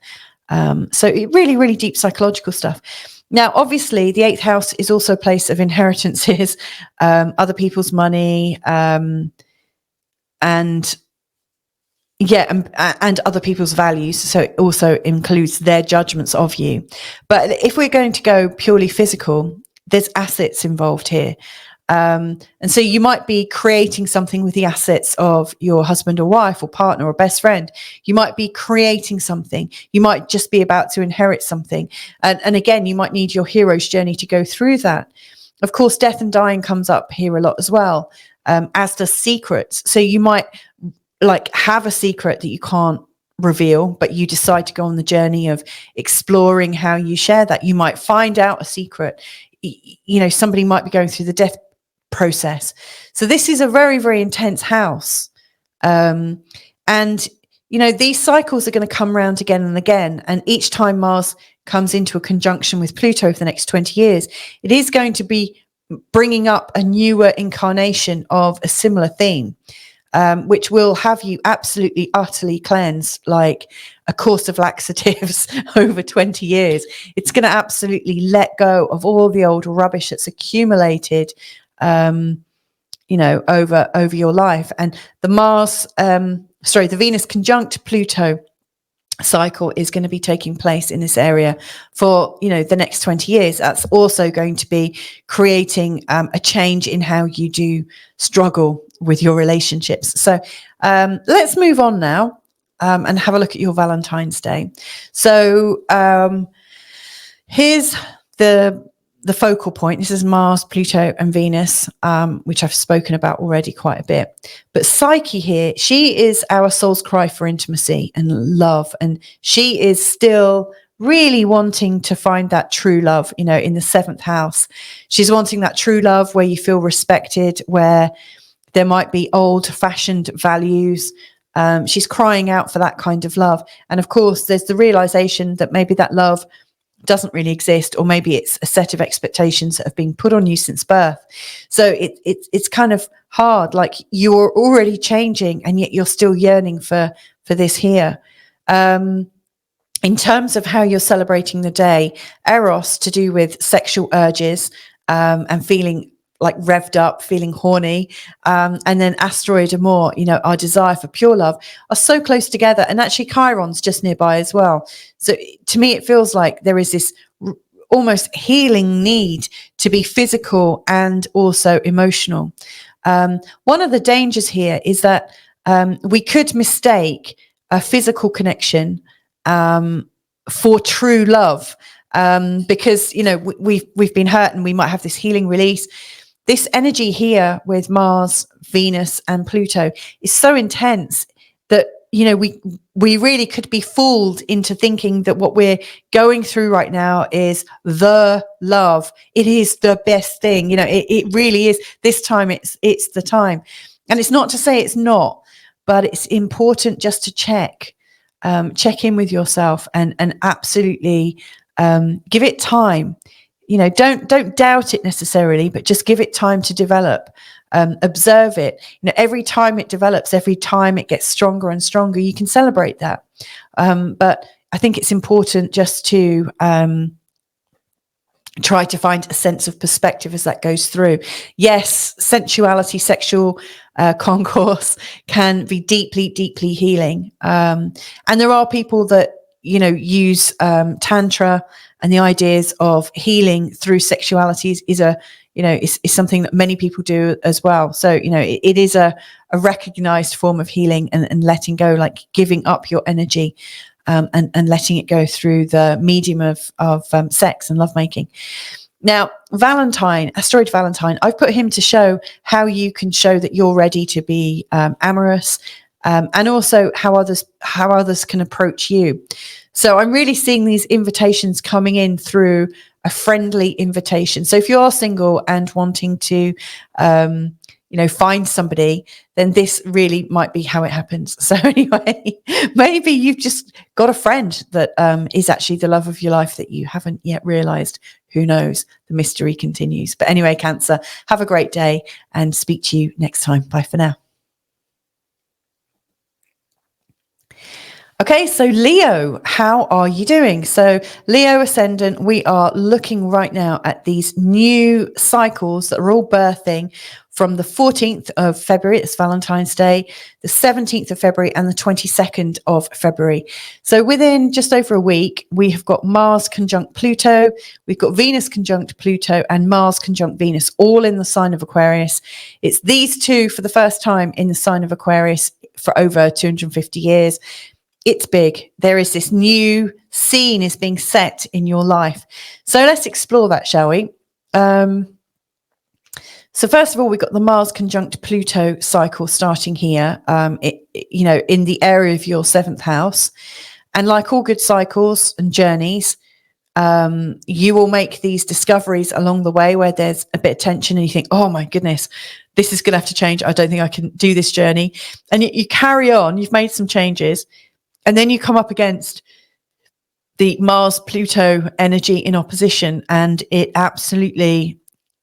So it really, really deep psychological stuff. Now, obviously, the 8th house is also a place of inheritances, other people's money, and other people's values. So it also includes their judgments of you. But if we're going to go purely physical, there's assets involved here. And so you might be creating something with the assets of your husband or wife or partner or best friend. You might be creating something. You might just be about to inherit something. And again, you might need your hero's journey to go through that. Of course, death and dying comes up here a lot as well, as does secrets. So you might like have a secret that you can't reveal, but you decide to go on the journey of exploring how you share that. You might find out a secret. You know, somebody might be going through the death process. So this is a very, very intense house. And, you know, these cycles are going to come around again and again. And each time Mars comes into a conjunction with Pluto for the next 20 years, it is going to be bringing up a newer incarnation of a similar theme, which will have you absolutely, utterly cleansed, like a course of laxatives over 20 years. It's going to absolutely let go of all the old rubbish that's accumulated you know, over your life. And the Venus conjunct Pluto cycle is going to be taking place in this area for, you know, the next 20 years. That's also going to be creating a change in how you do struggle with your relationships. So let's move on now and have a look at your Valentine's Day. So here's the focal point. This is Mars, Pluto, and Venus, which I've spoken about already quite a bit. But Psyche here, she is our soul's cry for intimacy and love. And she is still really wanting to find that true love, you know, in the 7th house. She's wanting that true love where you feel respected, where there might be old-fashioned values. She's crying out for that kind of love. And of course, there's the realization that maybe that love doesn't really exist, or maybe it's a set of expectations that have been put on you since birth. So it's kind of hard, like you're already changing and yet you're still yearning for this here. In terms of how you're celebrating the day, Eros, to do with sexual urges and feeling like revved up, feeling horny, and then asteroid Amor, you know, our desire for pure love, are so close together. And actually Chiron's just nearby as well. So to me, it feels like there is this almost healing need to be physical and also emotional. One of the dangers here is that we could mistake a physical connection for true love, because, you know, we've been hurt and we might have this healing release. This energy here with Mars, Venus, and Pluto is so intense that, you know, we really could be fooled into thinking that what we're going through right now is the love. It is the best thing. You know, it really is. This time it's the time. And it's not to say it's not, but it's important just to check in with yourself and absolutely give it time. You know, don't doubt it necessarily, but just give it time to develop. Observe it. You know, every time it develops, every time it gets stronger and stronger, you can celebrate that. But I think it's important just to try to find a sense of perspective as that goes through. Yes, sensuality, sexual concourse can be deeply, deeply healing. And there are people that, you know, use Tantra and the ideas of healing through sexuality is something that many people do as well. So, you know, it is a recognized form of healing and letting go, like giving up your energy and letting it go through the medium of sex and lovemaking. Now, Valentine, asteroid Valentine, I've put him to show how you can show that you're ready to be amorous, and also how others can approach you. So I'm really seeing these invitations coming in through a friendly invitation. So if you're single and wanting to, find somebody, then this really might be how it happens. So anyway, maybe you've just got a friend that is actually the love of your life that you haven't yet realized. Who knows? The mystery continues. But anyway, Cancer, have a great day and speak to you next time. Bye for now. Okay, so Leo, how are you doing? So Leo ascendant, we are looking right now at these new cycles that are all birthing from the 14th of February, it's Valentine's Day, the 17th of February and the 22nd of February. So within just over a week, we have got Mars conjunct Pluto, we've got Venus conjunct Pluto and Mars conjunct Venus, all in the sign of Aquarius. It's these two for the first time in the sign of Aquarius for over 250 years. It's big. There is this new scene is being set in your life. So let's explore that, shall we? So first of all, we've got the Mars conjunct Pluto cycle starting here, in the area of your 7th house. And like all good cycles and journeys, you will make these discoveries along the way where there's a bit of tension and you think, oh my goodness, this is going to have to change. I don't think I can do this journey. And you carry on, you've made some changes. And then you come up against the Mars-Pluto energy in opposition, and it absolutely,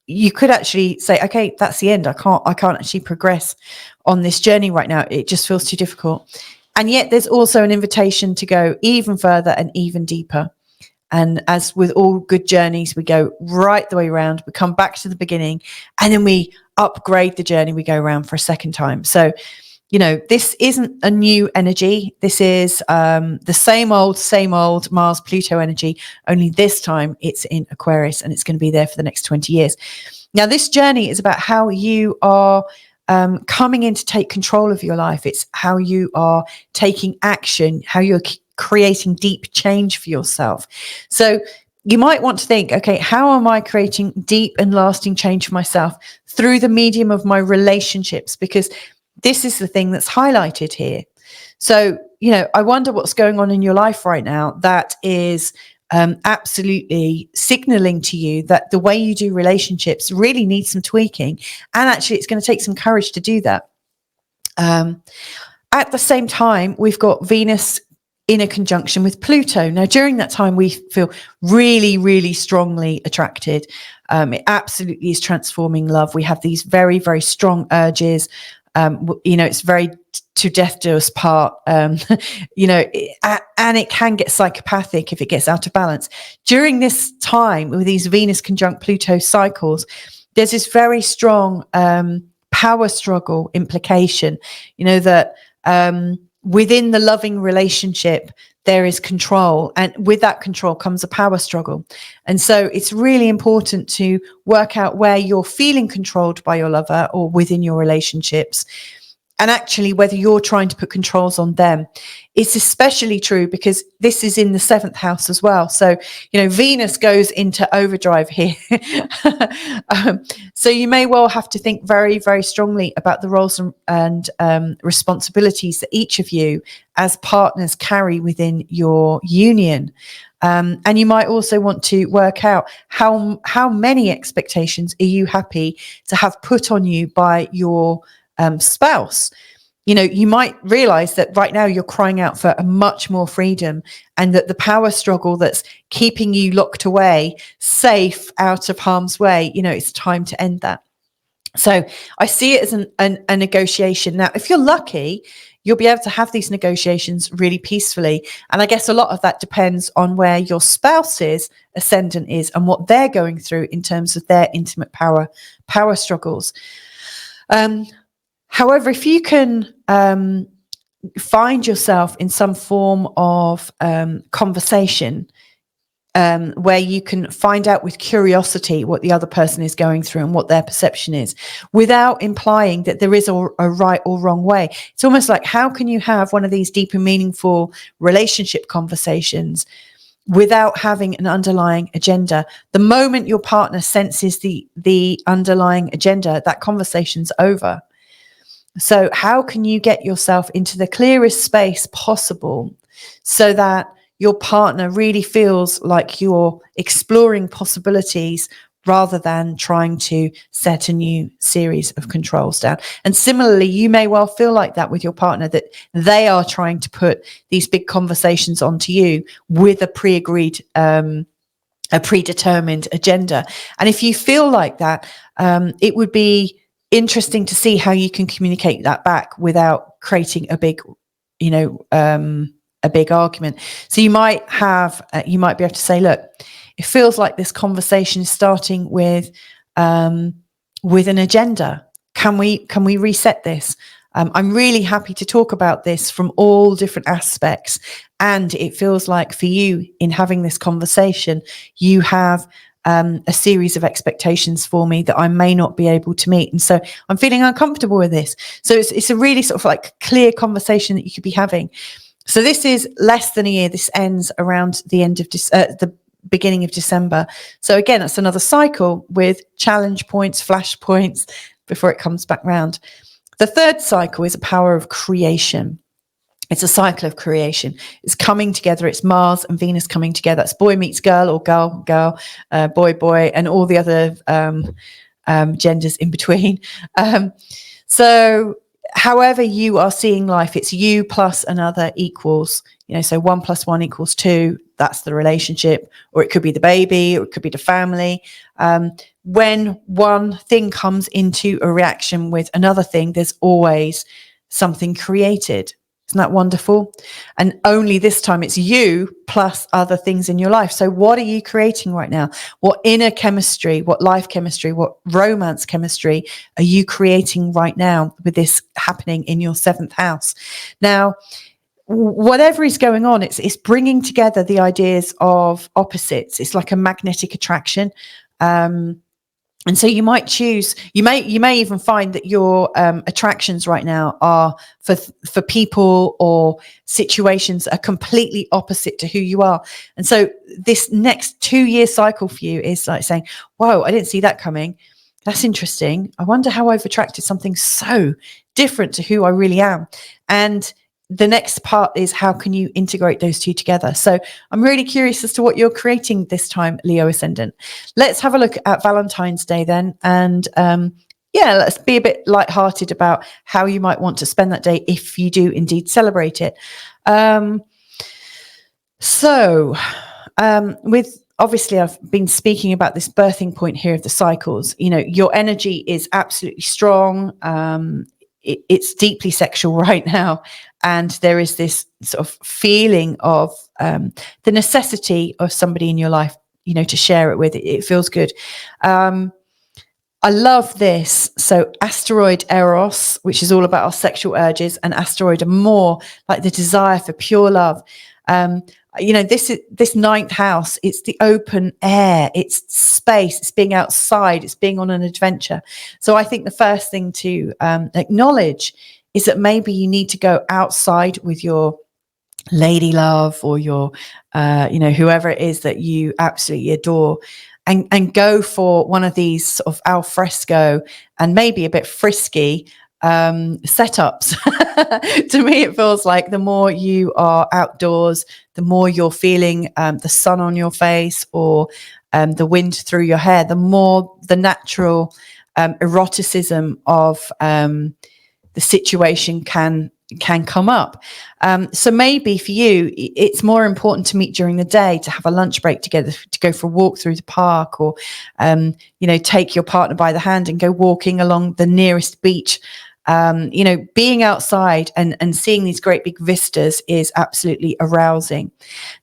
you could actually say, okay, that's the end. I can't actually progress on this journey right now. It just feels too difficult. And yet there's also an invitation to go even further and even deeper. And as with all good journeys, we go right the way around. We come back to the beginning, and then we upgrade the journey. We go around for a second time. So this isn't a new energy. This is the same old Mars-Pluto energy, only this time it's in Aquarius and it's going to be there for the next 20 years. Now, this journey is about how you are coming in to take control of your life. It's how you are taking action, how you're creating deep change for yourself. So you might want to think, okay, how am I creating deep and lasting change for myself through the medium of my relationships? Because this is the thing that's highlighted here. So, I wonder what's going on in your life right now that is absolutely signaling to you that the way you do relationships really needs some tweaking. And actually, it's going to take some courage to do that. At the same time, we've got Venus in a conjunction with Pluto. Now, during that time, we feel really, really strongly attracted. It absolutely is transforming love. We have these very, very strong urges. It's very to death do us part, and it can get psychopathic if it gets out of balance. During this time with these Venus conjunct Pluto cycles, there's this very strong power struggle implication, that within the loving relationship, there is control, and with that control comes a power struggle. And so it's really important to work out where you're feeling controlled by your lover or within your relationships, and actually whether you're trying to put controls on them. It's especially true because this is in the 7th house as well. So, Venus goes into overdrive here. So you may well have to think very, very strongly about the roles and responsibilities that each of you as partners carry within your union. And you might also want to work out how many expectations are you happy to have put on you by your spouse. You might realize that right now you're crying out for a much more freedom, and that the power struggle that's keeping you locked away, safe, out of harm's way, it's time to end that. So I see it as a negotiation. Now, if you're lucky, you'll be able to have these negotiations really peacefully. And I guess a lot of that depends on where your spouse's ascendant is and what they're going through in terms of their intimate power struggles. However, if you can find yourself in some form of conversation where you can find out with curiosity what the other person is going through and what their perception is, without implying that there is a right or wrong way. It's almost like, how can you have one of these deep and meaningful relationship conversations without having an underlying agenda? The moment your partner senses the underlying agenda, that conversation's over. So how can you get yourself into the clearest space possible so that your partner really feels like you're exploring possibilities rather than trying to set a new series of controls down. And similarly, you may well feel like that with your partner, that they are trying to put these big conversations onto you with a pre-agreed, a predetermined agenda. And if you feel like that, it would be interesting to see how you can communicate that back without creating a big, a big argument. So you might be able to say, look, it feels like this conversation is starting with an agenda. Can we reset this? I'm really happy to talk about this from all different aspects. And it feels like for you, in having this conversation, you have a series of expectations for me that I may not be able to meet. And so I'm feeling uncomfortable with this. So it's a really sort of like clear conversation that you could be having. So this is less than a year. This ends around the end of the beginning of December. So again, that's another cycle with challenge points, flash points before it comes back round. The third cycle is a power of creation. It's a cycle of creation. It's coming together. It's Mars and Venus coming together. It's boy meets girl, or girl, boy, and all the other genders in between. So however you are seeing life, it's you plus another equals, so 1 + 1 = 2. That's the relationship, or it could be the baby, or it could be the family. When one thing comes into a reaction with another thing, there's always something created. Isn't that wonderful? And only this time it's you plus other things in your life. So what are you creating right now? What inner chemistry, what life chemistry, what romance chemistry are you creating right now with this happening in your 7th house? Now, whatever is going on, it's bringing together the ideas of opposites. It's like a magnetic attraction. And so you might choose, you may even find that your attractions right now are for people or situations that are completely opposite to who you are. And so this next 2-year cycle for you is like saying, whoa, I didn't see that coming. That's interesting. I wonder how I've attracted something so different to who I really am. And the next part is, how can you integrate those two together? So I'm really curious as to what you're creating this time, Leo Ascendant. Let's have a look at Valentine's Day then. And let's be a bit lighthearted about how you might want to spend that day if you do indeed celebrate it. With obviously, I've been speaking about this birthing point here of the cycles. Your energy is absolutely strong. It's deeply sexual right now. And there is this sort of feeling of the necessity of somebody in your life, to share it with. It feels good. I love this. So asteroid Eros, which is all about our sexual urges, and asteroid Amor, like the desire for pure love. This 9th house, it's the open air, it's space, it's being outside, it's being on an adventure. So I think the first thing to acknowledge is that maybe you need to go outside with your lady love, or your, whoever it is that you absolutely adore, and go for one of these sort of al fresco and maybe a bit frisky setups. To me, it feels like the more you are outdoors, the more you're feeling the sun on your face, or the wind through your hair, the more the natural eroticism of the situation can come up. So maybe for you, it's more important to meet during the day, to have a lunch break together, to go for a walk through the park, or take your partner by the hand and go walking along the nearest beach. Being outside and seeing these great big vistas is absolutely arousing.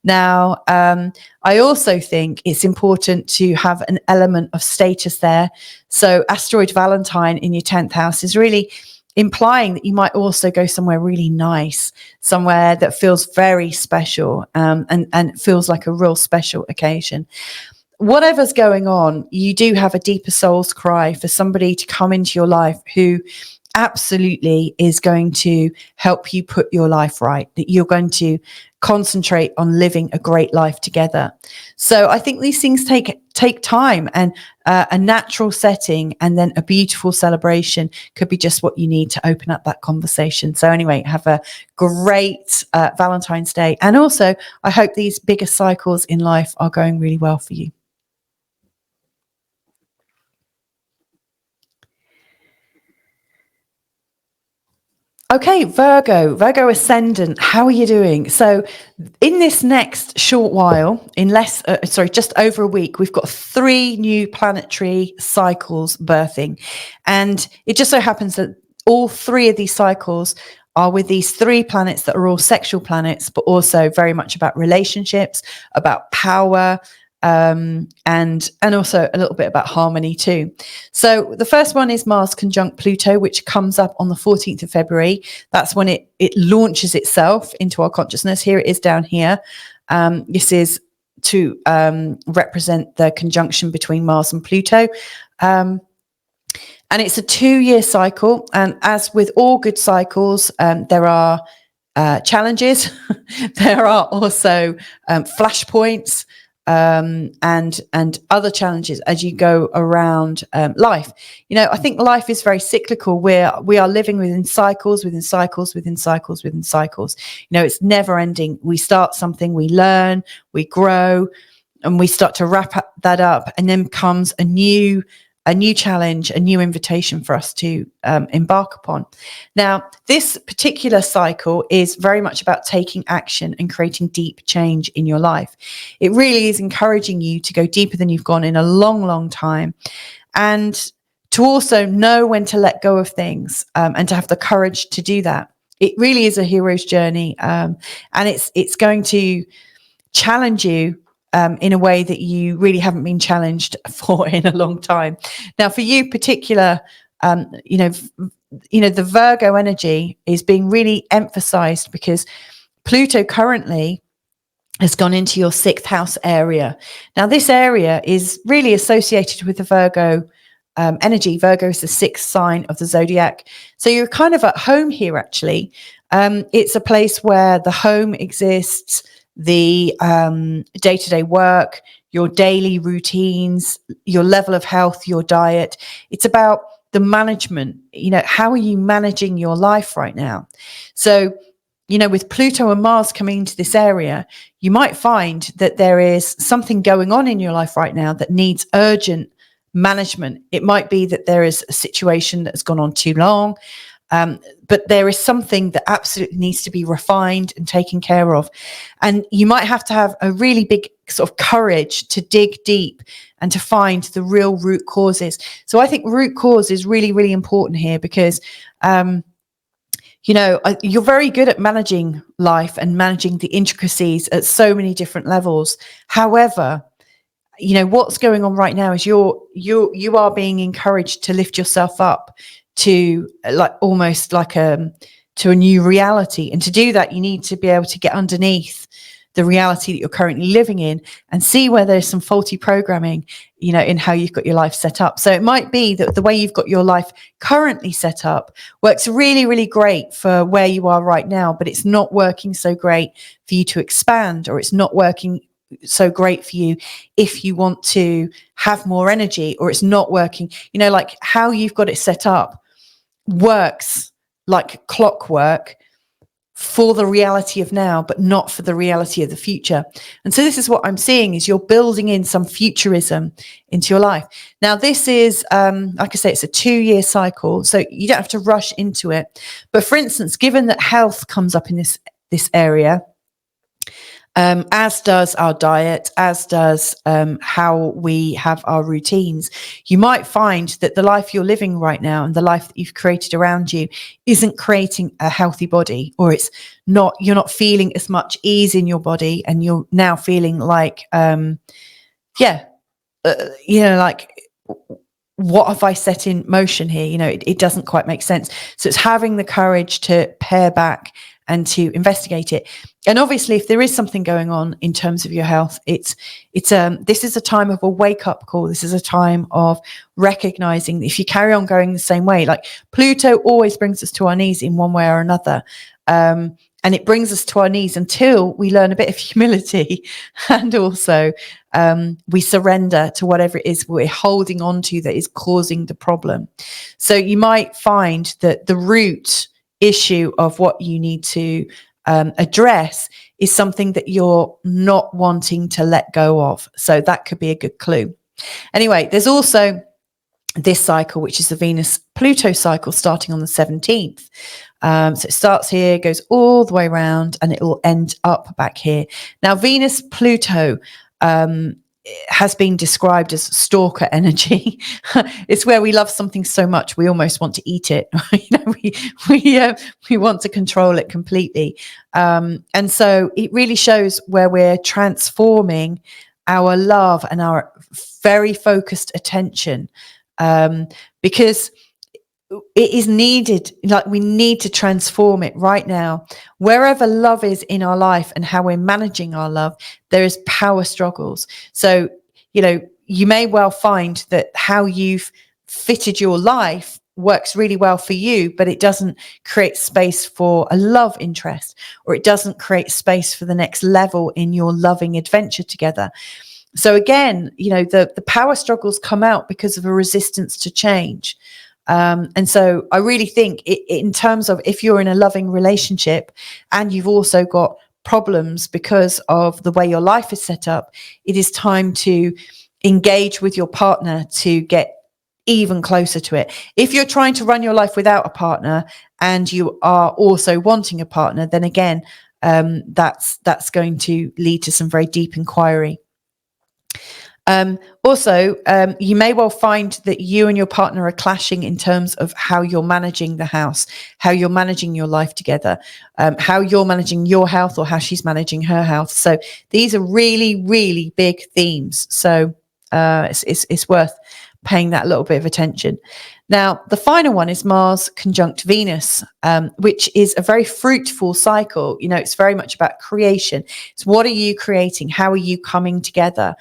Now, I also think it's important to have an element of status there. So asteroid Valentine in your 10th house is really implying that you might also go somewhere really nice, somewhere that feels very special, and feels like a real special occasion. Whatever's going on, you do have a deeper soul's cry for somebody to come into your life who absolutely is going to help you put your life right, that you're going to concentrate on living a great life together. So I think these things take time, and a natural setting and then a beautiful celebration could be just what you need to open up that conversation. So anyway, have a great Valentine's Day. And also, I hope these bigger cycles in life are going really well for you. Okay, Virgo ascendant, how are you doing? So in this next short while, just over a week, we've got 3 new planetary cycles birthing. And it just so happens that all 3 of these cycles are with these 3 planets that are all sexual planets, but also very much about relationships, about power, and also a little bit about harmony too. So the first one is Mars conjunct Pluto, which comes up on the 14th of February. That's when it launches itself into our consciousness. Here it is down here. This is to represent the conjunction between Mars and Pluto. And it's a 2-year cycle. And as with all good cycles, there are challenges. There are also flashpoints. And other challenges as you go around life. You know, I think life is very cyclical, where we are living within cycles, within cycles, within cycles, within cycles. You know, it's never ending. We start something, we learn, we grow, and we start to wrap that up, and then comes a new challenge, a new invitation for us to embark upon. Now, this particular cycle is very much about taking action and creating deep change in your life. It really is encouraging you to go deeper than you've gone in a long, long time, and to also know when to let go of things, and to have the courage to do that. It really is a hero's journey, and it's going to challenge you in a way that you really haven't been challenged for in a long time. Now, for you particular, the Virgo energy is being really emphasized because Pluto currently has gone into your 6th house area. Now, this area is really associated with the Virgo energy. Virgo is the 6th sign of the zodiac. So you're kind of at home here, actually. It's a place where the home exists, the day-to-day work, your daily routines, your level of health, your diet. It's about the management. You know, how are you managing your life right now? So, you know, with Pluto and Mars coming into this area, you might find that there is something going on in your life right now that needs urgent management. It might be that there is a situation that has gone on too long, but there is something that absolutely needs to be refined and taken care of. And you might have to have a really big sort of courage to dig deep and to find the real root causes. So I think root cause is really, really important here because, you're very good at managing life and managing the intricacies at so many different levels. However, you know, what's going on right now is you are being encouraged to lift yourself up to to a new reality. And to do that, you need to be able to get underneath the reality that you're currently living in and see where there's some faulty programming, you know, in how you've got your life set up. So it might be that the way you've got your life currently set up works really, really great for where you are right now, but it's not working so great for you to expand, or it's not working so great for you if you want to have more energy, or it's not working, you know, like how you've got it set up works like clockwork for the reality of now, but not for the reality of the future. And so this is what I'm seeing, is you're building in some futurism into your life. Now, this is, like I say, it's a 2-year cycle, so you don't have to rush into it. But for instance, given that health comes up in this area, as does our diet, as does how we have our routines, you might find that the life you're living right now and the life that you've created around you isn't creating a healthy body, or you're not feeling as much ease in your body, and you're now feeling like, what have I set in motion here? You know, it doesn't quite make sense. So it's having the courage to pare back and to investigate it. And obviously, if there is something going on in terms of your health, this is a time of a wake-up call. This is a time of recognizing that if you carry on going the same way, like Pluto always brings us to our knees in one way or another. And it brings us to our knees until we learn a bit of humility, and also we surrender to whatever it is we're holding on to that is causing the problem. So you might find that the root issue of what you need to address is something that you're not wanting to let go of. So that could be a good clue. Anyway, there's also this cycle, which is the Venus-Pluto cycle, starting on the 17th. So it starts here, goes all the way around, and it will end up back here. Now, Venus-Pluto has been described as stalker energy. It's where we love something so much we almost want to eat it. We want to control it completely, and so it really shows where we're transforming our love and our very focused attention, because it is needed. Like, we need to transform it right now. Wherever love is in our life and how we're managing our love, there is power struggles. So, you may well find that how you've fitted your life works really well for you, but it doesn't create space for a love interest, or it doesn't create space for the next level in your loving adventure together. So again, the power struggles come out because of a resistance to change. And so I really think in terms of, if you're in a loving relationship and you've also got problems because of the way your life is set up, it is time to engage with your partner to get even closer to it. If you're trying to run your life without a partner and you are also wanting a partner, then again, that's going to lead to some very deep inquiry. Also, you may well find that you and your partner are clashing in terms of how you're managing the house, how you're managing your life together, how you're managing your health, or how she's managing her health. So these are really, really big themes. So it's worth paying that little bit of attention. Now, the final one is Mars conjunct Venus, which is a very fruitful cycle. It's very much about creation. It's what are you creating? How are you coming together?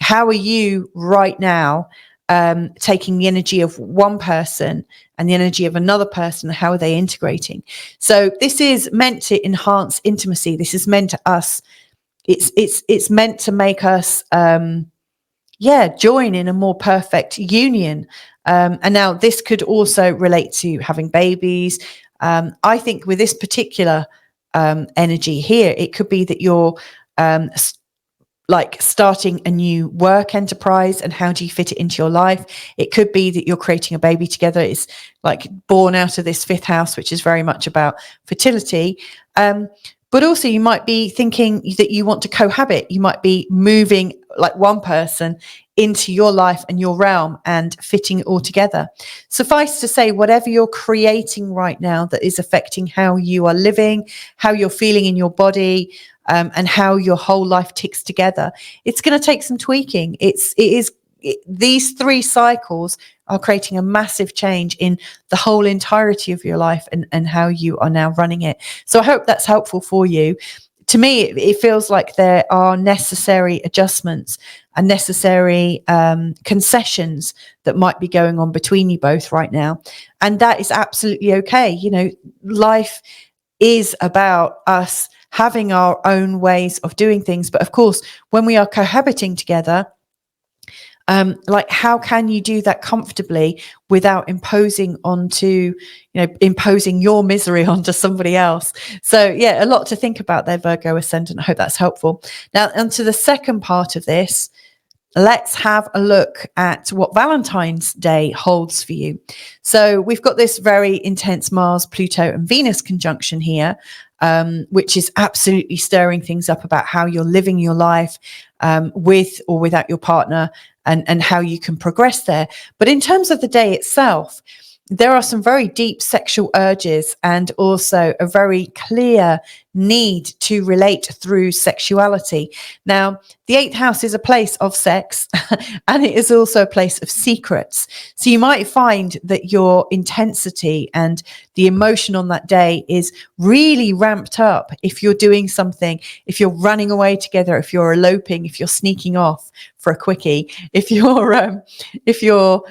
How are you right now taking the energy of one person and the energy of another person? How are they integrating? So this is meant to enhance intimacy. This is meant to us. It's meant to make us, join in a more perfect union. And now this could also relate to having babies. I think with this particular energy here, it could be that you're starting a new work enterprise, and how do you fit it into your life? It could be that you're creating a baby together. It's like born out of this 5th house, which is very much about fertility. But also you might be thinking that you want to cohabit. You might be moving like one person into your life and your realm and fitting it all together. Suffice to say, whatever you're creating right now that is affecting how you are living, how you're feeling in your body, and how your whole life ticks together, it's going to take some tweaking. These 3 cycles are creating a massive change in the whole entirety of your life and how you are now running it. So I hope that's helpful for you. To me, it feels like there are necessary adjustments and necessary concessions that might be going on between you both right now. And that is absolutely okay. Life is about us having our own ways of doing things. But of course, when we are cohabiting together, how can you do that comfortably without imposing your misery onto somebody else? So yeah, a lot to think about there, Virgo ascendant. I hope that's helpful. Now, onto the second part of this. Let's have a look at what Valentine's Day holds for you. So we've got this very intense Mars, Pluto and Venus conjunction here, which is absolutely stirring things up about how you're living your life with or without your partner, and how you can progress there. But in terms of the day itself, there are some very deep sexual urges and also a very clear need to relate through sexuality. Now, the 8th house is a place of sex and it is also a place of secrets. So you might find that your intensity and the emotion on that day is really ramped up if you're doing something, if you're running away together, if you're eloping, if you're sneaking off for a quickie, if you're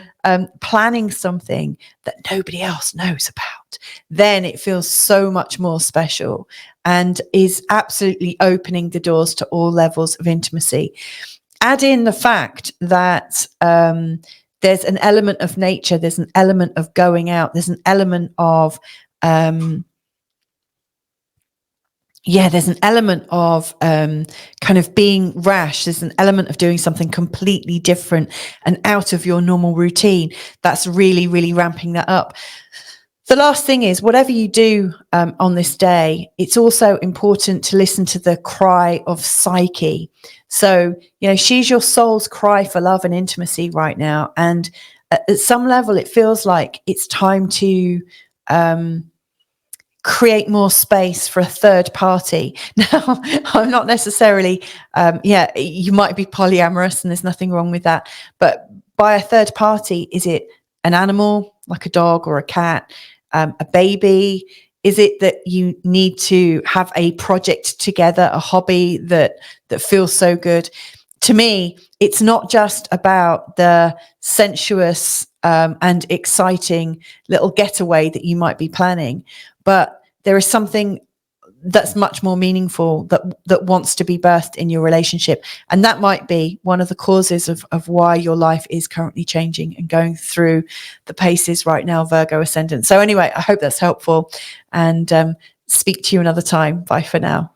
planning something that nobody else knows about, then it feels so much more special and is absolutely opening the doors to all levels of intimacy. Add in the fact that there's an element of nature, there's an element of going out, there's an element of there's an element of kind of being rash. There's an element of doing something completely different and out of your normal routine. That's really, really ramping that up. The last thing is, whatever you do on this day, it's also important to listen to the cry of Psyche. So, she's your soul's cry for love and intimacy right now. And at some level, it feels like it's time to create more space for a third party. Now, I'm not necessarily, you might be polyamorous and there's nothing wrong with that. But by a third party, is it an animal like a dog or a cat, a baby? Is it that you need to have a project together, a hobby that feels so good? To me, it's not just about the sensuous and exciting little getaway that you might be planning, but there is something that's much more meaningful that wants to be birthed in your relationship. And that might be one of the causes of why your life is currently changing and going through the paces right now, Virgo ascendant. So anyway, I hope that's helpful, and speak to you another time. Bye for now.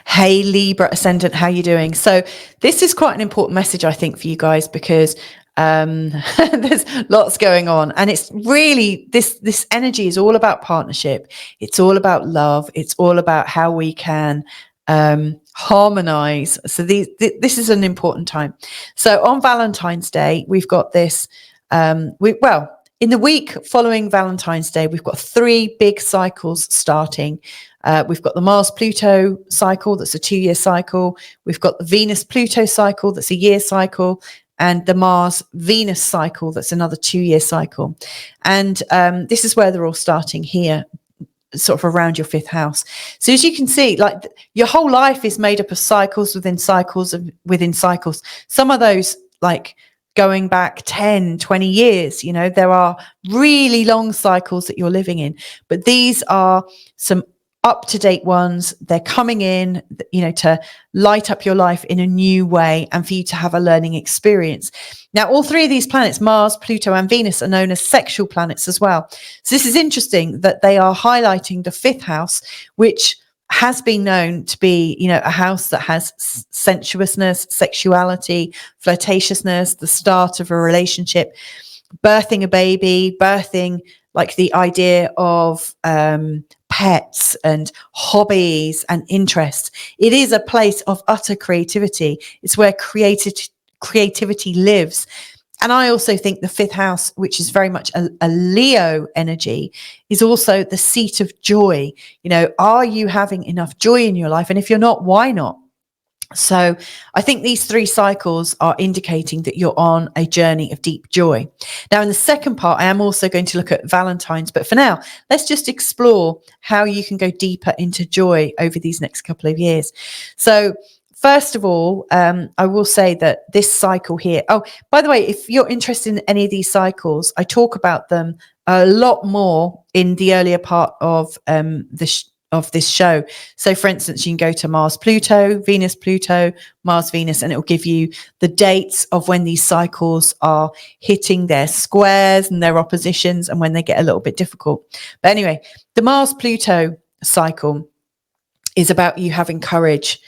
Hey, Libra ascendant, how you doing? So this is quite an important message, I think, for you guys, because there's lots going on, and it's really this energy is all about partnership. It's all about love. It's all about how we can harmonize. So this is an important time. So on Valentine's Day, we've got this. In the week following Valentine's Day, we've got 3 big cycles starting. We've got the Mars-Pluto cycle, that's a 2-year cycle. We've got the Venus-Pluto cycle, that's a year cycle. And the Mars-Venus cycle, that's another 2-year cycle. And this is where they're all starting here, sort of around your 5th house. So as you can see, like your whole life is made up of cycles within cycles within cycles. Some of those, like, going back 10, 20 years, there are really long cycles that you're living in, but these are some up-to-date ones. They're coming in, to light up your life in a new way and for you to have a learning experience. Now, all 3 of these planets, Mars, Pluto, and Venus, are known as sexual planets as well. So this is interesting that they are highlighting the 5th house, which has been known to be, a house that has sensuousness, sexuality, flirtatiousness, the start of a relationship, birthing a baby, birthing like the idea of pets and hobbies and interests. It is a place of utter creativity. It's where creativity lives. And I also think the 5th house, which is very much a Leo energy, is also the seat of joy. Are you having enough joy in your life? And if you're not, why not? So I think these 3 cycles are indicating that you're on a journey of deep joy. Now, in the second part, I am also going to look at Valentine's. But for now, let's just explore how you can go deeper into joy over these next couple of years. So first of all, I will say that this cycle here. Oh, by the way, if you're interested in any of these cycles, I talk about them a lot more in the earlier part of this show. So for instance, you can go to Mars-Pluto, Venus-Pluto, Mars-Venus, and it will give you the dates of when these cycles are hitting their squares and their oppositions and when they get a little bit difficult. But anyway, the Mars-Pluto cycle is about you having courage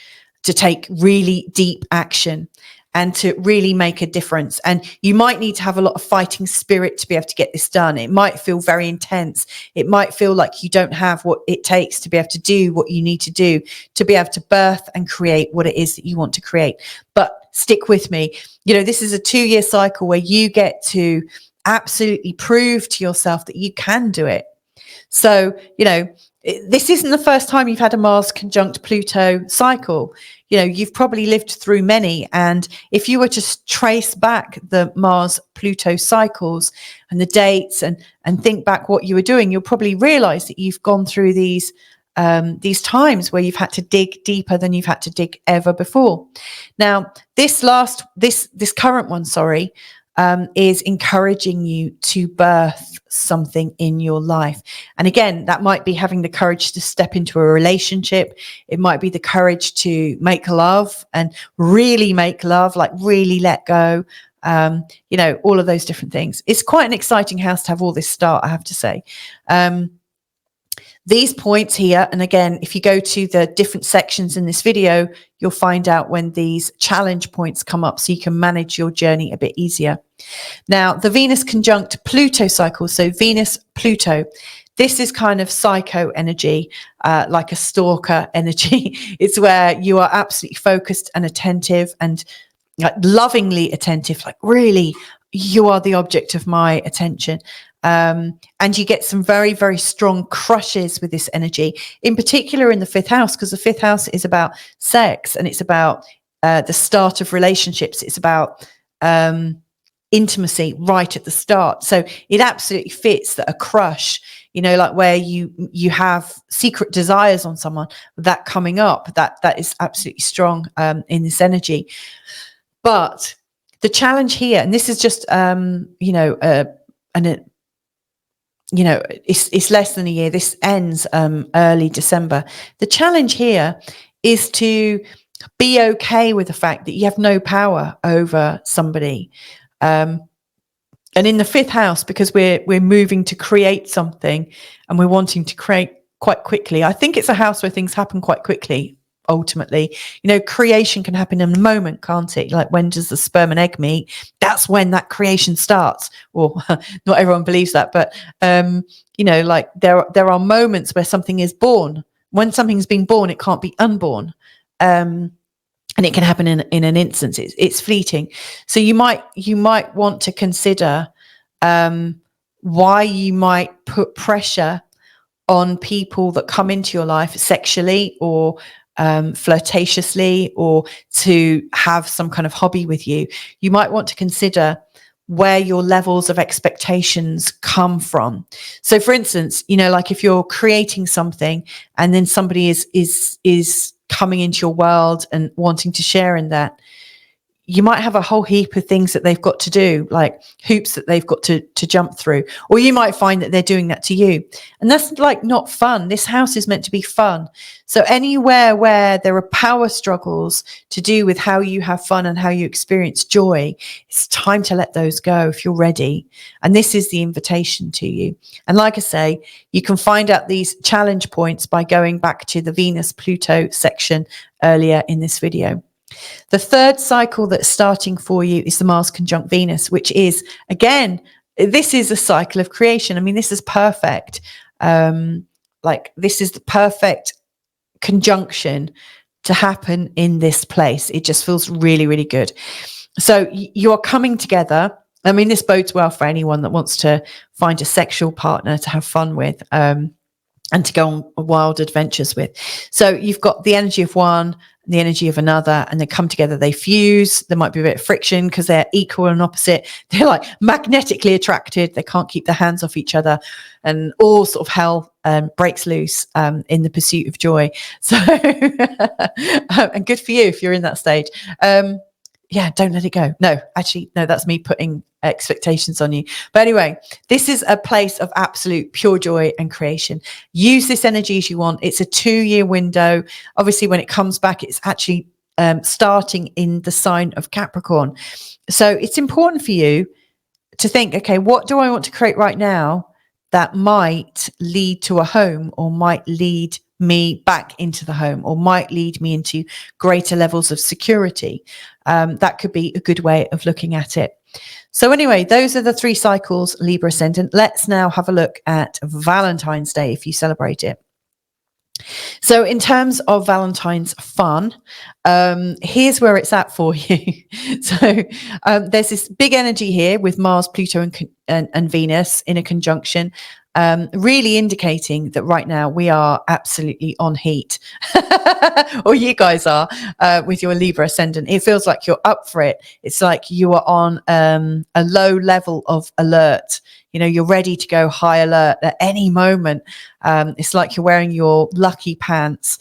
to take really deep action and to really make a difference. And you might need to have a lot of fighting spirit to be able to get this done. It might feel very intense. It might feel like you don't have what it takes to be able to do what you need to do to be able to birth and create what it is that you want to create. But stick with me. This is a 2-year cycle where you get to absolutely prove to yourself that you can do it. So, this isn't the first time you've had a Mars conjunct Pluto cycle. You've probably lived through many. And if you were to trace back the Mars Pluto cycles and the dates and think back what you were doing, you'll probably realize that you've gone through these times where you've had to dig deeper than you've had to dig ever before. Now, this current one, is encouraging you to birth something in your life. And again, that might be having the courage to step into a relationship. It might be the courage to make love and really make love, like really let go. All of those different things. It's quite an exciting house to have all this start, I have to say. these points here, and again, if you go to the different sections in this video, you'll find out when these challenge points come up so you can manage your journey a bit easier. Now, the Venus conjunct Pluto cycle, so Venus, Pluto, this is kind of psycho energy, like a stalker energy. It's where you are absolutely focused and attentive and like lovingly attentive, like really, you are the object of my attention. And you get some very, very strong crushes with this energy, in particular in the 5th house, because the 5th house is about sex and it's about the start of relationships. It's about intimacy right at the start. So it absolutely fits that a crush, you know, like where you have secret desires on someone, that coming up, that is absolutely strong in this energy. But the challenge here, and this is just it's less than a year. This ends early December. The challenge here is to be okay with the fact that you have no power over somebody. And in the 5th house, because we're moving to create something and we're wanting to create quite quickly. I think it's a house where things happen quite quickly. Ultimately, you know, creation can happen in a moment, can't it? Like, when does the sperm and egg meet? That's when that creation starts. Well, not everyone believes that, but you know, like there are moments where something is born. When something's been born, it can't be unborn, and it can happen in an instant. It's fleeting. So you might want to consider why you might put pressure on people that come into your life sexually or flirtatiously, or to have some kind of hobby with you. You might want to consider where your levels of expectations come from. So for instance, you know, like if you're creating something and then somebody is coming into your world and wanting to share in that, you might have a whole heap of things that they've got to do, like hoops that they've got to jump through, or you might find that they're doing that to you. And that's like not fun. This house is meant to be fun. So anywhere where there are power struggles to do with how you have fun and how you experience joy, it's time to let those go if you're ready. And this is the invitation to you. And like I say, you can find out these challenge points by going back to the Venus Pluto section earlier in this video. The 3rd cycle that's starting for you is the Mars conjunct Venus, which is, again, this is a cycle of creation. I mean, this is perfect. Like, this is the perfect conjunction to happen in this place. It just feels really, really good. So you are coming together. I mean, this bodes well for anyone that wants to find a sexual partner to have fun with, and to go on wild adventures with. So you've got the energy of one, the energy of another, and they come together, they fuse. There might be a bit of friction because they're equal and opposite. They're like magnetically attracted. They can't keep their hands off each other, and all sort of hell breaks loose in the pursuit of joy. So, and good for you if you're in that stage. Yeah, don't let it go. No, actually, no, that's me putting expectations on you. But anyway, this is a place of absolute pure joy and creation. Use this energy as you want. It's a 2-year window. Obviously, when it comes back, it's actually starting in the sign of Capricorn. So it's important for you to think, okay, what do I want to create right now that might lead to a home, or might lead me back into the home, or might lead me into greater levels of security? That could be a good way of looking at it. So anyway, those are the 3 cycles, Libra ascendant. Let's now have a look at Valentine's Day if you celebrate it. So in terms of Valentine's fun, here's where it's at for you. So there's this big energy here with Mars, Pluto and Venus in a conjunction, really indicating that right now we are absolutely on heat. Or you guys are with your Libra ascendant. It feels like you're up for it. It's like you are on a low level of alert. You know, you're ready to go high alert at any moment. It's like you're wearing your lucky pants,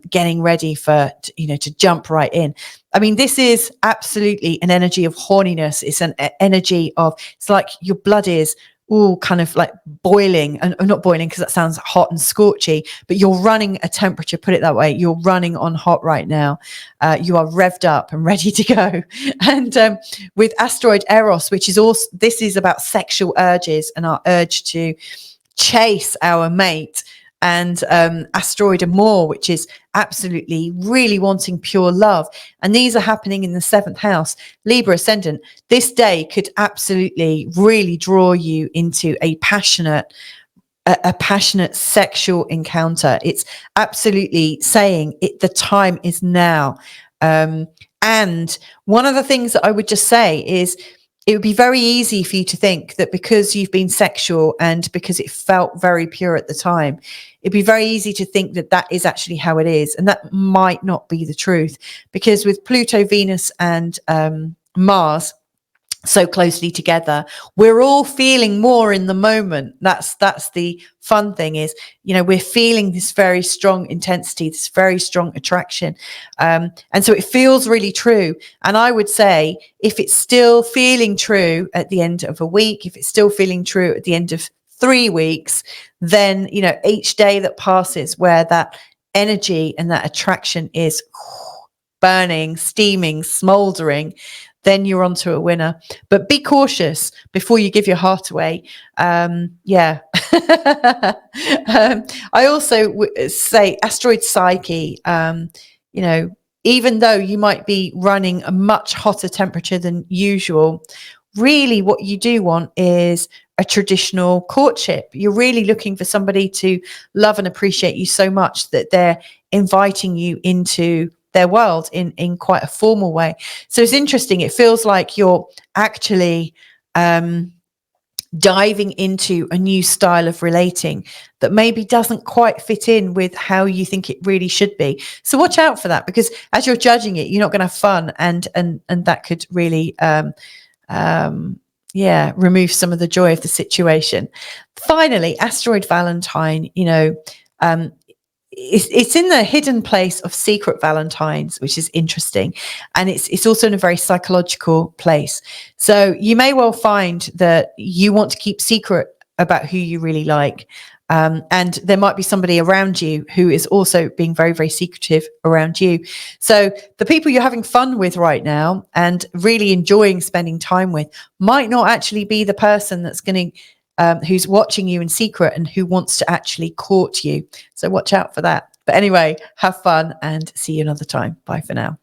getting ready for, to jump right in. I mean, this is absolutely an energy of horniness. It's an energy of, it's like your blood is all kind of like boiling, and not boiling because that sounds hot and scorchy, but you're running a temperature, put it that way. You're running on hot right now. You are revved up and ready to go. And with asteroid Eros, which is also, this is about sexual urges and our urge to chase our mate. and asteroid Amor, which is absolutely really wanting pure love. And these are happening in the 7th house, Libra ascendant. This day could absolutely really draw you into a passionate sexual encounter. It's absolutely saying the time is now. And one of the things that I would just say is, it would be very easy for you to think that because you've been sexual and because it felt very pure at the time, it'd be very easy to think that that is actually how it is. And that might not be the truth, because with Pluto, Venus and Mars so closely together, we're all feeling more in the moment. That's the fun thing is, we're feeling this very strong intensity, this very strong attraction. And so it feels really true. And I would say, if it's still feeling true at the end of a week, if it's still feeling true at the end of 3 weeks, then, each day that passes where that energy and that attraction is burning, steaming, smoldering, then you're onto a winner. But be cautious before you give your heart away. I also say asteroid Psyche, even though you might be running a much hotter temperature than usual, really what you do want is a traditional courtship. You're really looking for somebody to love and appreciate you so much that they're inviting you into their world in quite a formal way. So it's interesting. It feels like you're actually diving into a new style of relating that maybe doesn't quite fit in with how you think it really should be. So watch out for that, because as you're judging it, you're not going to have fun, and that could really remove some of the joy of the situation. Finally, asteroid Valentine, it's in the hidden place of secret Valentines, which is interesting. And it's also in a very psychological place. So you may well find that you want to keep secret about who you really like. And there might be somebody around you who is also being very, very secretive around you. So the people you're having fun with right now and really enjoying spending time with might not actually be the person that's going to who's watching you in secret and who wants to actually court you. So watch out for that. But anyway, have fun and see you another time. Bye for now.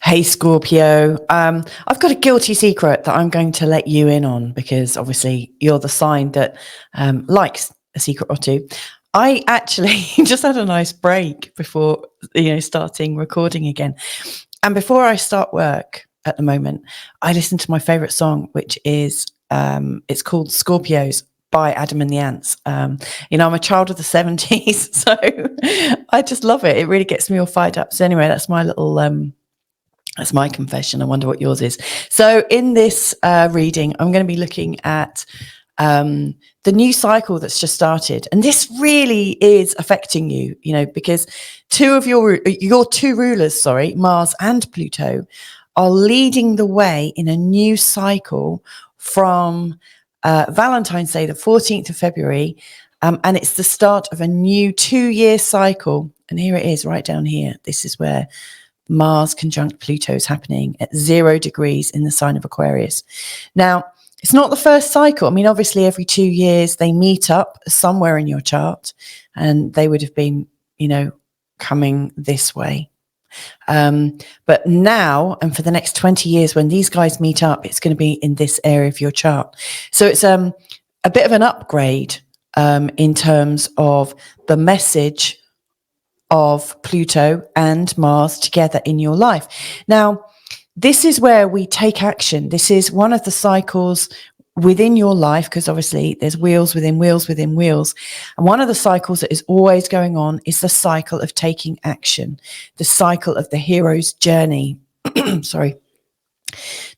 Hey, Scorpio. I've got a guilty secret that I'm going to let you in on, because obviously you're the sign that likes a secret or two. I actually just had a nice break before, starting recording again. And before I start work at the moment, I listen to my favorite song, which is it's called Scorpios by Adam and the Ants. I'm a child of the 70s, so I just love it. It really gets me all fired up. So anyway, that's my little that's my confession. I wonder what yours is. So in this reading, I'm going to be looking at the new cycle that's just started, and this really is affecting you, because your two rulers, Mars and Pluto, are leading the way in a new cycle from Valentine's Day, the 14th of February, and it's the start of a new 2-year cycle. And here it is, right down here. This is where Mars conjunct Pluto is happening at 0 degrees in the sign of Aquarius. Now, it's not the first cycle. I mean, obviously, every 2 years they meet up somewhere in your chart, and they would have been, coming this way. But now, and for the next 20 years, when these guys meet up, it's going to be in this area of your chart. So it's a bit of an upgrade in terms of the message of Pluto and Mars together in your life. Now, this is where we take action. This is one of the cycles within your life, because obviously there's wheels within wheels within wheels. And one of the cycles that is always going on is the cycle of taking action, the cycle of the hero's journey.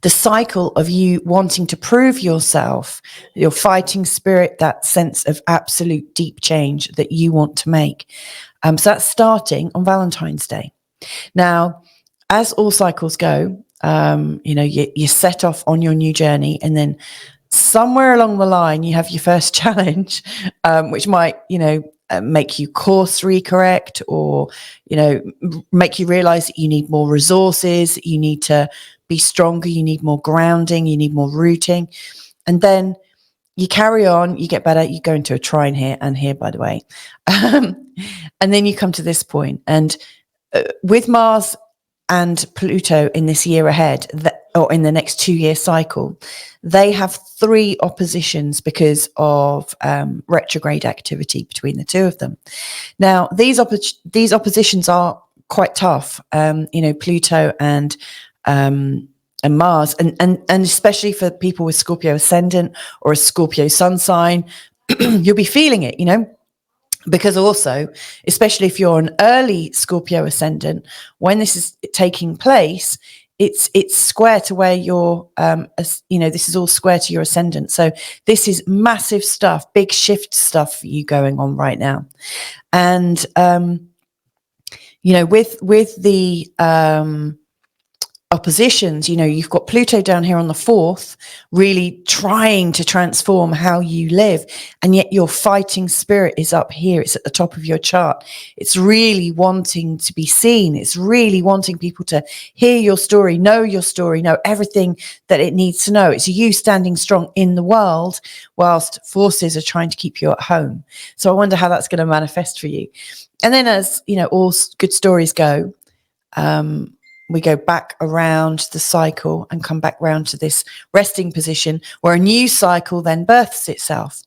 The cycle of you wanting to prove yourself, your fighting spirit, that sense of absolute deep change that you want to make. So that's starting on Valentine's Day. Now, as all cycles go, you set off on your new journey, and then somewhere along the line, you have your first challenge, which might, make you course recorrect, or, make you realize that you need more resources, you need to be stronger, you need more grounding, you need more rooting. And then, you carry on, you get better, you go into a trine here and here, by the way. And then you come to this point. And with Mars and Pluto in this year ahead, or in the next 2-year cycle, they have 3 oppositions because of retrograde activity between the 2 of them. Now, these oppositions are quite tough, Pluto and Mars, and especially for people with Scorpio ascendant or a Scorpio sun sign, you'll be feeling it, because also, especially if you're an early Scorpio ascendant, when this is taking place, it's square to where you're, this is all square to your ascendant. So this is massive stuff, big shift stuff for you going on right now. And, with the oppositions, you've got Pluto down here on the 4th, really trying to transform how you live, and yet your fighting spirit is up here. It's at the top of your chart. It's really wanting to be seen. It's really wanting people to hear your story, know everything that it needs to know. It's you standing strong in the world whilst forces are trying to keep you at home. So I wonder how that's going to manifest for you. And then, as all good stories go, we go back around the cycle and come back round to this resting position where a new cycle then births itself.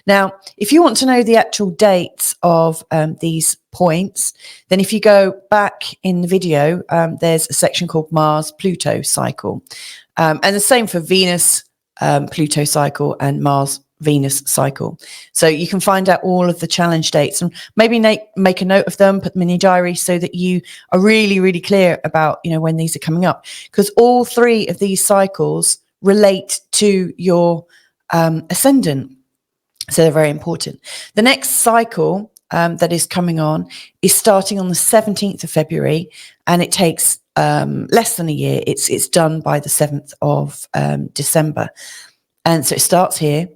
Now, if you want to know the actual dates of these points, then if you go back in the video, there's a section called Mars-Pluto cycle. And the same for Venus, Pluto cycle, and Mars-Venus cycle. So you can find out all of the challenge dates and maybe make a note of them, put them in your diary so that you are really, really clear about, when these are coming up. Because all 3 of these cycles relate to your ascendant. So they're very important. The next cycle that is coming on is starting on the 17th of February, and it takes less than a year. It's done by the 7th of December. And so it starts here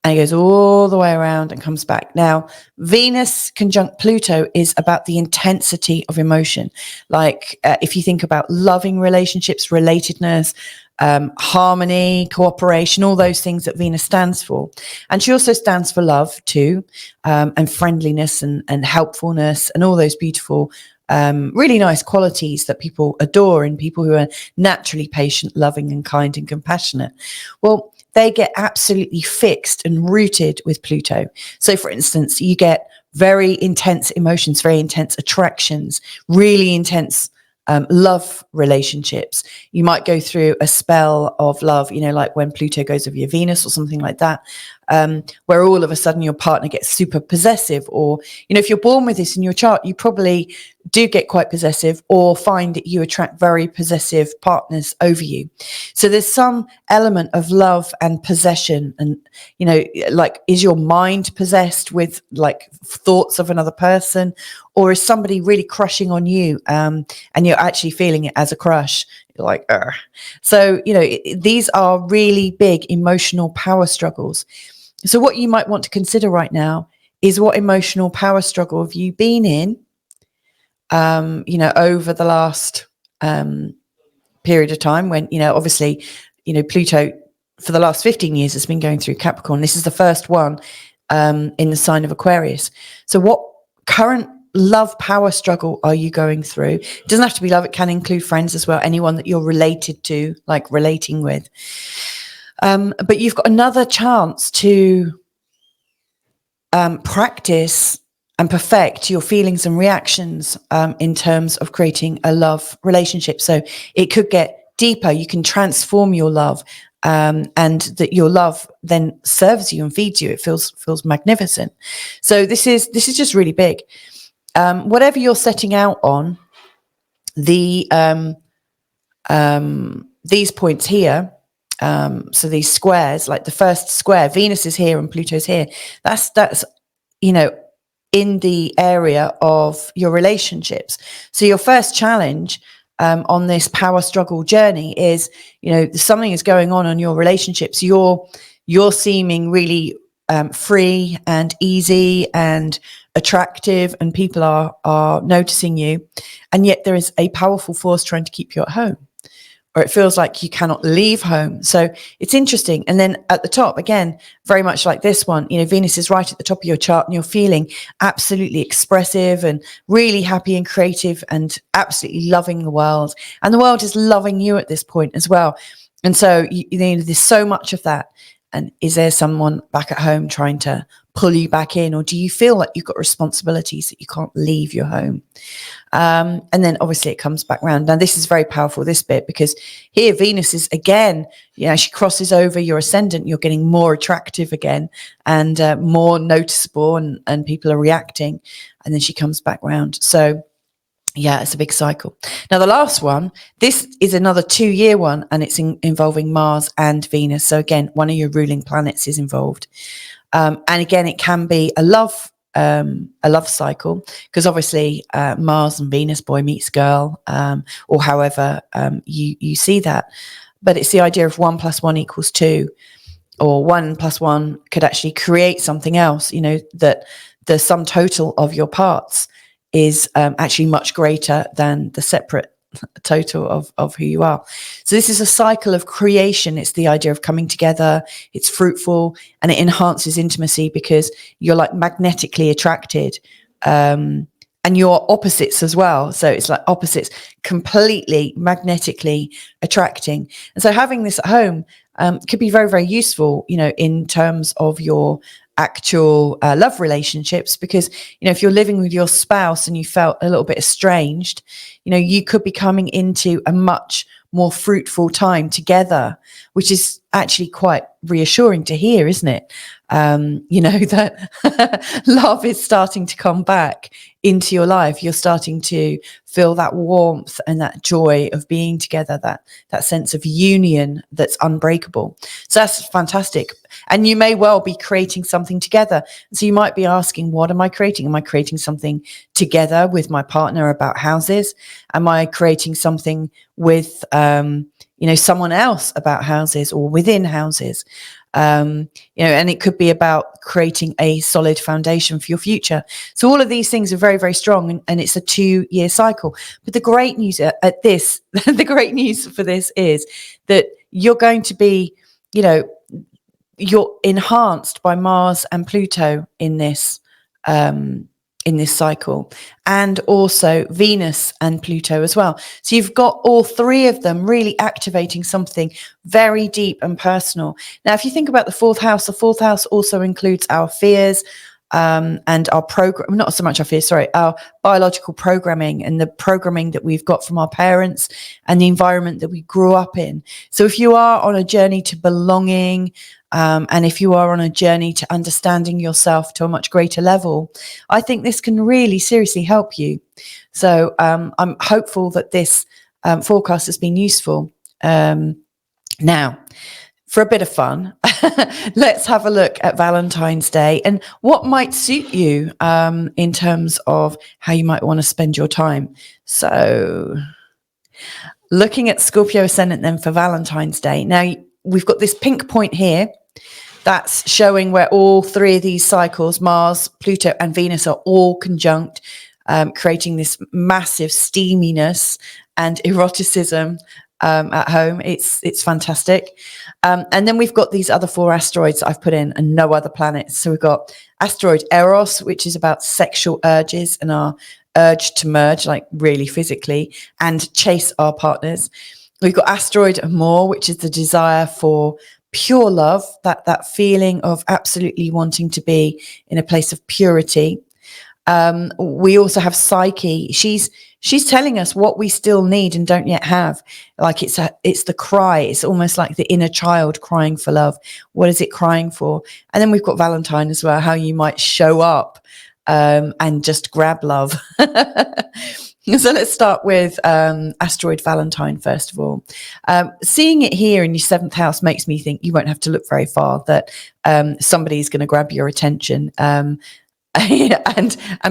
and it goes all the way around and comes back. Now, Venus conjunct Pluto is about the intensity of emotion. Like if you think about loving relationships, relatedness, harmony, cooperation, all those things that Venus stands for. And she also stands for love too, and friendliness and helpfulness and all those beautiful, really nice qualities that people adore in people who are naturally patient, loving and kind and compassionate. Well, they get absolutely fixed and rooted with Pluto. So for instance, you get very intense emotions, very intense attractions, really intense love relationships. You might go through a spell of love, like when Pluto goes over your Venus or something like that, where all of a sudden your partner gets super possessive, or, if you're born with this in your chart, you probably do get quite possessive or find that you attract very possessive partners over you. So there's some element of love and possession, and, like, is your mind possessed with like thoughts of another person, or is somebody really crushing on you, and you're actually feeling it as a crush? You're like, Ugh. So, these are really big emotional power struggles. So what you might want to consider right now is, what emotional power struggle have you been in, over the last period of time when, obviously, Pluto for the last 15 years has been going through Capricorn. This is the first one in the sign of Aquarius. So what current love power struggle are you going through? It doesn't have to be love. It can include friends as well. Anyone that you're related to, like relating with. But you've got another chance to practice and perfect your feelings and reactions in terms of creating a love relationship. So it could get deeper. You can transform your love, and that your love then serves you and feeds you. It feels magnificent. So this is just really big. Whatever you're setting out on, these points here, so these squares, like the first square, Venus is here and Pluto's here. That's in the area of your relationships. So your first challenge on this power struggle journey is, something is going on your relationships. You're seeming really free and easy and attractive, and people are noticing you, and yet there is a powerful force trying to keep you at home. or it feels like you cannot leave home. So it's interesting. And then at the top, again, very much like this one, you know, Venus is right at the top of your chart and you're feeling absolutely expressive and really happy and creative and absolutely loving the world. And the world is loving you at this point as well. And so, you know, there's so much of that. And is there someone back at home trying to pull you back in? Or do you feel like you've got responsibilities that you can't leave your home? And then obviously it comes back round. Now, this is very powerful, this bit, because here Venus is again, you know, she crosses over your ascendant. You're getting more attractive again and more noticeable, and people are reacting. And then she comes back round. So yeah, it's a big cycle. Now, the last one, this is another 2-year one, and it's involving Mars and Venus. So again, one of your ruling planets is involved. And again, it can be a love cycle, because obviously Mars and Venus, boy meets girl, or however you see that. But it's the idea of 1 + 1 = 2, or 1 + 1 could actually create something else, you know, that the sum total of your parts is actually much greater than the separate total of who you are. So this is a cycle of creation. It's the idea of coming together. It's fruitful, and it enhances intimacy because you're like magnetically attracted, and you're opposites as well. So it's like opposites completely magnetically attracting. And so having this at home could be very, very useful, you know, in terms of your actual love relationships, because, you know, if you're living with your spouse and you felt a little bit estranged, you know, you could be coming into a much more fruitful time together, which is actually quite reassuring to hear, isn't it? You know, that love is starting to come back into your life. You're starting to feel that warmth and that joy of being together, that sense of union that's unbreakable. So that's fantastic. And you may well be creating something together. So you might be asking, what am I creating? Am I creating something together with my partner about houses? Am I creating something with, you know, someone else about houses or within houses? You know, and it could be about creating a solid foundation for your future. So all of these things are very, very strong, and it's a 2-year cycle. But the great news at this, the great news for this is that you're going to be, you know, you're enhanced by Mars and Pluto in this cycle, and also Venus and Pluto as well. So you've got all 3 of them really activating something very deep and personal. Now, if you think about the 4th house, the 4th house also includes our fears, and our program, not so much our fears, sorry, our biological programming and the programming that we've got from our parents and the environment that we grew up in. So if you are on a journey to belonging, and if you are on a journey to understanding yourself to a much greater level, I think this can really seriously help you. So I'm hopeful that this forecast has been useful. Now, for a bit of fun, let's have a look at Valentine's Day and what might suit you in terms of how you might want to spend your time. So looking at Scorpio ascendant then for Valentine's Day. Now, we've got this pink point here. That's showing where all 3 of these cycles, Mars, Pluto, and Venus, are all conjunct, creating this massive steaminess and eroticism at home. It's fantastic. And then we've got these other 4 asteroids that I've put in, and no other planets. So we've got asteroid Eros, which is about sexual urges and our urge to merge, like really physically, and chase our partners. We've got asteroid Amor, which is the desire for pure love, that feeling of absolutely wanting to be in a place of purity. We also have Psyche. She's telling us what we still need and don't yet have. Like it's the cry. It's almost like the inner child crying for love. What is it crying for? And then we've got Valentine as well, how you might show up and just grab love. So let's start with asteroid Valentine, first of all. Seeing it here in your 7th house makes me think you won't have to look very far, that somebody's going to grab your attention and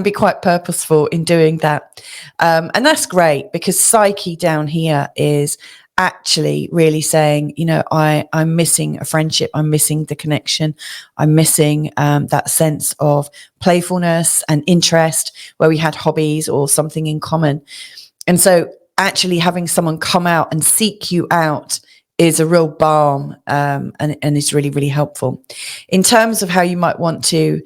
be quite purposeful in doing that. And that's great, because Psyche down here is actually really saying, you know, I'm missing a friendship. I'm missing the connection. I'm missing that sense of playfulness and interest where we had hobbies or something in common. And so actually having someone come out and seek you out is a real balm, and is really, really helpful. In terms of how you might want to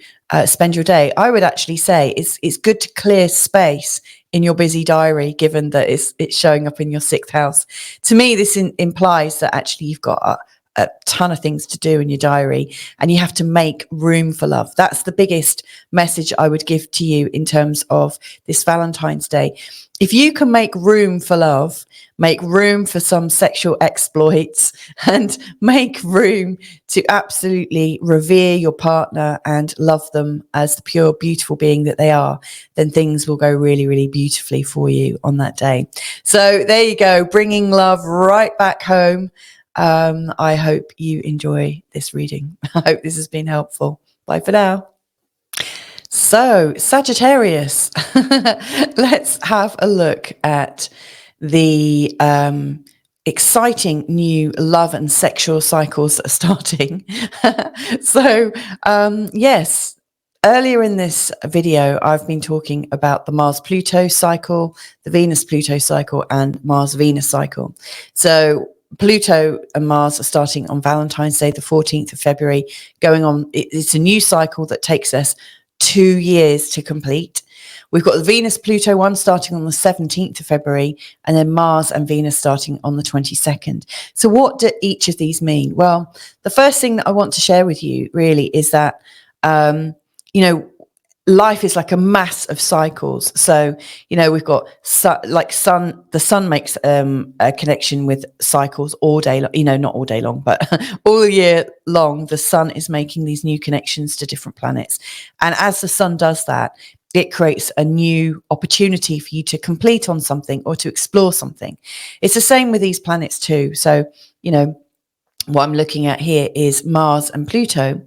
spend your day, I would actually say it's good to clear space in your busy diary, given that it's showing up in your 6th house. To me, this implies that actually you've got a ton of things to do in your diary, and you have to make room for love. That's the biggest message I would give to you in terms of this Valentine's Day. If you can make room for love, make room for some sexual exploits, and make room to absolutely revere your partner and love them as the pure, beautiful being that they are, then things will go really, really beautifully for you on that day. So there you go, bringing love right back home. I hope you enjoy this reading. I hope this has been helpful. Bye for now. So, Sagittarius, let's have a look at the exciting new love and sexual cycles that are starting. So, yes, earlier in this video, I've been talking about the Mars-Pluto cycle, the Venus-Pluto cycle, and Mars-Venus cycle. So, Pluto and Mars are starting on Valentine's Day, the 14th of February, going on. It's a new cycle that takes us 2 years to complete. We've got the Venus-Pluto one starting on the 17th of February, and then Mars and Venus starting on the 22nd. So what do each of these mean? Well, the first thing that I want to share with you really is that, life is like a mass of cycles. So, we've got the sun makes a connection with cycles all day, not all day long, but all year long, the sun is making these new connections to different planets. And as the sun does that, it creates a new opportunity for you to complete on something or to explore something. It's the same with these planets too. So, what I'm looking at here is Mars and Pluto.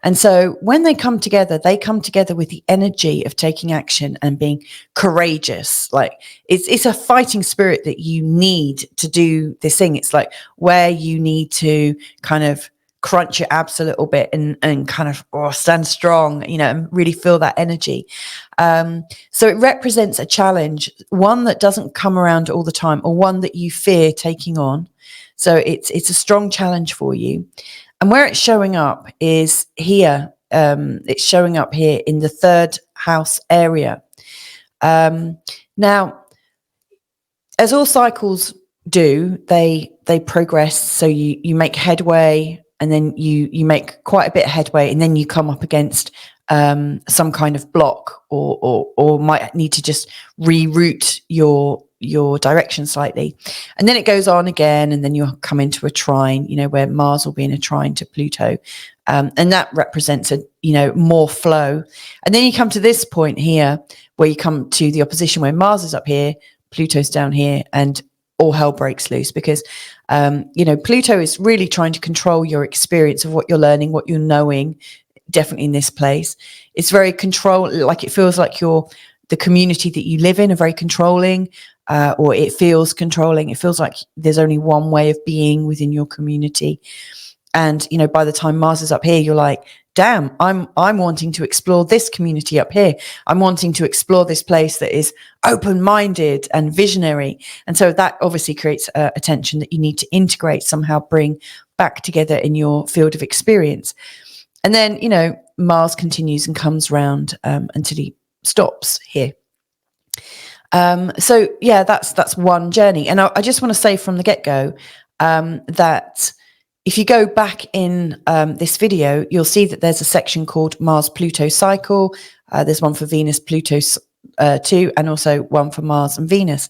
And so when they come together with the energy of taking action and being courageous. Like it's a fighting spirit that you need to do this thing. It's like where you need to kind of crunch your abs a little bit and kind of stand strong, and really feel that energy. So it represents a challenge, one that doesn't come around all the time, or one that you fear taking on. So it's a strong challenge for you. And where it's showing up is here. It's showing up here in the 3rd house area. Now, as all cycles do, they progress. So you make headway, and then you make quite a bit of headway, and then you come up against some kind of block, or might need to just reroute your direction slightly. And then it goes on again, and then you'll come into a trine, where Mars will be in a trine to Pluto. And that represents more flow. And then you come to this point here, where you come to the opposition, where Mars is up here, Pluto's down here, and all hell breaks loose, because Pluto is really trying to control your experience of what you're learning, what you're knowing. Definitely in this place, it's very like it feels like the community that you live in are very controlling, or it feels controlling. It feels like there's only one way of being within your community. And by the time Mars is up here, you're like, damn, I'm wanting to explore this community up here. I'm wanting to explore this place that is open-minded and visionary. And so that obviously creates a tension that you need to integrate, somehow bring back together in your field of experience. And then, Mars continues and comes round until he stops here. So yeah, that's one journey. And I just want to say from the get-go that if you go back in this video, you'll see that there's a section called Mars-Pluto cycle. There's one for Venus-Pluto too, and also one for Mars and Venus.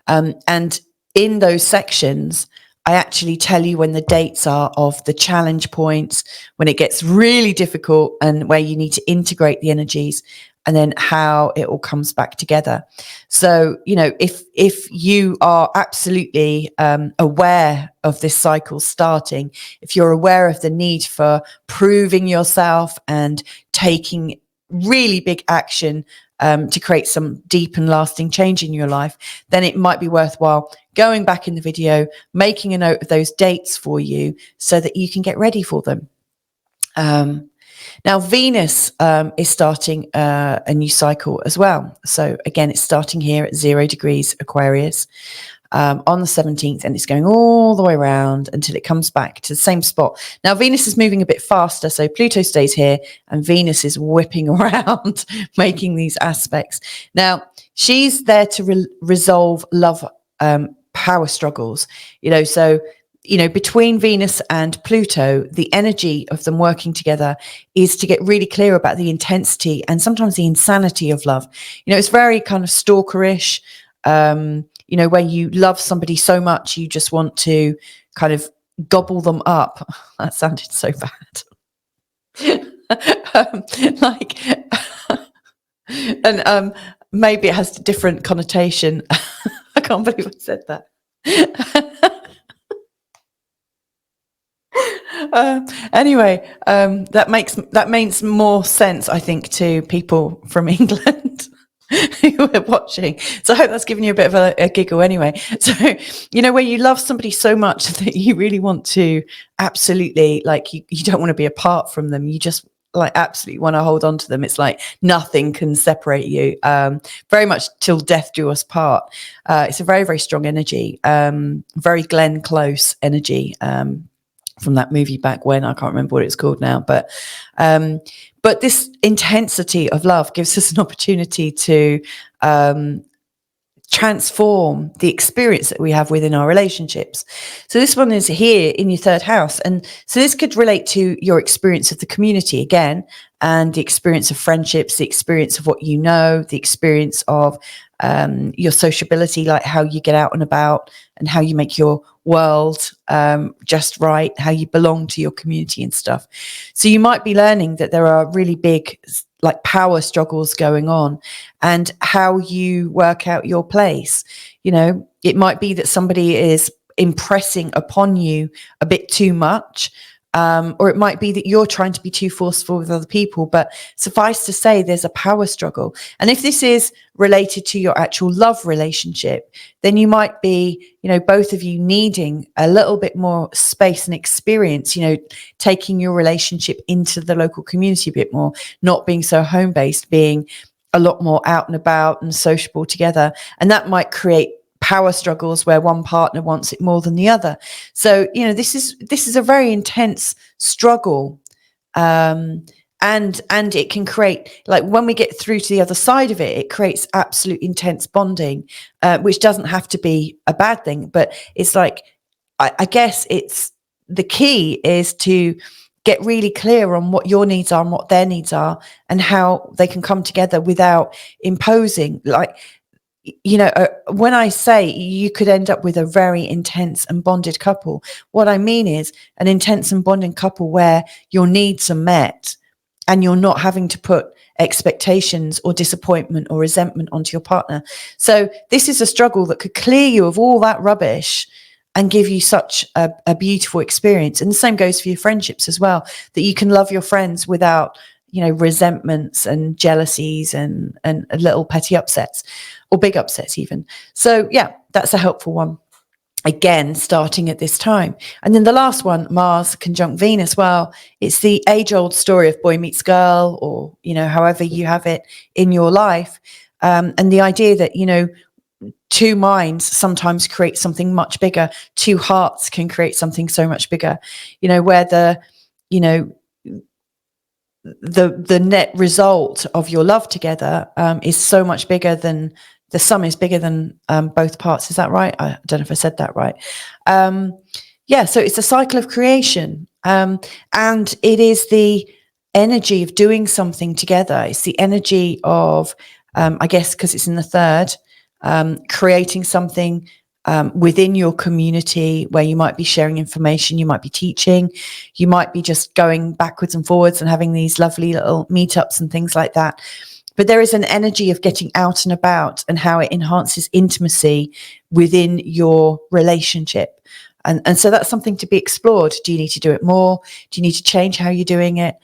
And in those sections, I actually tell you when the dates are of the challenge points, when it gets really difficult, and where you need to integrate the energies, and then how it all comes back together. So, if you are absolutely aware of this cycle starting, if you're aware of the need for proving yourself and taking really big action to create some deep and lasting change in your life, then it might be worthwhile going back in the video, making a note of those dates for you so that you can get ready for them. Now, Venus is starting a new cycle as well. So again, it's starting here at 0 degrees Aquarius on the 17th, and it's going all the way around until it comes back to the same spot. Now, Venus is moving a bit faster, so Pluto stays here and Venus is whipping around, making these aspects. Now, she's there to resolve love power struggles, so between Venus and Pluto, the energy of them working together is to get really clear about the intensity and sometimes the insanity of love. It's very kind of stalkerish, where you love somebody so much you just want to kind of gobble them up. That sounded so bad. And maybe it has a different connotation. I can't believe I said that. Anyway, that makes more sense, I think, to people from England who are watching. So I hope that's given you a bit of a giggle anyway. So, where you love somebody so much that you really want to absolutely, like, you don't want to be apart from them. You just absolutely want to hold on to them. It's like nothing can separate you, very much till death do us part. It's a very, very strong energy, very Glenn Close energy, from that movie back when. I can't remember what it's called now, but this intensity of love gives us an opportunity to transform the experience that we have within our relationships. So this one is here in your 3rd house, and so this could relate to your experience of the community again, and the experience of friendships, the experience of what you know, the experience of your sociability, like how you get out and about and how you make your world just right, how you belong to your community and stuff. So you might be learning that there are really big power struggles going on, and how you work out your place. It might be that somebody is impressing upon you a bit too much, or it might be that you're trying to be too forceful with other people. But suffice to say, there's a power struggle. And if this is related to your actual love relationship, then you might be, both of you needing a little bit more space and experience, taking your relationship into the local community a bit more, not being so home-based, being a lot more out and about and sociable together. And that might create power struggles where one partner wants it more than the other. So, this is a very intense struggle. And it can create, when we get through to the other side of it, it creates absolute intense bonding, which doesn't have to be a bad thing. But it's I guess it's the key is to get really clear on what your needs are and what their needs are, and how they can come together without imposing. When I say you could end up with a very intense and bonded couple, what I mean is an intense and bonding couple where your needs are met and you're not having to put expectations or disappointment or resentment onto your partner. So this is a struggle that could clear you of all that rubbish and give you such a beautiful experience. And the same goes for your friendships as well, that you can love your friends without, resentments and jealousies and little petty upsets, or big upsets even. So yeah, that's a helpful one. Again, starting at this time. And then the last one, Mars conjunct Venus. Well, it's the age-old story of boy meets girl, or, however you have it in your life. And the idea that, two minds sometimes create something much bigger. Two hearts can create something so much bigger, where the net result of your love together is so much bigger than the sum is bigger than both parts. Is that right? I don't know if I said that right. So it's a cycle of creation, and it is the energy of doing something together. It's the energy of, I guess, because it's in the 3rd, creating something within your community where you might be sharing information, you might be teaching, you might be just going backwards and forwards and having these lovely little meetups and things like that. But there is an energy of getting out and about and how it enhances intimacy within your relationship. And so that's something to be explored. Do you need to do it more? Do you need to change how you're doing it?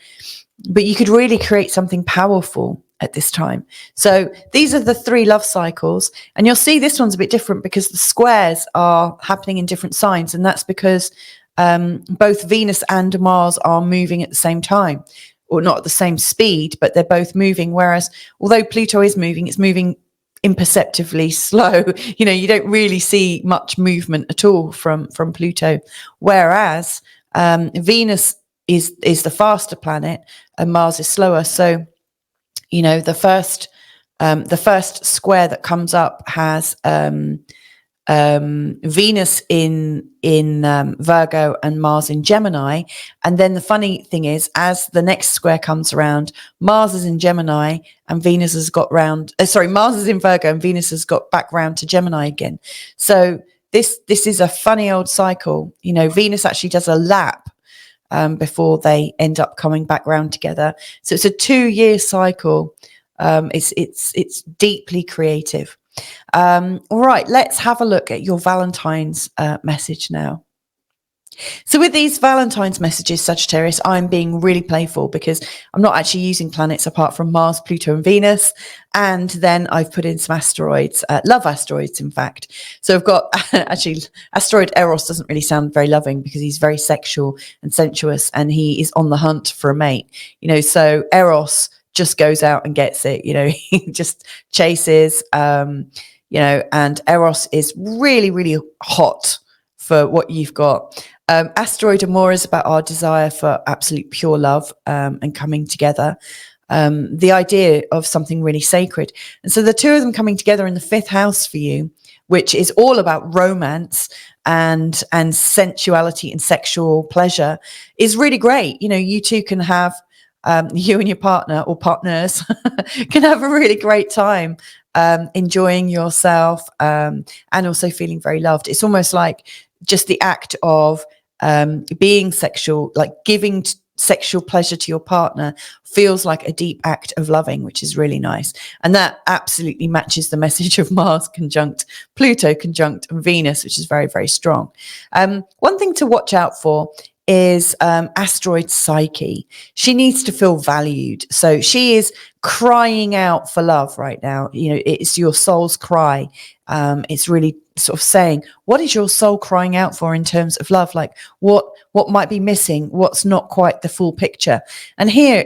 But you could really create something powerful at this time. So these are the 3 love cycles, and you'll see this one's a bit different because the squares are happening in different signs, and that's because both Venus and Mars are moving at the same time, or not at the same speed, but they're both moving. Whereas although Pluto is moving, it's moving imperceptibly slow. You don't really see much movement at all from Pluto. Whereas Venus is the faster planet and Mars is slower. So, the first square that comes up has Venus in Virgo and Mars in Gemini. And then the funny thing is, as the next square comes around, Mars is in Gemini and Venus has got Mars is in Virgo and Venus has got back round to Gemini again. So this is a funny old cycle. Venus actually does a lap before they end up coming back round together. So it's a 2-year cycle. It's deeply creative. All right, let's have a look at your Valentine's message now. So with these Valentine's messages, Sagittarius, I'm being really playful because I'm not actually using planets apart from Mars, Pluto and Venus. And then I've put in some asteroids, love asteroids, in fact. So I've got actually asteroid Eros doesn't really sound very loving because he's very sexual and sensuous and he is on the hunt for a mate. So Eros just goes out and gets it, he just chases, and Eros is really, really hot for what you've got. Asteroid Amor is about our desire for absolute pure love and coming together. The idea of something really sacred. And so the two of them coming together in the 5th house for you, which is all about romance and sensuality and sexual pleasure, is really great. You two can have, you and your partner or partners can have a really great time enjoying yourself and also feeling very loved. It's almost like just the act of being sexual, like giving sexual pleasure to your partner feels like a deep act of loving, which is really nice. And that absolutely matches the message of Mars conjunct Pluto conjunct Venus, which is very, very strong. One thing to watch out for is asteroid Psyche. She needs to feel valued. So she is crying out for love right now. It's your soul's cry. It's really sort of saying, what is your soul crying out for in terms of love? Like what might be missing? What's not quite the full picture? And here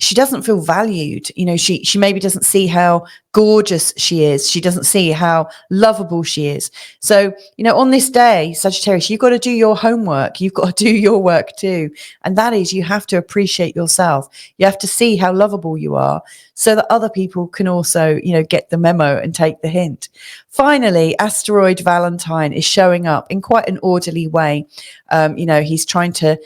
she doesn't feel valued. She maybe doesn't see how gorgeous she is. She doesn't see how lovable she is. So, on this day, Sagittarius, you've got to do your homework. You've got to do your work too. And that is, you have to appreciate yourself. You have to see how lovable you are so that other people can also, get the memo and take the hint. Finally, asteroid Valentine is showing up in quite an orderly way. He's trying to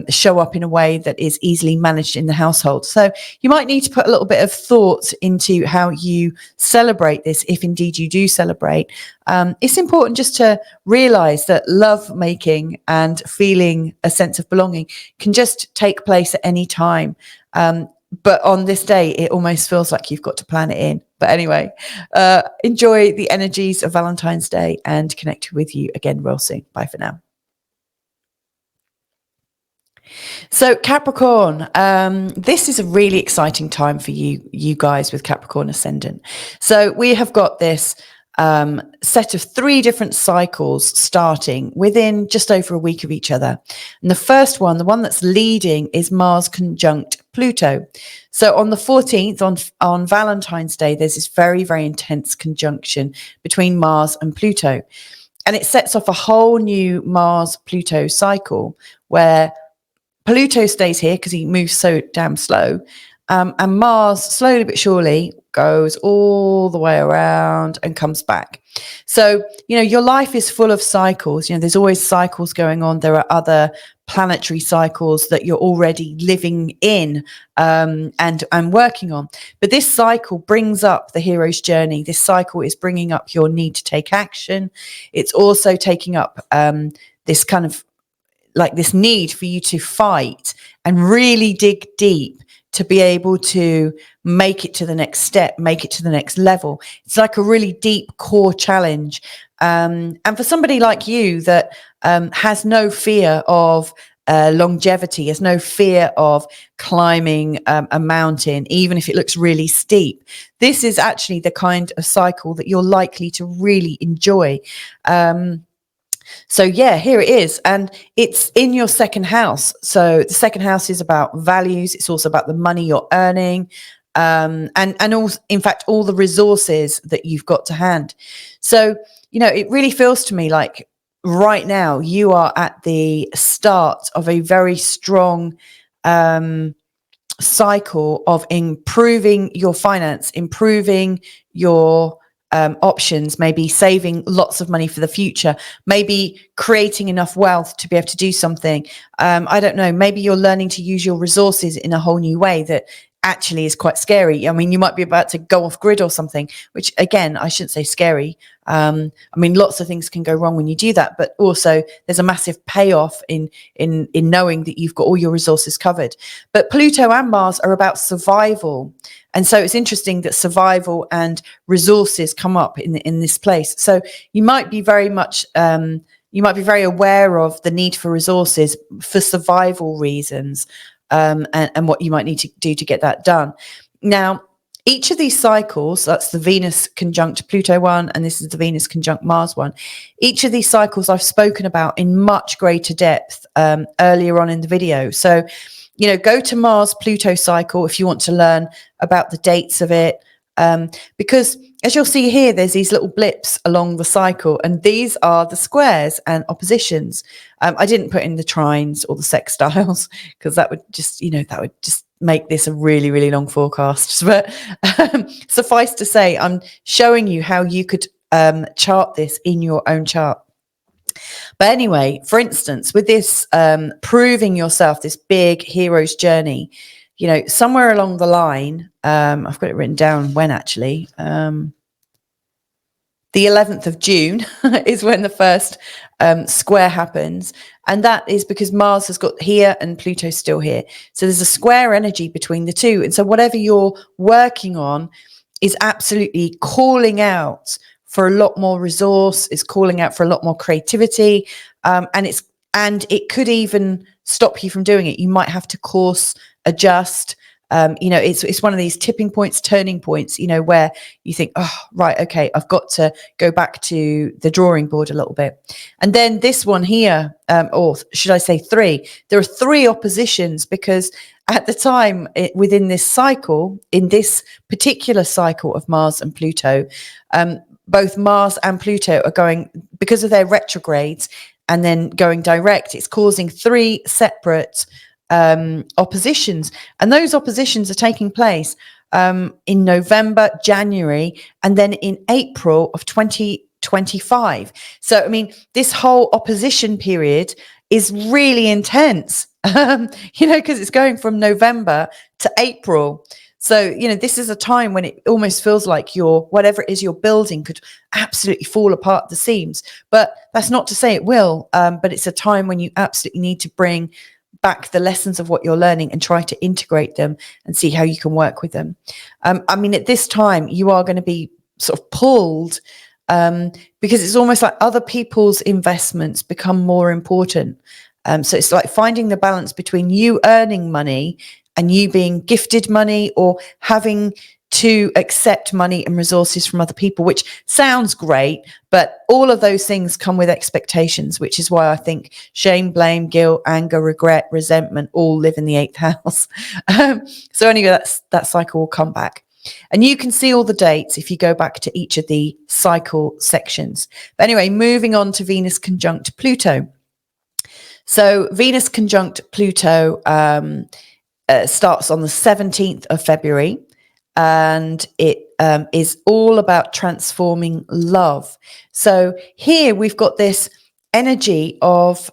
show up in a way that is easily managed in the household. So you might need to put a little bit of thought into how you celebrate this, if indeed you do celebrate. It's important just to realize that love making and feeling a sense of belonging can just take place at any time. But on this day, it almost feels like you've got to plan it in. But anyway, enjoy the energies of Valentine's Day and connect with you again real soon. Bye for now. So Capricorn, this is a really exciting time for you guys with Capricorn ascendant. So we have got this set of 3 different cycles starting within just over a week of each other. And the first one, the one that's leading, is Mars conjunct Pluto. So on the 14th, on Valentine's Day, there's this very, very intense conjunction between Mars and Pluto. And it sets off a whole new Mars-Pluto cycle where Pluto stays here because he moves so damn slow. And Mars, slowly but surely, goes all the way around and comes back. So, your life is full of cycles. There's always cycles going on. There are other planetary cycles that you're already living in and working on. But this cycle brings up the hero's journey. This cycle is bringing up your need to take action. It's also taking up this kind of like this need for you to fight and really dig deep to be able to make it to the next step, make it to the next level. It's like a really deep core challenge. And for somebody like you that has no fear of longevity, has no fear of climbing a mountain, even if it looks really steep, this is actually the kind of cycle that you're likely to really enjoy. So yeah, here it is. And it's in your second house. So the second house is about values. It's also about the money you're earning. And also, in fact, all the resources that you've got to hand. So, you know, it really feels to me like right now you are at the start of a very strong cycle of improving your finance, improving your options, maybe saving lots of money for the future, maybe creating enough wealth to be able to do something. I don't know, maybe you're learning to use your resources in a whole new way that actually is quite scary. I mean, you might be about to go off grid or something, which again, I shouldn't say scary. I mean, lots of things can go wrong when you do that, but also there's a massive payoff in knowing that you've got all your resources covered. But Pluto and Mars are about survival. And so it's interesting that survival and resources come up in this place. So you might be very much, you might be very aware of the need for resources for survival reasons, and what you might need to do to get that done. Now, each of these cycles, that's the Venus conjunct Pluto one, and this is the Venus conjunct Mars one. Each of these cycles I've spoken about in much greater depth earlier on in the video. So, you know, go to Mars Pluto cycle if you want to learn about the dates of it. Because as you'll see here, there's these little blips along the cycle, and these are the squares and oppositions. I didn't put in the trines or the sextiles because that would just, you know, that would just make this a really, really long forecast. But suffice to say, I'm showing you how you could chart this in your own chart. But anyway, for instance, with this proving yourself, this big hero's journey, you know, somewhere along the line, I've got it written down when actually, the 11th of June is when the first square happens. And that is because Mars has got here and Pluto's still here. So there's a square energy between the two. And so whatever you're working on is absolutely calling out for a lot more resource, is calling out for a lot more creativity. And it could even stop you from doing it. You might have to course adjust. You know, it's one of these tipping points, turning points, you know, where you think, oh, right, okay, I've got to go back to the drawing board a little bit. And then this one here, or should I say three, there are three oppositions because at the time within this cycle, in this particular cycle of Mars and Pluto, both Mars and Pluto are going, because of their retrogrades and then going direct, it's causing three separate oppositions, and those oppositions are taking place in November, January, and then in April of 2025. So, I mean, this whole opposition period is really intense, you know, because it's going from November to April. So, you know, this is a time when it almost feels like whatever it is you're building could absolutely fall apart at the seams. But that's not to say it will, but it's a time when you absolutely need to bring back the lessons of what you're learning and try to integrate them and see how you can work with them. I mean, at this time, you are going to be sort of pulled because it's almost like other people's investments become more important. So it's like finding the balance between you earning money and you being gifted money, or having to accept money and resources from other people, which sounds great, but all of those things come with expectations, which is why I think shame, blame, guilt, anger, regret, resentment all live in the 8th house. So anyway, that cycle will come back. And you can see all the dates if you go back to each of the cycle sections. But anyway, moving on to Venus conjunct Pluto. So Venus conjunct Pluto starts on the 17th of February. And it is all about transforming love. So here we've got this energy of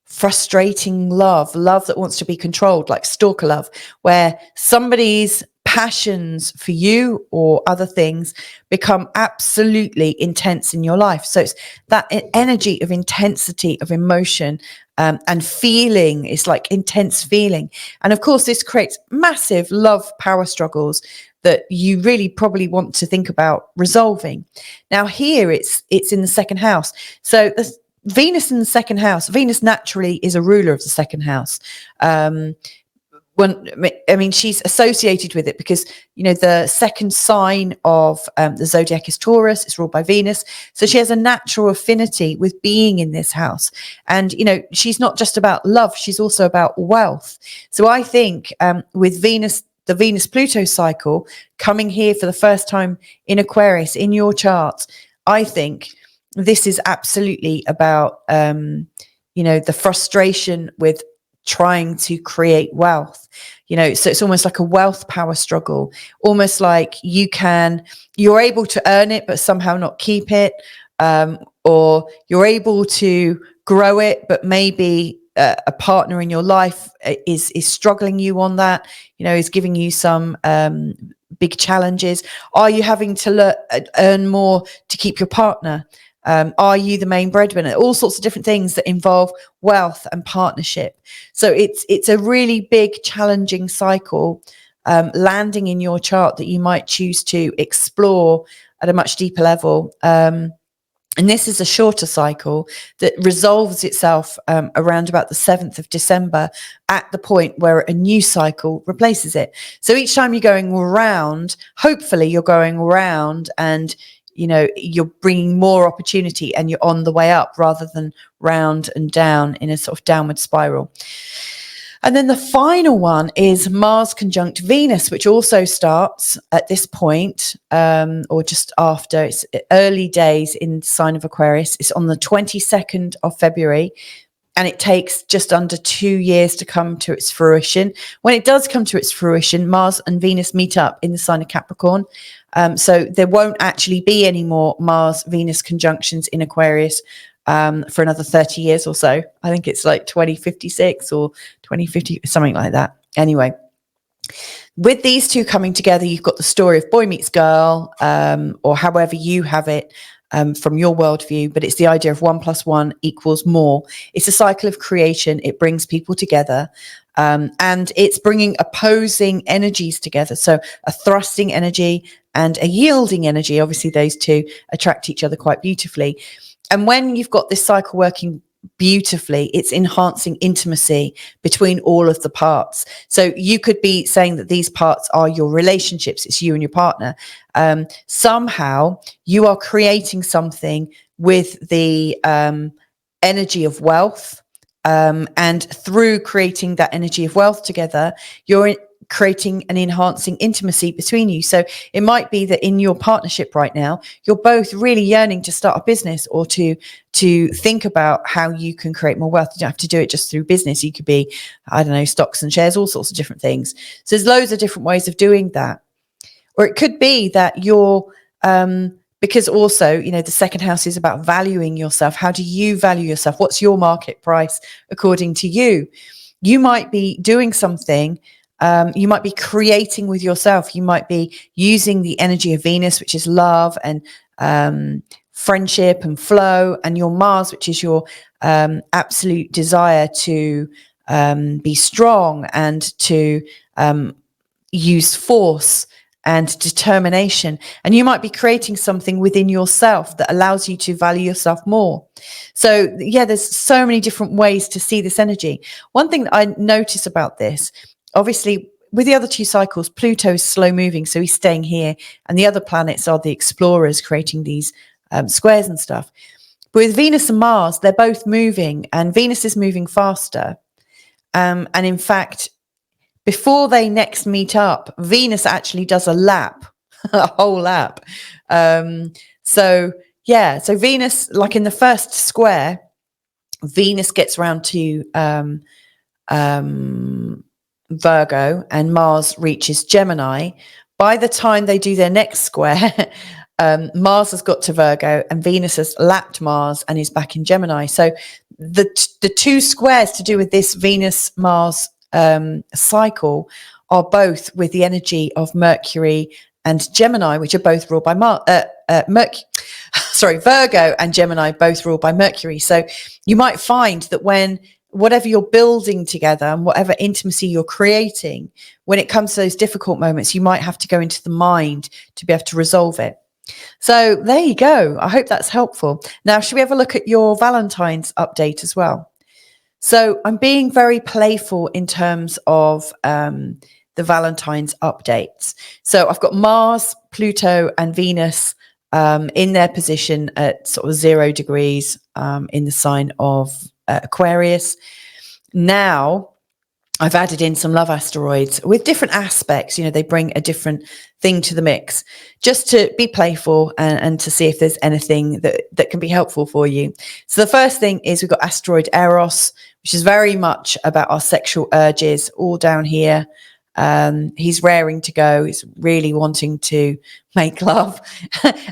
frustrating love that wants to be controlled, like stalker love, where somebody's passions for you or other things become absolutely intense in your life. So it's that energy of intensity, of emotion, and feeling. Is like intense feeling. And of course, this creates massive love power struggles that you really probably want to think about resolving. Now here it's in the second house. So the Venus in the second house, Venus naturally is a ruler of the second house. I mean, she's associated with it because, you know, the second sign of the zodiac is Taurus. It's ruled by Venus. So she has a natural affinity with being in this house. And, you know, she's not just about love. She's also about wealth. So I think with Venus, the Venus-Pluto cycle coming here for the first time in Aquarius in your chart, I think this is absolutely about, you know, the frustration with trying to create wealth, you know. So it's almost like a wealth power struggle, almost like you're able to earn it but somehow not keep it, or you're able to grow it but maybe a partner in your life is struggling you on that, you know, is giving you some big challenges. Are you having to earn more to keep your partner? Are you the main breadwinner? All sorts of different things that involve wealth and partnership. So it's a really big, challenging cycle landing in your chart that you might choose to explore at a much deeper level. And this is a shorter cycle that resolves itself around about the 7th of December at the point where a new cycle replaces it. So each time you're going around, hopefully you're going around and, you know, you're bringing more opportunity and you're on the way up rather than round and down in a sort of downward spiral. And then the final one is Mars conjunct Venus, which also starts at this point, or just after. It's early days in the sign of Aquarius. It's on the 22nd of February, and it takes just under 2 years to come to its fruition. When it does come to its fruition, Mars and Venus meet up in the sign of Capricorn. So there won't actually be any more Mars-Venus conjunctions in Aquarius for another 30 years or so. I think it's like 2056 or 2050, something like that. Anyway, with these two coming together, you've got the story of boy meets girl, or however you have it from your worldview, but it's the idea of 1 + 1 = more. It's a cycle of creation. It brings people together. And it's bringing opposing energies together. So a thrusting energy and a yielding energy. Obviously, those two attract each other quite beautifully. And when you've got this cycle working beautifully, it's enhancing intimacy between all of the parts. So you could be saying that these parts are your relationships. It's you and your partner. Somehow you are creating something with the energy of wealth. And through creating that energy of wealth together, you're creating and enhancing intimacy between you. So it might be that in your partnership right now, you're both really yearning to start a business or to think about how you can create more wealth. You don't have to do it just through business. You could be, I don't know, stocks and shares, all sorts of different things. So there's loads of different ways of doing that. Or it could be that you're, because also, you know, the second house is about valuing yourself. How do you value yourself? What's your market price according to you? You might be doing something. You might be creating with yourself. You might be using the energy of Venus, which is love and friendship and flow, and your Mars, which is your absolute desire to be strong and to use force and determination. And you might be creating something within yourself that allows you to value yourself more. So yeah, there's so many different ways to see this energy. One thing that I notice about this, obviously with the other two cycles, Pluto is slow moving, so he's staying here, and the other planets are the explorers creating these squares and stuff. But with Venus and Mars, they're both moving, and Venus is moving faster. And in fact, before they next meet up, Venus actually does a lap, a whole lap. So yeah, so Venus, like in the first square, Venus gets around to Virgo and Mars reaches Gemini. By the time they do their next square, Mars has got to Virgo and Venus has lapped Mars and is back in Gemini. So the two squares to do with this Venus-Mars cycle are both with the energy of Mercury and Gemini, which are both ruled by Virgo and Gemini both ruled by Mercury. So you might find that when whatever you're building together and whatever intimacy you're creating, when it comes to those difficult moments, you might have to go into the mind to be able to resolve it. So there you go. I hope that's helpful. Now, should we have a look at your Valentine's update as well? So I'm being very playful in terms of the Valentine's updates. So I've got Mars, Pluto, and Venus in their position at sort of 0 degrees in the sign of Aquarius. Now, I've added in some love asteroids with different aspects. You know, they bring a different thing to the mix just to be playful and to see if there's anything that can be helpful for you. So the first thing is we've got asteroid Eros, which is very much about our sexual urges, all down here. He's raring to go. He's really wanting to make love.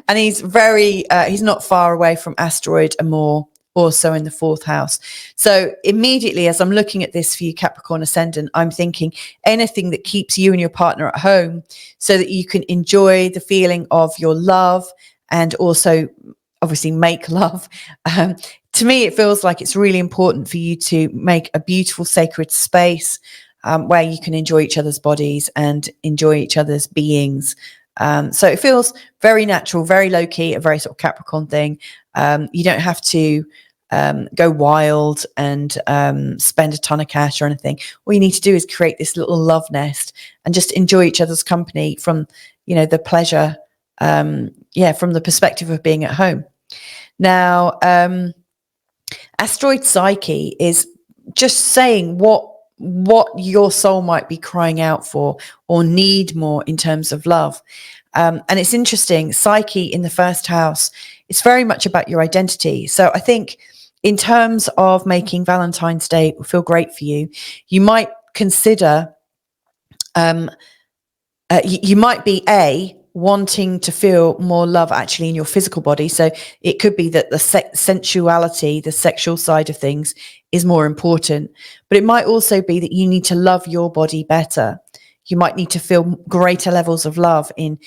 And he's he's not far away from asteroid Amor, also in the 4th house. So immediately as I'm looking at this for you, Capricorn ascendant, I'm thinking anything that keeps you and your partner at home so that you can enjoy the feeling of your love and also obviously make love. To me, it feels like it's really important for you to make a beautiful sacred space where you can enjoy each other's bodies and enjoy each other's beings. So it feels very natural, very low key, a very sort of Capricorn thing. You don't have to go wild and spend a ton of cash or anything. All you need to do is create this little love nest and just enjoy each other's company from, you know, the pleasure, from the perspective of being at home. Now, asteroid Psyche is just saying what your soul might be crying out for or need more in terms of love. And it's interesting, Psyche in the 1st house, it's very much about your identity. So I think in terms of making Valentine's Day feel great for you, you might consider, you might be wanting to feel more love actually in your physical body. So it could be that the sensuality, the sexual side of things is more important, but it might also be that you need to love your body better. You might need to feel greater levels of love in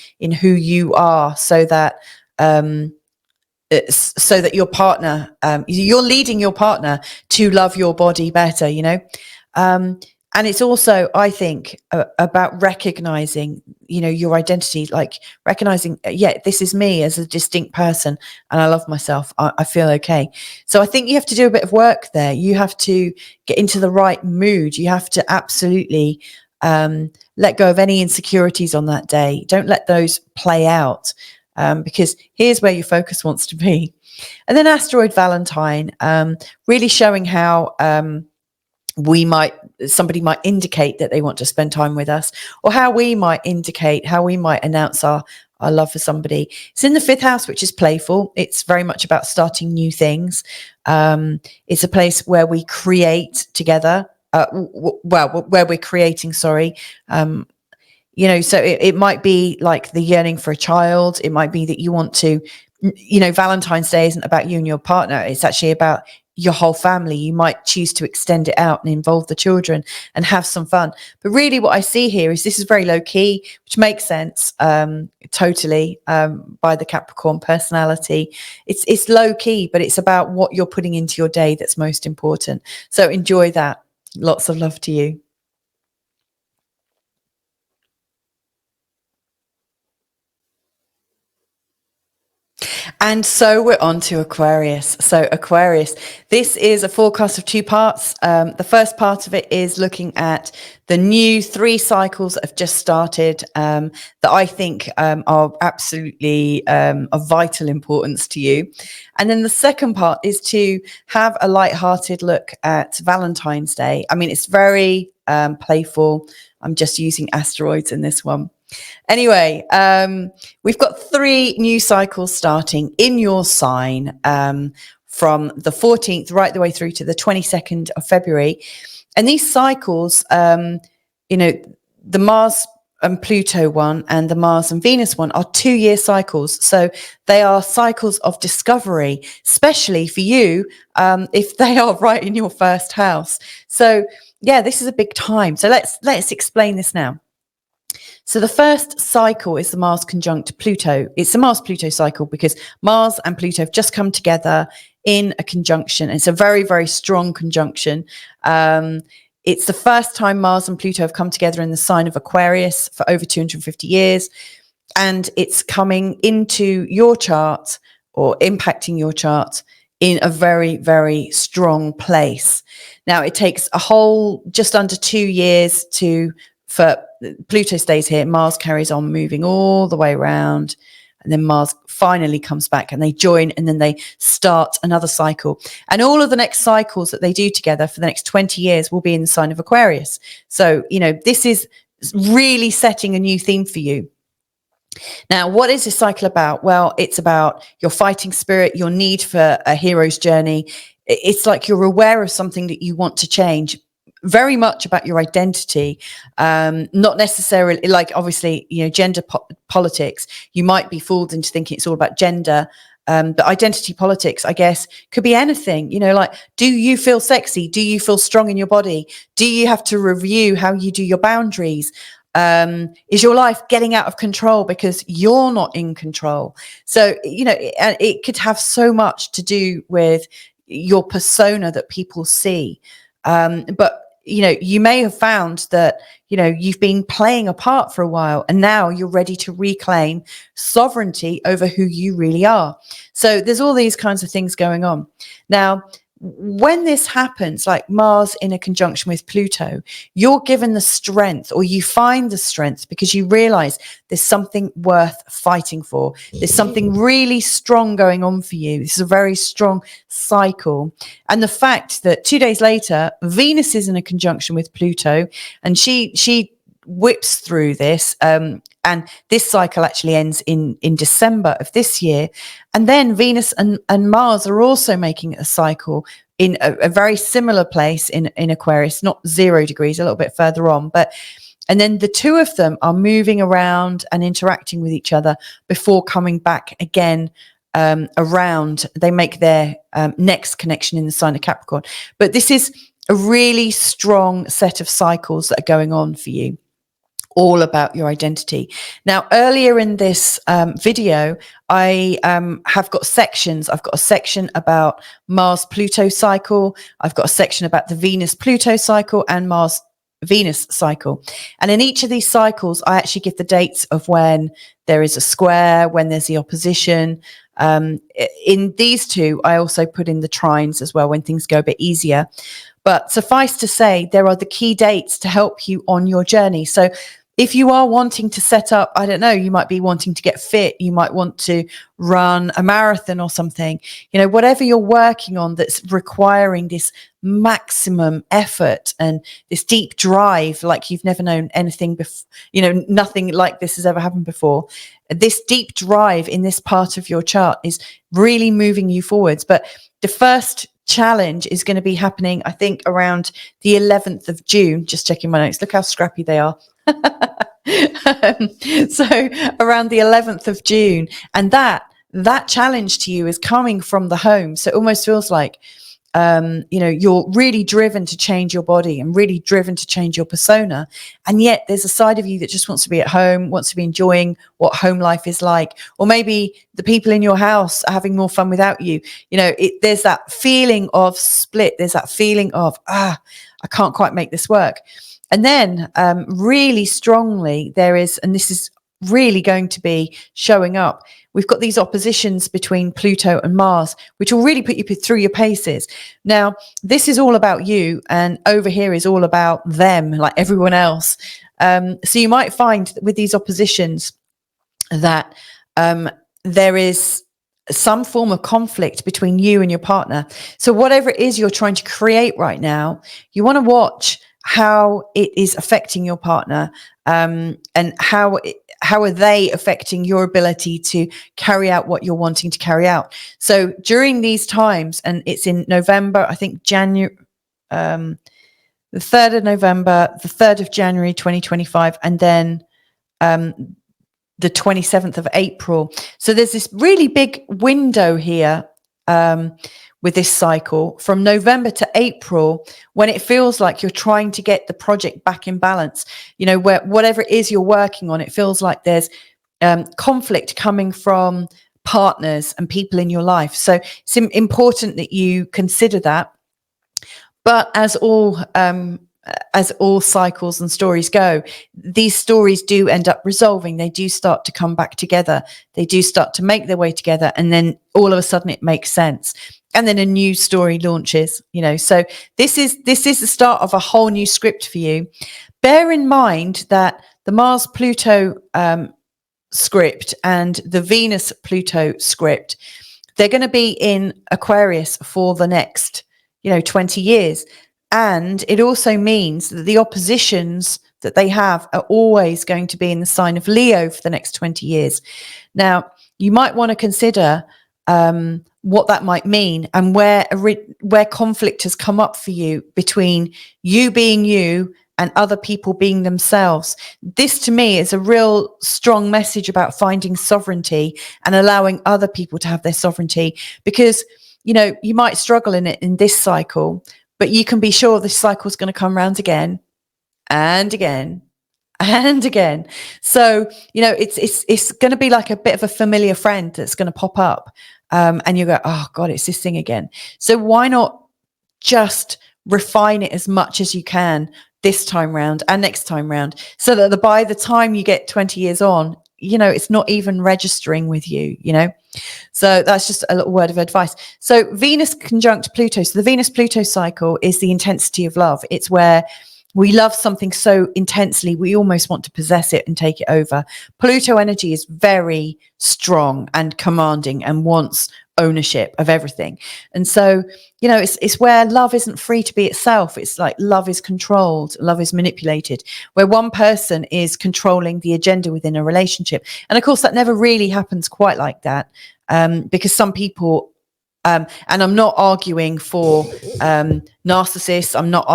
who you are so that your partner, you're leading your partner to love your body better, you know. And it's also, I think, about recognizing, you know, your identity, like recognizing, this is me as a distinct person and I love myself. I feel okay. So I think you have to do a bit of work there. You have to get into the right mood. You have to absolutely let go of any insecurities on that day. Don't let those play out because here's where your focus wants to be. And then asteroid Valentine, really showing how somebody might indicate that they want to spend time with us, or how we might announce our love for somebody. It's in the 5th house, which is playful. It's very much about starting new things. It's a place where we create together. Where we're creating, sorry. You know, so it might be like the yearning for a child. It might be that you want to, you know, Valentine's Day isn't about you and your partner. It's actually about your whole family. You might choose to extend it out and involve the children and have some fun. But really what I see here is this is very low key, which makes sense totally by the Capricorn personality. It's low key, but it's about what you're putting into your day that's most important. So enjoy that. Lots of love to you. And so we're on to Aquarius. So Aquarius, this is a forecast of 2 parts. The first part of it is looking at the new 3 cycles that have just started that I think are absolutely of vital importance to you. And then the second part is to have a light-hearted look at Valentine's Day. I mean, it's very playful. I'm just using asteroids in this one. Anyway, we've got 3 new cycles starting in your sign from the 14th right the way through to the 22nd of February. And these cycles, you know, the Mars and Pluto one and the Mars and Venus one are 2-year cycles. So they are cycles of discovery, especially for you if they are right in your 1st house. So yeah, this is a big time. So let's explain this now. So the first cycle is the Mars conjunct Pluto. It's a Mars-Pluto cycle because Mars and Pluto have just come together in a conjunction. It's a very, very strong conjunction. It's the first time Mars and Pluto have come together in the sign of Aquarius for over 250 years. And it's coming into your chart or impacting your chart in a very, very strong place. Now, it takes a whole just under 2 years for Pluto stays here. Mars carries on moving all the way around. And then Mars finally comes back and they join, and then they start another cycle. And all of the next cycles that they do together for the next 20 years will be in the sign of Aquarius. So, this is really setting a new theme for you. Now, what is this cycle about? Well, it's about your fighting spirit, your need for a hero's journey. It's like you're aware of something that you want to change, very much about your identity, not necessarily like, obviously, gender politics. You might be fooled into thinking it's all about gender. But identity politics, I guess, could be anything, like, do you feel sexy? Do you feel strong in your body? Do you have to review how you do your boundaries? Is your life getting out of control because you're not in control? So, it could have so much to do with your persona that people see. But you may have found that, you've been playing a part for a while, and now you're ready to reclaim sovereignty over who you really are. So there's all these kinds of things going on. Now, when this happens, like Mars in a conjunction with Pluto, you're given the strength, or you find the strength, because you realize there's something worth fighting for. There's something really strong going on for you. This is a very strong cycle. And the fact that 2 days later, Venus is in a conjunction with Pluto, and she whips through this, and this cycle actually ends in December of this year. And then Venus and Mars are also making a cycle in a very similar place in Aquarius, not 0 degrees, a little bit further on. And then the two of them are moving around and interacting with each other before coming back again around. They make their next connection in the sign of Capricorn. But this is a really strong set of cycles that are going on for you, all about your identity. Now, earlier in this video, I have got sections. I've got a section about Mars-Pluto cycle. I've got a section about the Venus-Pluto cycle and Mars-Venus cycle. And in each of these cycles, I actually give the dates of when there is a square, when there's the opposition. In these two, I also put in the trines as well, when things go a bit easier. But suffice to say, there are the key dates to help you on your journey. So if you are wanting to set up, I don't know, you might be wanting to get fit, you might want to run a marathon or something, whatever you're working on that's requiring this maximum effort and this deep drive, like you've never known anything before, nothing like this has ever happened before. This deep drive in this part of your chart is really moving you forwards. But the first challenge is going to be happening, I think, around the 11th of June. Just checking my notes. Look how scrappy they are. So around the 11th of June, and that challenge to you is coming from the home. So it almost feels like you're really driven to change your body and really driven to change your persona, and yet there's a side of you that just wants to be at home, wants to be enjoying what home life is like, or maybe the people in your house are having more fun without you. There's that feeling of split. There's that feeling of I can't quite make this work. And then really strongly there is, and this is really going to be showing up, we've got these oppositions between Pluto and Mars, which will really put you through your paces. Now, this is all about you, and over here is all about them, like everyone else. So you might find that with these oppositions that there is some form of conflict between you and your partner. So whatever it is you're trying to create right now, you want to watch how it is affecting your partner, and how are they affecting your ability to carry out what you're wanting to carry out. So during these times, and it's in November, I think January, the 3rd of November, the 3rd of January 2025, and then the 27th of April. So there's this really big window here with this cycle from November to April, when it feels like you're trying to get the project back in balance, where whatever it is you're working on, it feels like there's conflict coming from partners and people in your life. So it's important that you consider that. But as all cycles and stories go, these stories do end up resolving. They do start to come back together. They do start to make their way together. And then all of a sudden it makes sense. and then a new story launches, so this is the start of a whole new script for you. Bear in mind that the Mars Pluto script and the Venus Pluto script, they're going to be in Aquarius for the next 20 years. And it also means that the oppositions that they have are always going to be in the sign of Leo for the next 20 years. Now, you might want to consider what that might mean, and where conflict has come up for you between you being you and other people being themselves. This to me is a real strong message about finding sovereignty and allowing other people to have their sovereignty, because you might struggle in this cycle, but you can be sure this cycle is going to come round again and again and again. So it's going to be like a bit of a familiar friend that's going to pop up, and you go, oh God, it's this thing again. So why not just refine it as much as you can this time round and next time round, so that by the time you get 20 years on, it's not even registering with you, So that's just a little word of advice. So Venus conjunct Pluto. So the Venus-Pluto cycle is the intensity of love. It's where we love something so intensely, we almost want to possess it and take it over. Pluto energy is very strong and commanding and wants ownership of everything. And so, it's where love isn't free to be itself. It's like love is controlled, love is manipulated, where one person is controlling the agenda within a relationship. And of course, that never really happens quite like that, because some people, and I'm not arguing for narcissists, I'm not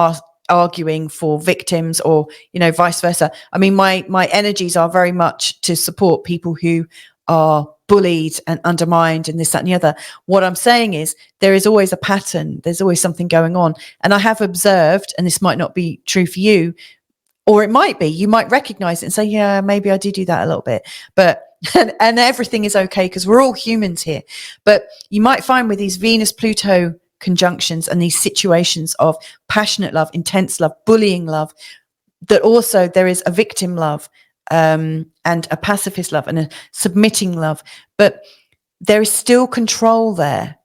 arguing for victims, or vice versa. I mean, my energies are very much to support people who are bullied and undermined and this, that, and the other. What I'm saying is there is always a pattern. There's always something going on. And I have observed, and this might not be true for you, or it might be, you might recognize it and say, yeah, maybe I do that a little bit, but, and everything is okay, because we're all humans here. But you might find with these Venus-Pluto conjunctions and these situations of passionate love, intense love, bullying love, that also there is a victim love, and a pacifist love and a submitting love, but there is still control there,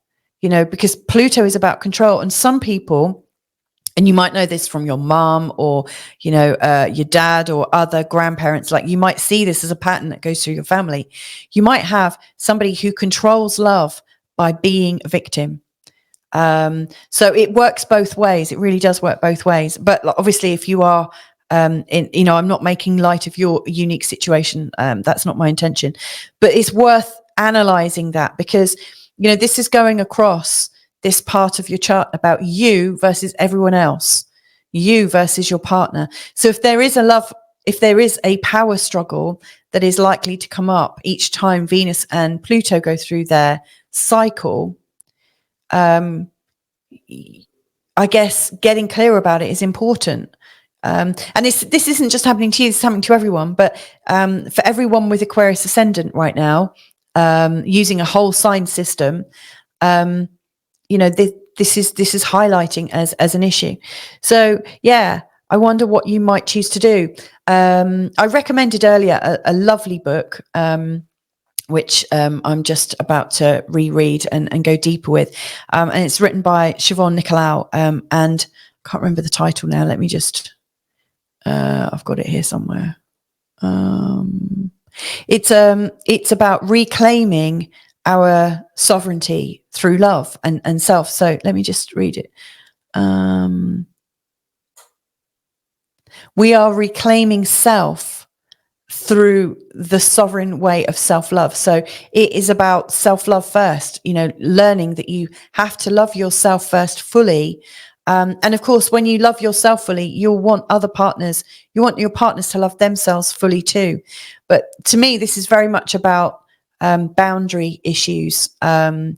because Pluto is about control. And some people, and you might know this from your mom or, your dad or other grandparents, like you might see this as a pattern that goes through your family. You might have somebody who controls love by being a victim. So it works both ways. It really does work both ways. But obviously, if you are I'm not making light of your unique situation. That's not my intention, but it's worth analyzing that, because, this is going across this part of your chart about you versus everyone else, you versus your partner. So if there is a power struggle that is likely to come up each time Venus and Pluto go through their cycle, I guess getting clear about it is important. And this isn't just happening to you, it's happening to everyone. But for everyone with Aquarius ascendant right now, using a whole sign system, this is highlighting as an issue. So yeah, I wonder what you might choose to do. I recommended earlier a lovely book, which I'm just about to reread and go deeper with. And it's written by Siobhan Nicolau, and I can't remember the title now. Let me just... I've got it here somewhere. It's about reclaiming our sovereignty through love and self. So let me just read it. We are reclaiming self through the sovereign way of self-love. So it is about self-love first, learning that you have to love yourself first fully. And of course, when you love yourself fully, you'll want other partners. You want your partners to love themselves fully too. But to me, this is very much about boundary issues, and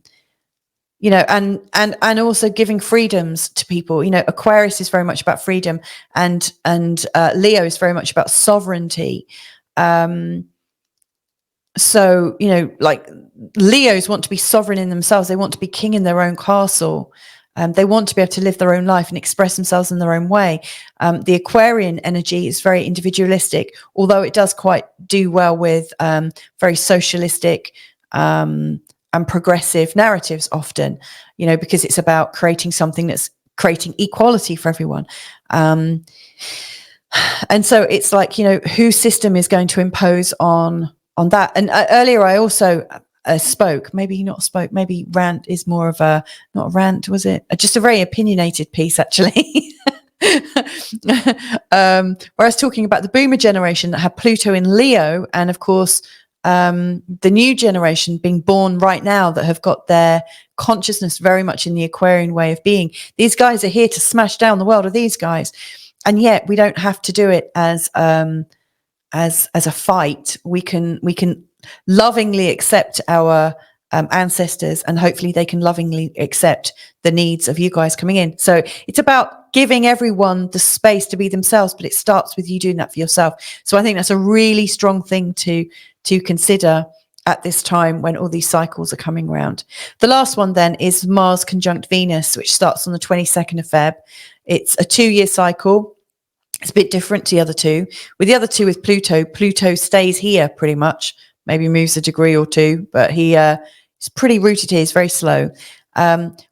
also giving freedoms to people. Aquarius is very much about freedom, and Leo is very much about sovereignty. So, like Leos want to be sovereign in themselves. They want to be king in their own castle. They want to be able to live their own life and express themselves in their own way. The Aquarian energy is very individualistic, although it does quite do well with very socialistic and and progressive narratives often, because it's about creating something that's creating equality for everyone. And so it's like, whose system is going to impose on that. And earlier I also maybe rant is more of a, not a rant, was it? Just a very opinionated piece, actually. Where I was talking about the boomer generation that had Pluto in Leo, and of course, the new generation being born right now that have got their consciousness very much in the Aquarian way of being. These guys are here to smash down the world of these guys. And yet we don't have to do it as a fight. We can lovingly accept our ancestors, and hopefully they can lovingly accept the needs of you guys coming in. So it's about giving everyone the space to be themselves, but it starts with you doing that for yourself. So I think that's a really strong thing to consider at this time when all these cycles are coming around. The last one then is Mars conjunct Venus, which starts on the 22nd of Feb. It's a 2-year cycle. It's a bit different to the other two. With the other two, with Pluto stays here pretty much, maybe moves a degree or two, but he's pretty rooted here. He's very slow.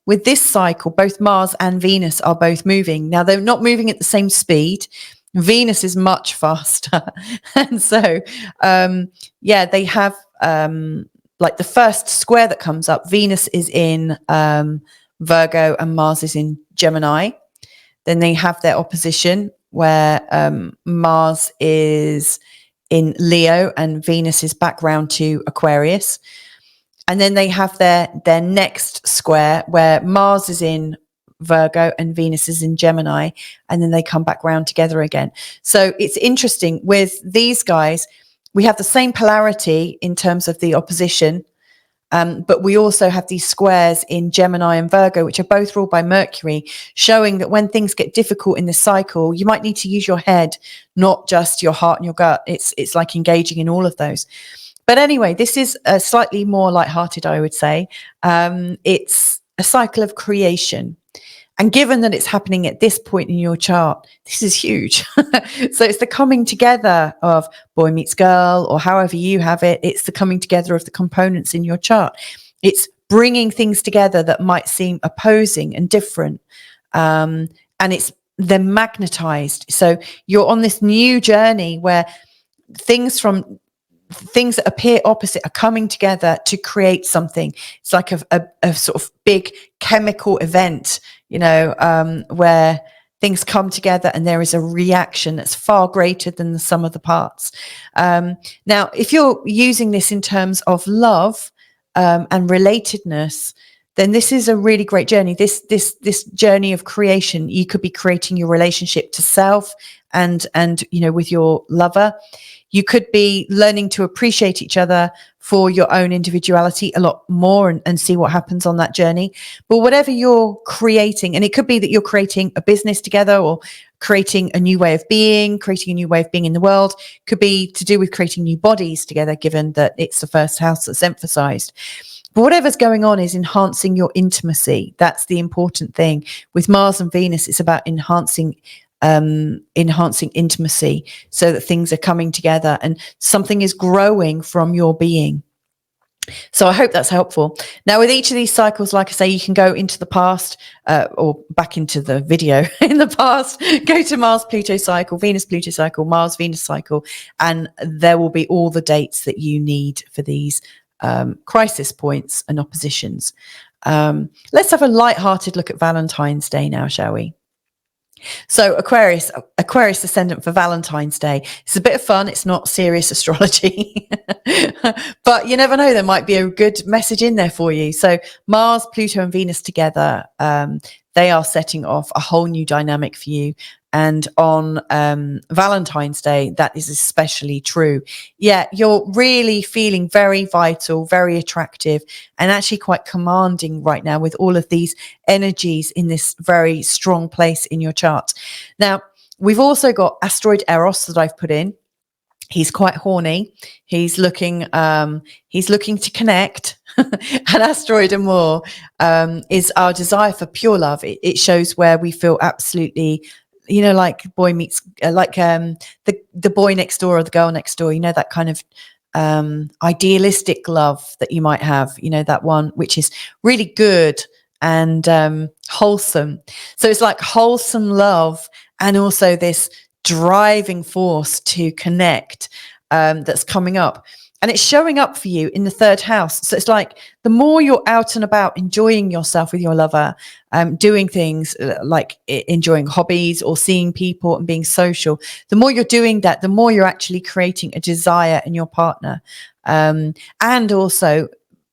With this cycle, both Mars and Venus are both moving. Now, they're not moving at the same speed. Venus is much faster. And so, they have like the first square that comes up, Venus is in Virgo and Mars is in Gemini. Then they have their opposition where Mars is in Leo and Venus is back round to Aquarius. And then they have their next square where Mars is in Virgo and Venus is in Gemini, and then they come back round together again. So it's interesting with these guys, we have the same polarity in terms of the opposition, but we also have these squares in Gemini and Virgo, which are both ruled by Mercury, showing that when things get difficult in this cycle, you might need to use your head, not just your heart and your gut. It's like engaging in all of those. But anyway, this is a slightly more lighthearted, I would say. It's a cycle of creation. And given that it's happening at this point in your chart, this is huge. So it's the coming together of boy meets girl, or however you have it. It's the coming together of the components in your chart. It's bringing things together that might seem opposing and different. And they're magnetized. So you're on this new journey where things that appear opposite are coming together to create something. It's like a sort of big chemical event, where things come together and there is a reaction that's far greater than the sum of the parts. Now, if you're using this in terms of love and relatedness, then this is a really great journey. This journey of creation, you could be creating your relationship to self and with your lover. You could be learning to appreciate each other for your own individuality a lot more and see what happens on that journey. But whatever you're creating, and it could be that you're creating a business together or creating a new way of being in the world, could be to do with creating new bodies together, given that it's the first house that's emphasized. But whatever's going on is enhancing your intimacy. That's the important thing. With Mars and Venus, it's about enhancing intimacy so that things are coming together and something is growing from your being. So I hope that's helpful. Now, with each of these cycles, like I say, you can go into the past or back into the video in the past, go to Mars Pluto cycle, Venus Pluto cycle, Mars Venus cycle, and there will be all the dates that you need for these crisis points and oppositions. Let's have a light-hearted look at Valentine's Day now, shall we? So Aquarius ascendant for Valentine's Day. It's a bit of fun. It's not serious astrology, but you never know. There might be a good message in there for you. So Mars, Pluto and Venus together, they are setting off a whole new dynamic for you. And on Valentine's Day, that is especially true. Yeah, you're really feeling very vital, very attractive, and actually quite commanding right now with all of these energies in this very strong place in your chart. Now, we've also got asteroid Eros that I've put in. He's quite horny. He's looking to connect. And asteroid Amor is our desire for pure love. It shows where we feel absolutely, like boy meets, the boy next door or the girl next door, that kind of idealistic love that you might have, you know, that one which is really good and wholesome. So it's like wholesome love and also this driving force to connect that's coming up. And it's showing up for you in the third house. So it's like the more you're out and about enjoying yourself with your lover, doing things like enjoying hobbies or seeing people and being social, the more you're doing that, the more you're actually creating a desire in your partner. And also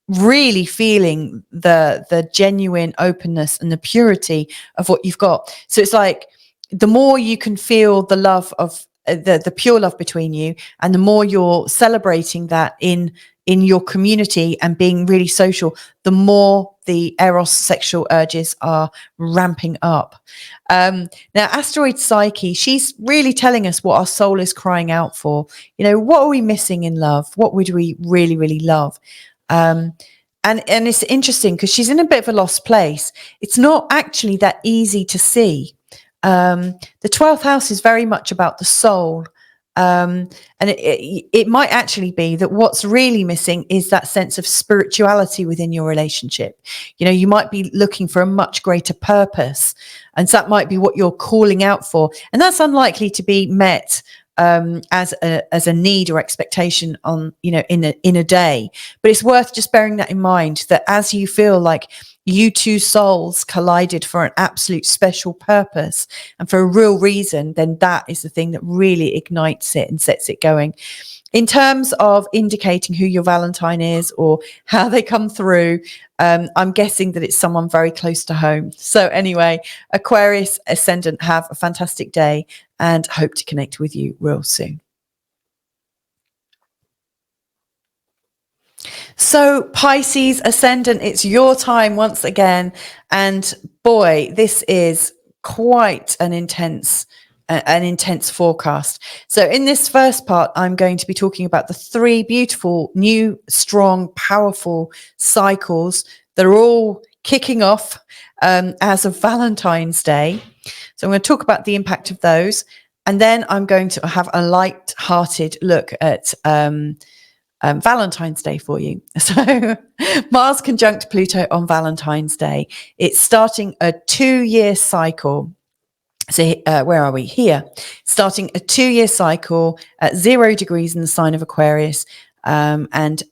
really feeling the genuine openness and the purity of what you've got. So it's like the more you can feel the love of the pure love between you, and the more you're celebrating that in your community and being really social, the more the eros sexual urges are ramping up. Now, asteroid Psyche, she's really telling us what our soul is crying out for. You know, what are we missing in love? What would we really, really love? And it's interesting because she's in a bit of a lost place. It's not actually that easy to see. The 12th house is very much about the soul. And it might actually be that what's really missing is that sense of spirituality within your relationship. You know, you might be looking for a much greater purpose, and so that might be what you're calling out for. And that's unlikely to be met as a need or expectation on, you know, in a day. But it's worth just bearing that in mind, that as you feel like you two souls collided for an absolute special purpose and for a real reason, then that is the thing that really ignites it and sets it going. In terms of indicating who your Valentine is or how they come through, I'm guessing that it's someone very close to home. So anyway, Aquarius ascendant, have a fantastic day and hope to connect with you real soon. So Pisces ascendant, it's your time once again. And boy, this is quite an intense forecast. So in this first part, I'm going to be talking about the 3 beautiful, new, strong, powerful cycles that are all kicking off as of Valentine's Day. So I'm going to talk about the impact of those. And then I'm going to have a light-hearted look at Valentine's Day for you. So Mars conjunct Pluto on Valentine's Day. It's starting a 2-year cycle. So where are we? Here. Starting a 2-year cycle at 0 degrees in the sign of Aquarius. And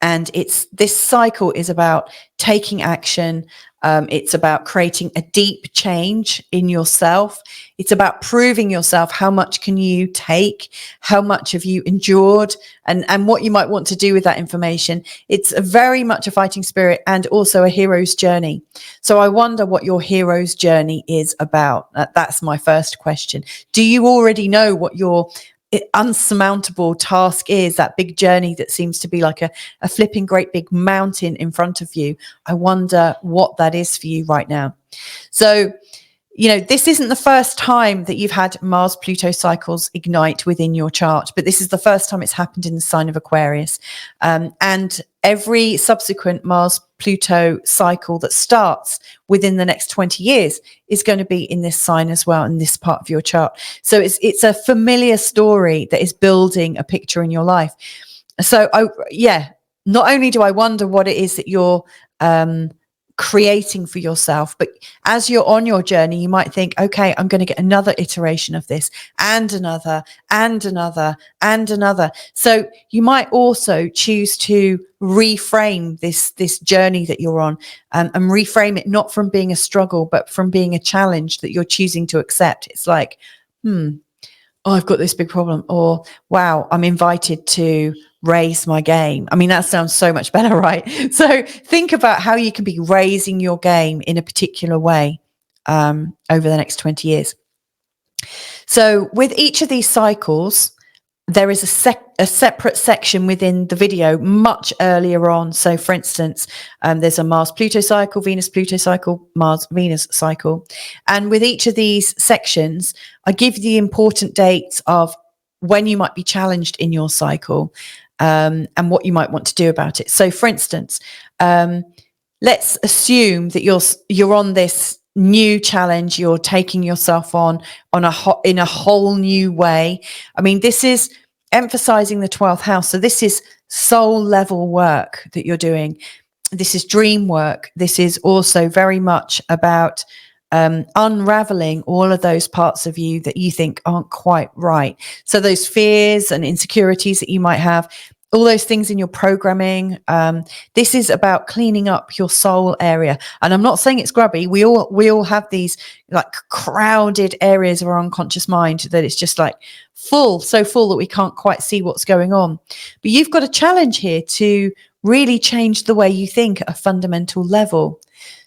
this cycle is about taking action. It's about creating a deep change in yourself. It's about proving yourself. How much can you take? How much have you endured? And what you might want to do with that information. It's very much a fighting spirit and also a hero's journey. So I wonder what your hero's journey is about. That's my first question. Do you already know what your unsurmountable task is, that big journey that seems to be like a flipping great big mountain in front of you? I wonder what that is for you right now. So, you know, this isn't the first time that you've had Mars Pluto cycles ignite within your chart, but this is the first time it's happened in the sign of Aquarius. And every subsequent Mars Pluto cycle that starts within the next 20 years is going to be in this sign as well, in this part of your chart. So it's a familiar story that is building a picture in your life. So not only do I wonder what it is that you're creating for yourself, but as you're on your journey, you might think, okay, I'm going to get another iteration of this and another and another and another. So you might also choose to reframe this journey that you're on, and reframe it not from being a struggle, but from being a challenge that you're choosing to accept. It's like, oh, I've got this big problem, or wow, I'm invited to raise my game. I mean, that sounds so much better, right? So think about how you can be raising your game in a particular way over the next 20 years. So with each of these cycles, there is a separate section within the video much earlier on. So for instance, there's a Mars-Pluto cycle, Venus-Pluto cycle, Mars-Venus cycle. And with each of these sections, I give you the important dates of when you might be challenged in your cycle, and what you might want to do about it. So for instance, let's assume that you're on this new challenge, you're taking yourself in a whole new way. I mean, this is emphasizing the 12th house. So this is soul level work that you're doing. This is dream work. This is also very much about unraveling all of those parts of you that you think aren't quite right. So those fears and insecurities that you might have, all those things in your programming. This is about cleaning up your soul area. And I'm not saying it's grubby. We all have these like crowded areas of our unconscious mind that it's just like full, so full that we can't quite see what's going on. But you've got a challenge here to really change the way you think at a fundamental level.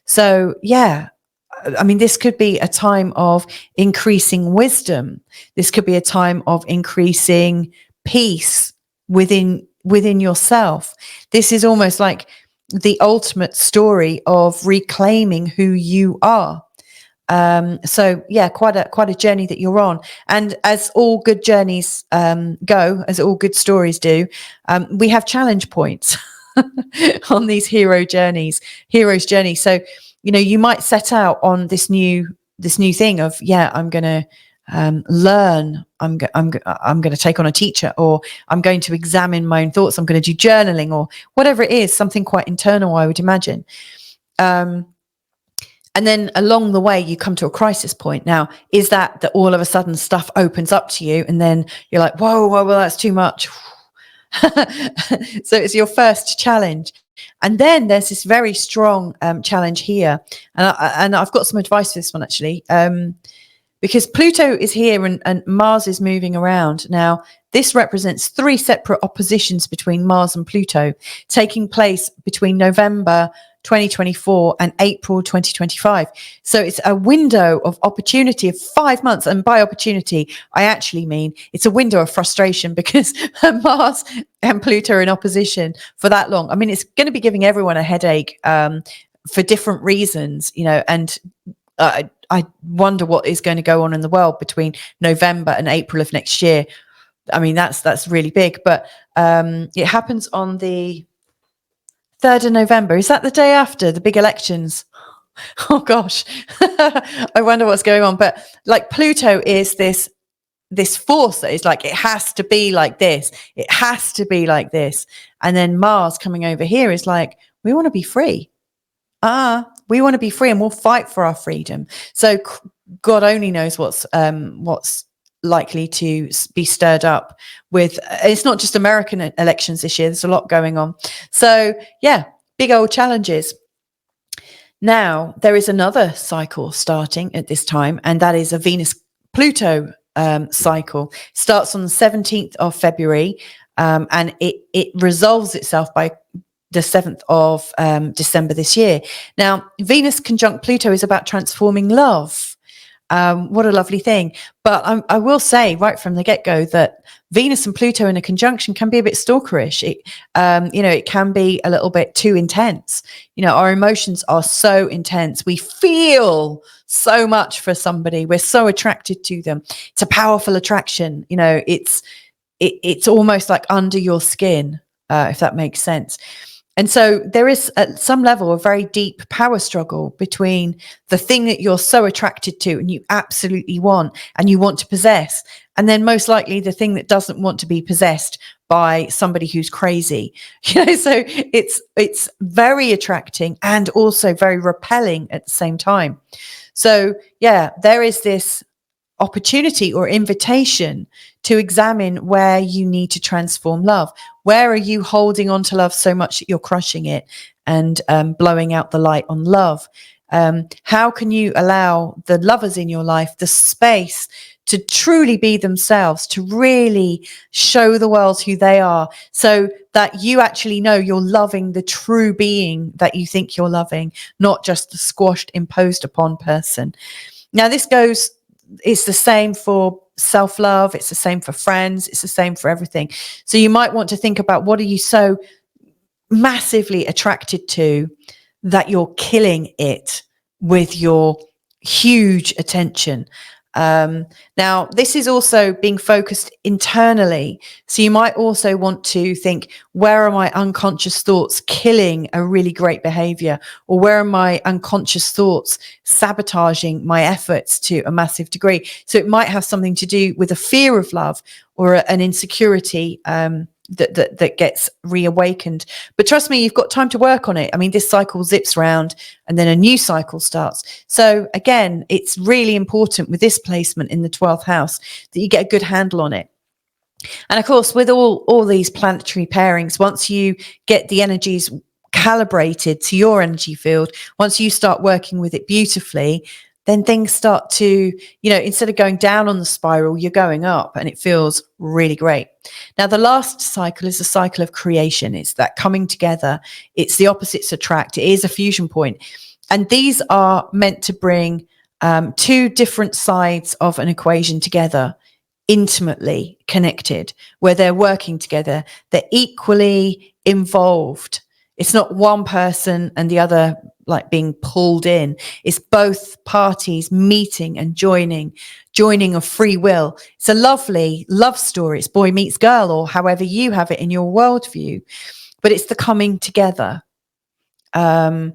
So yeah, I mean, this could be a time of increasing wisdom. This could be a time of increasing peace within yourself. This is almost like the ultimate story of reclaiming who you are. So yeah, quite a journey that you're on. And as all good journeys go, as all good stories do, we have challenge points on these hero's journey. So, you know, you might set out on this new thing of, yeah, I'm going to learn. I'm going to take on a teacher, or I'm going to examine my own thoughts. I'm going to do journaling, or whatever it is, something quite internal, I would imagine. And then along the way, you come to a crisis point. Now, is that all of a sudden stuff opens up to you, and then you're like, whoa, well, that's too much. So it's your first challenge. And then there's this very strong challenge here. And I've got some advice for this one, actually, because Pluto is here and Mars is moving around. Now, this represents 3 separate oppositions between Mars and Pluto taking place between November 2024 and April 2025. So it's a window of opportunity of 5 months. And by opportunity, I actually mean it's a window of frustration, because Mars and Pluto are in opposition for that long. I mean, it's going to be giving everyone a headache for different reasons, you know, and I wonder what is going to go on in the world between November and April of next year. I mean, that's really big, but it happens on the 3rd of November. Is that the day after the big elections? Oh gosh, I wonder what's going on. But like, Pluto is this force that is like, it has to be like this. It has to be like this. And then Mars coming over here is like, we want to be free. We want to be free, and we'll fight for our freedom. So God only knows what's likely to be stirred up with. It's not just American elections this year. There's a lot going on. So yeah, big old challenges. Now there is another cycle starting at this time, and that is a Venus-Pluto cycle. Starts on the 17th of February, and it resolves itself by the 7th of December this year. Now, Venus conjunct Pluto is about transforming love. What a lovely thing. But I will say right from the get-go that Venus and Pluto in a conjunction can be a bit stalkerish. It can be a little bit too intense. You know, our emotions are so intense. We feel so much for somebody. We're so attracted to them. It's a powerful attraction. You know, it's almost like under your skin, if that makes sense. And so there is at some level a very deep power struggle between the thing that you're so attracted to and you absolutely want and you want to possess, and then most likely the thing that doesn't want to be possessed by somebody who's crazy. You know, so it's very attracting and also very repelling at the same time. So yeah, there is this opportunity or invitation to examine where you need to transform love. Where are you holding on to love so much that you're crushing it and blowing out the light on love? How can you allow the lovers in your life the space to truly be themselves, to really show the world who they are, so that you actually know you're loving the true being that you think you're loving, not just the squashed, imposed upon person. Now, it's the same for self-love. It's the same for friends. It's the same for everything. So you might want to think about, what are you so massively attracted to that you're killing it with your huge attention? Now, this is also being focused internally. So you might also want to think, where are my unconscious thoughts killing a really great behavior? Or where are my unconscious thoughts sabotaging my efforts to a massive degree? So it might have something to do with a fear of love or an insecurity, that gets reawakened. But trust me, you've got time to work on it. I mean, this cycle zips round and then a new cycle starts. So again, it's really important with this placement in the 12th house that you get a good handle on it. And of course, with all these planetary pairings, once you get the energies calibrated to your energy field, once you start working with it beautifully, then things start to, instead of going down on the spiral, you're going up, and it feels really great. Now, the last cycle is the cycle of creation. It's that coming together. It's the opposites attract. It is a fusion point. And these are meant to bring two different sides of an equation together, intimately connected, where they're working together. They're equally involved. It's not one person and the other like being pulled in. It's both parties meeting and joining of free will. It's a lovely love story. It's boy meets girl, or however you have it in your worldview, but it's the coming together. And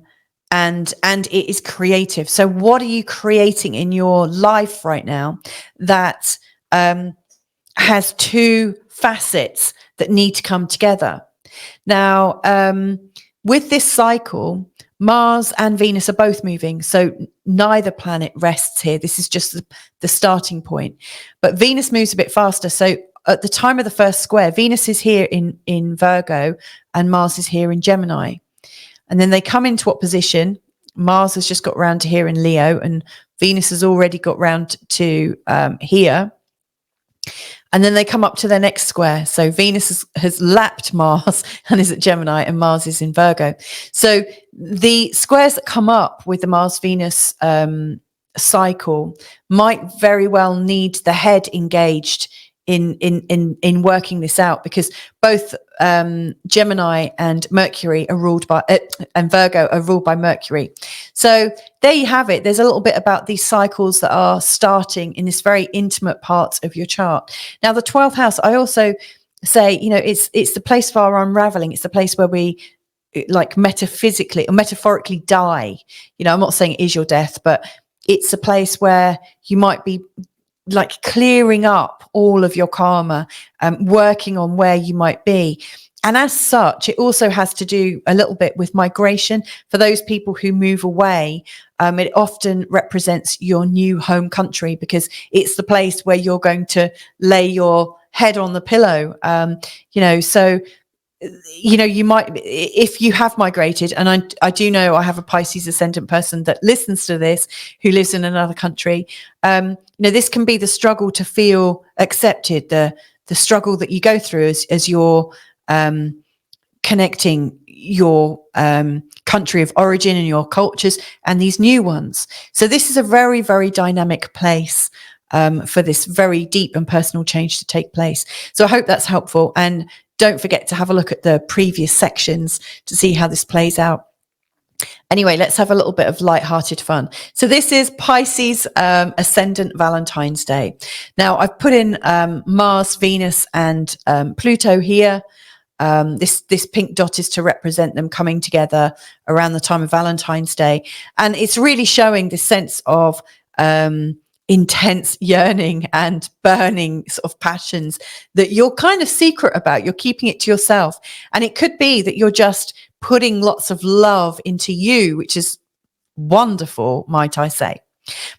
it is creative. So what are you creating in your life right now that has two facets that need to come together? Now, with this cycle, Mars and Venus are both moving, so neither planet rests here. This is just the starting point. But Venus moves a bit faster. So at the time of the first square, Venus is here in Virgo and Mars is here in Gemini. And then they come into opposition. Mars has just got round to here in Leo, and Venus has already got round to here. And then they come up to their next square. So Venus has lapped Mars and is at Gemini, and Mars is in Virgo. So the squares that come up with the Mars-Venus cycle might very well need the head engaged in working this out, because both Gemini and Mercury are ruled by and Virgo are ruled by Mercury. So there you have it. There's a little bit about these cycles that are starting in this very intimate part of your chart. Now, the 12th house, I also say, it's the place of our unraveling. It's the place where we like metaphysically or metaphorically die. I'm not saying it is your death, but it's a place where you might be like clearing up all of your karma, working on where you might be. And as such, it also has to do a little bit with migration. For those people who move away, it often represents your new home country, because it's the place where you're going to lay your head on the pillow. So you might, if you have migrated, and I do know I have a Pisces ascendant person that listens to this who lives in another country. This can be the struggle to feel accepted, the struggle that you go through as you're connecting your country of origin and your cultures and these new ones. So this is a very, very dynamic place for this very deep and personal change to take place. So I hope that's helpful. And don't forget to have a look at the previous sections to see how this plays out. Anyway, let's have a little bit of light-hearted fun. So this is Pisces Ascendant Valentine's Day. Now, I've put in Mars, Venus, and Pluto here. This pink dot is to represent them coming together around the time of Valentine's Day. And it's really showing this sense of intense yearning and burning sort of passions that you're kind of secret about. You're keeping it to yourself. And it could be that you're just putting lots of love into you, which is wonderful, might I say.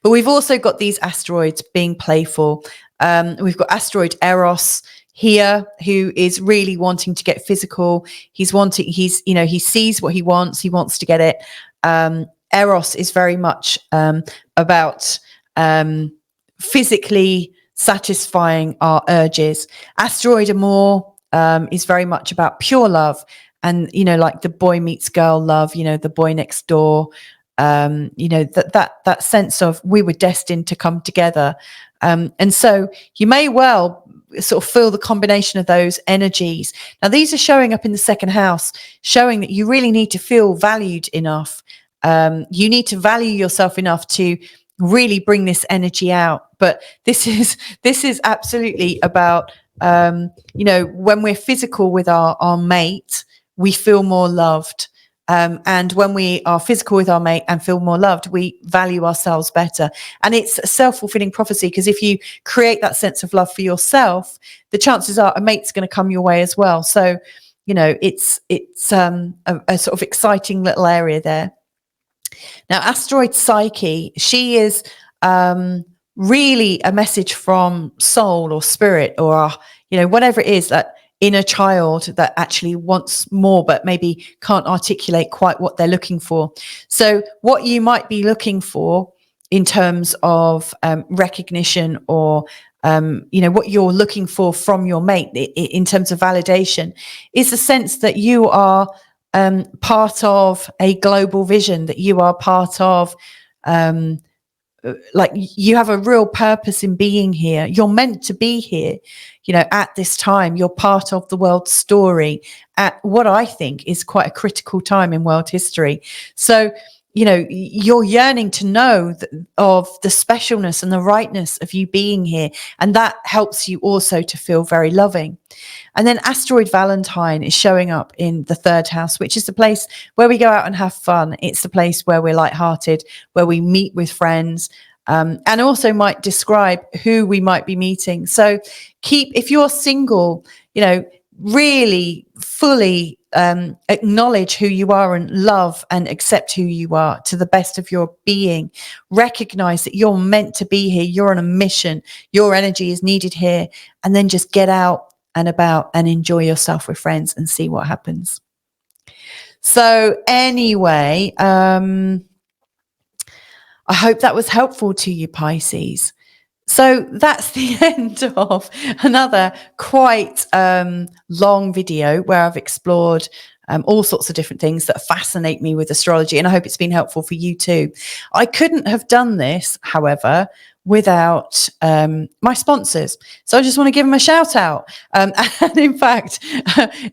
But we've also got these asteroids being playful. We've got asteroid Eros here, who is really wanting to get physical. He sees what he wants to get it. Eros is very much about physically satisfying our urges. Asteroid Amor is very much about pure love, and like the boy meets girl love, the boy next door, that sense of we were destined to come together. And so you may well sort of feel the combination of those energies. Now, these are showing up in the second house, showing that you really need to feel valued enough. You need to value yourself enough to really bring this energy out. But this is absolutely about, you know, when we're physical with our mate, we feel more loved. And when we are physical with our mate and feel more loved, we value ourselves better. And it's a self-fulfilling prophecy, because if you create that sense of love for yourself, the chances are a mate's going to come your way as well. So, you know, it's a sort of exciting little area there. Now, asteroid Psyche, she is really a message from soul or spirit, or, you know, whatever it is, that inner child that actually wants more, but maybe can't articulate quite what they're looking for. So what you might be looking for in terms of recognition, or you know, what you're looking for from your mate in terms of validation, is the sense that you are part of a global vision, that you are part of, like, you have a real purpose in being here. You're meant to be here, you know, at this time. You're part of the world's story at what I think is quite a critical time in world history. So, you know, you're yearning to know of the specialness and the rightness of you being here. And that helps you also to feel very loving. And then asteroid Valentine is showing up in the 3rd house, which is the place where we go out and have fun. It's the place where we're lighthearted, where we meet with friends, and also might describe who we might be meeting. So if you're single, you know, really fully acknowledge who you are and love and accept who you are to the best of your being. Recognize that you're meant to be here. You're on a mission. Your energy is needed here. And then just get out and about and enjoy yourself with friends and see what happens. So anyway, I hope that was helpful to you, Pisces. So that's the end of another quite long video where I've explored all sorts of different things that fascinate me with astrology, and I hope it's been helpful for you too. I couldn't have done this, however, without my sponsors. So I just want to give them a shout out. And in fact,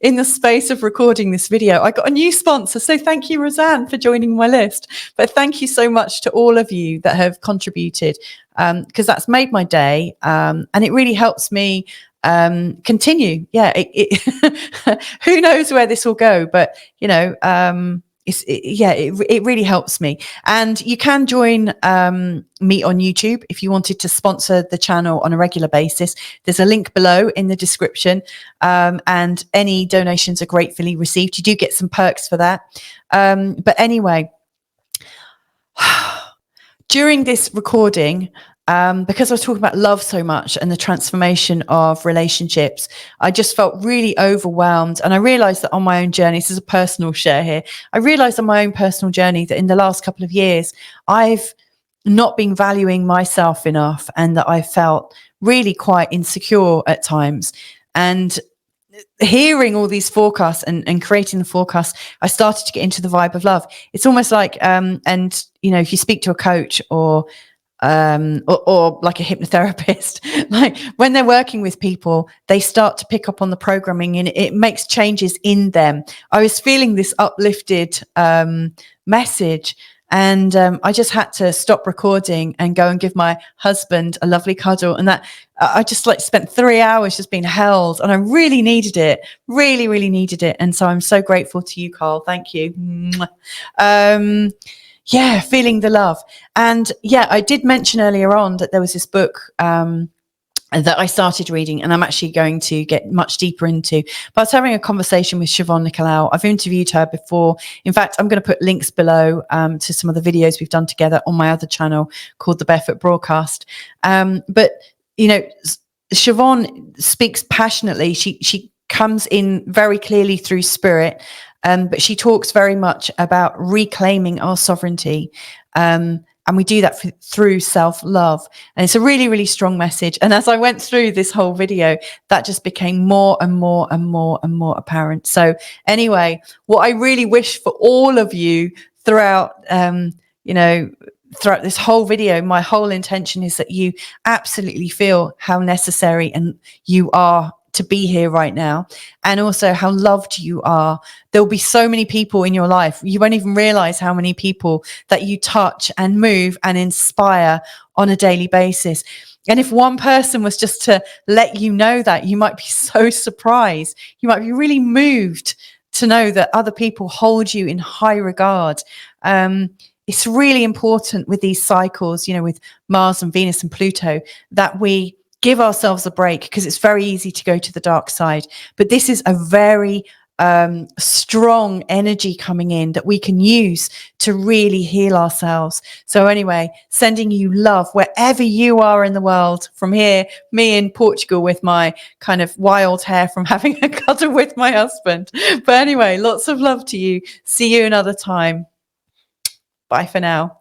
in the space of recording this video, I got a new sponsor. So thank you, Roseanne, for joining my list. But thank you so much to all of you that have contributed, because that's made my day. And it really helps me continue. Yeah, who knows where this will go, but you know, it really helps me. And you can join me on YouTube if you wanted to sponsor the channel on a regular basis. There's a link below in the description, and any donations are gratefully received. You do get some perks for that. But anyway, during this recording, because I was talking about love so much and the transformation of relationships, I just felt really overwhelmed. And I realized that on my own journey, this is a personal share here, I realized on my own personal journey that in the last couple of years, I've not been valuing myself enough, and that I felt really quite insecure at times. And hearing all these forecasts and creating the forecasts, I started to get into the vibe of love. It's almost like, and you know, if you speak to a coach or like a hypnotherapist, like when they're working with people, they start to pick up on the programming and it makes changes in them. I was feeling this uplifted message, and I just had to stop recording and go and give my husband a lovely cuddle. And that I just like spent 3 hours just being held, and I really needed it, really needed it. And so I'm so grateful to you, Carl. Thank you. Yeah, feeling the love. And yeah, I did mention earlier on that there was this book that I started reading, and I'm actually going to get much deeper into. But I was having a conversation with Siobhan Nicolau. I've interviewed her before. In fact, I'm going to put links below to some of the videos we've done together on my other channel called The Barefoot Broadcast. But, you know, Siobhan speaks passionately. She comes in very clearly through spirit. But she talks very much about reclaiming our sovereignty. And we do that through self-love. And it's a really strong message. And as I went through this whole video, that just became more and more apparent. So anyway, what I really wish for all of you throughout, you know, throughout this whole video, my whole intention is that you absolutely feel how necessary and you are to be here right now, and also how loved you are. There'll be so many people in your life. You won't even realize how many people that you touch and move and inspire on a daily basis. And if one person was just to let you know that, you might be so surprised. You might be really moved to know that other people hold you in high regard. It's really important with these cycles, with Mars and Venus and Pluto, that we give ourselves a break, because it's very easy to go to the dark side. But this is a very strong energy coming in that we can use to really heal ourselves. So anyway, sending you love wherever you are in the world. From here, me in Portugal with my kind of wild hair from having a cuddle with my husband. But anyway, lots of love to you. See you another time. Bye for now.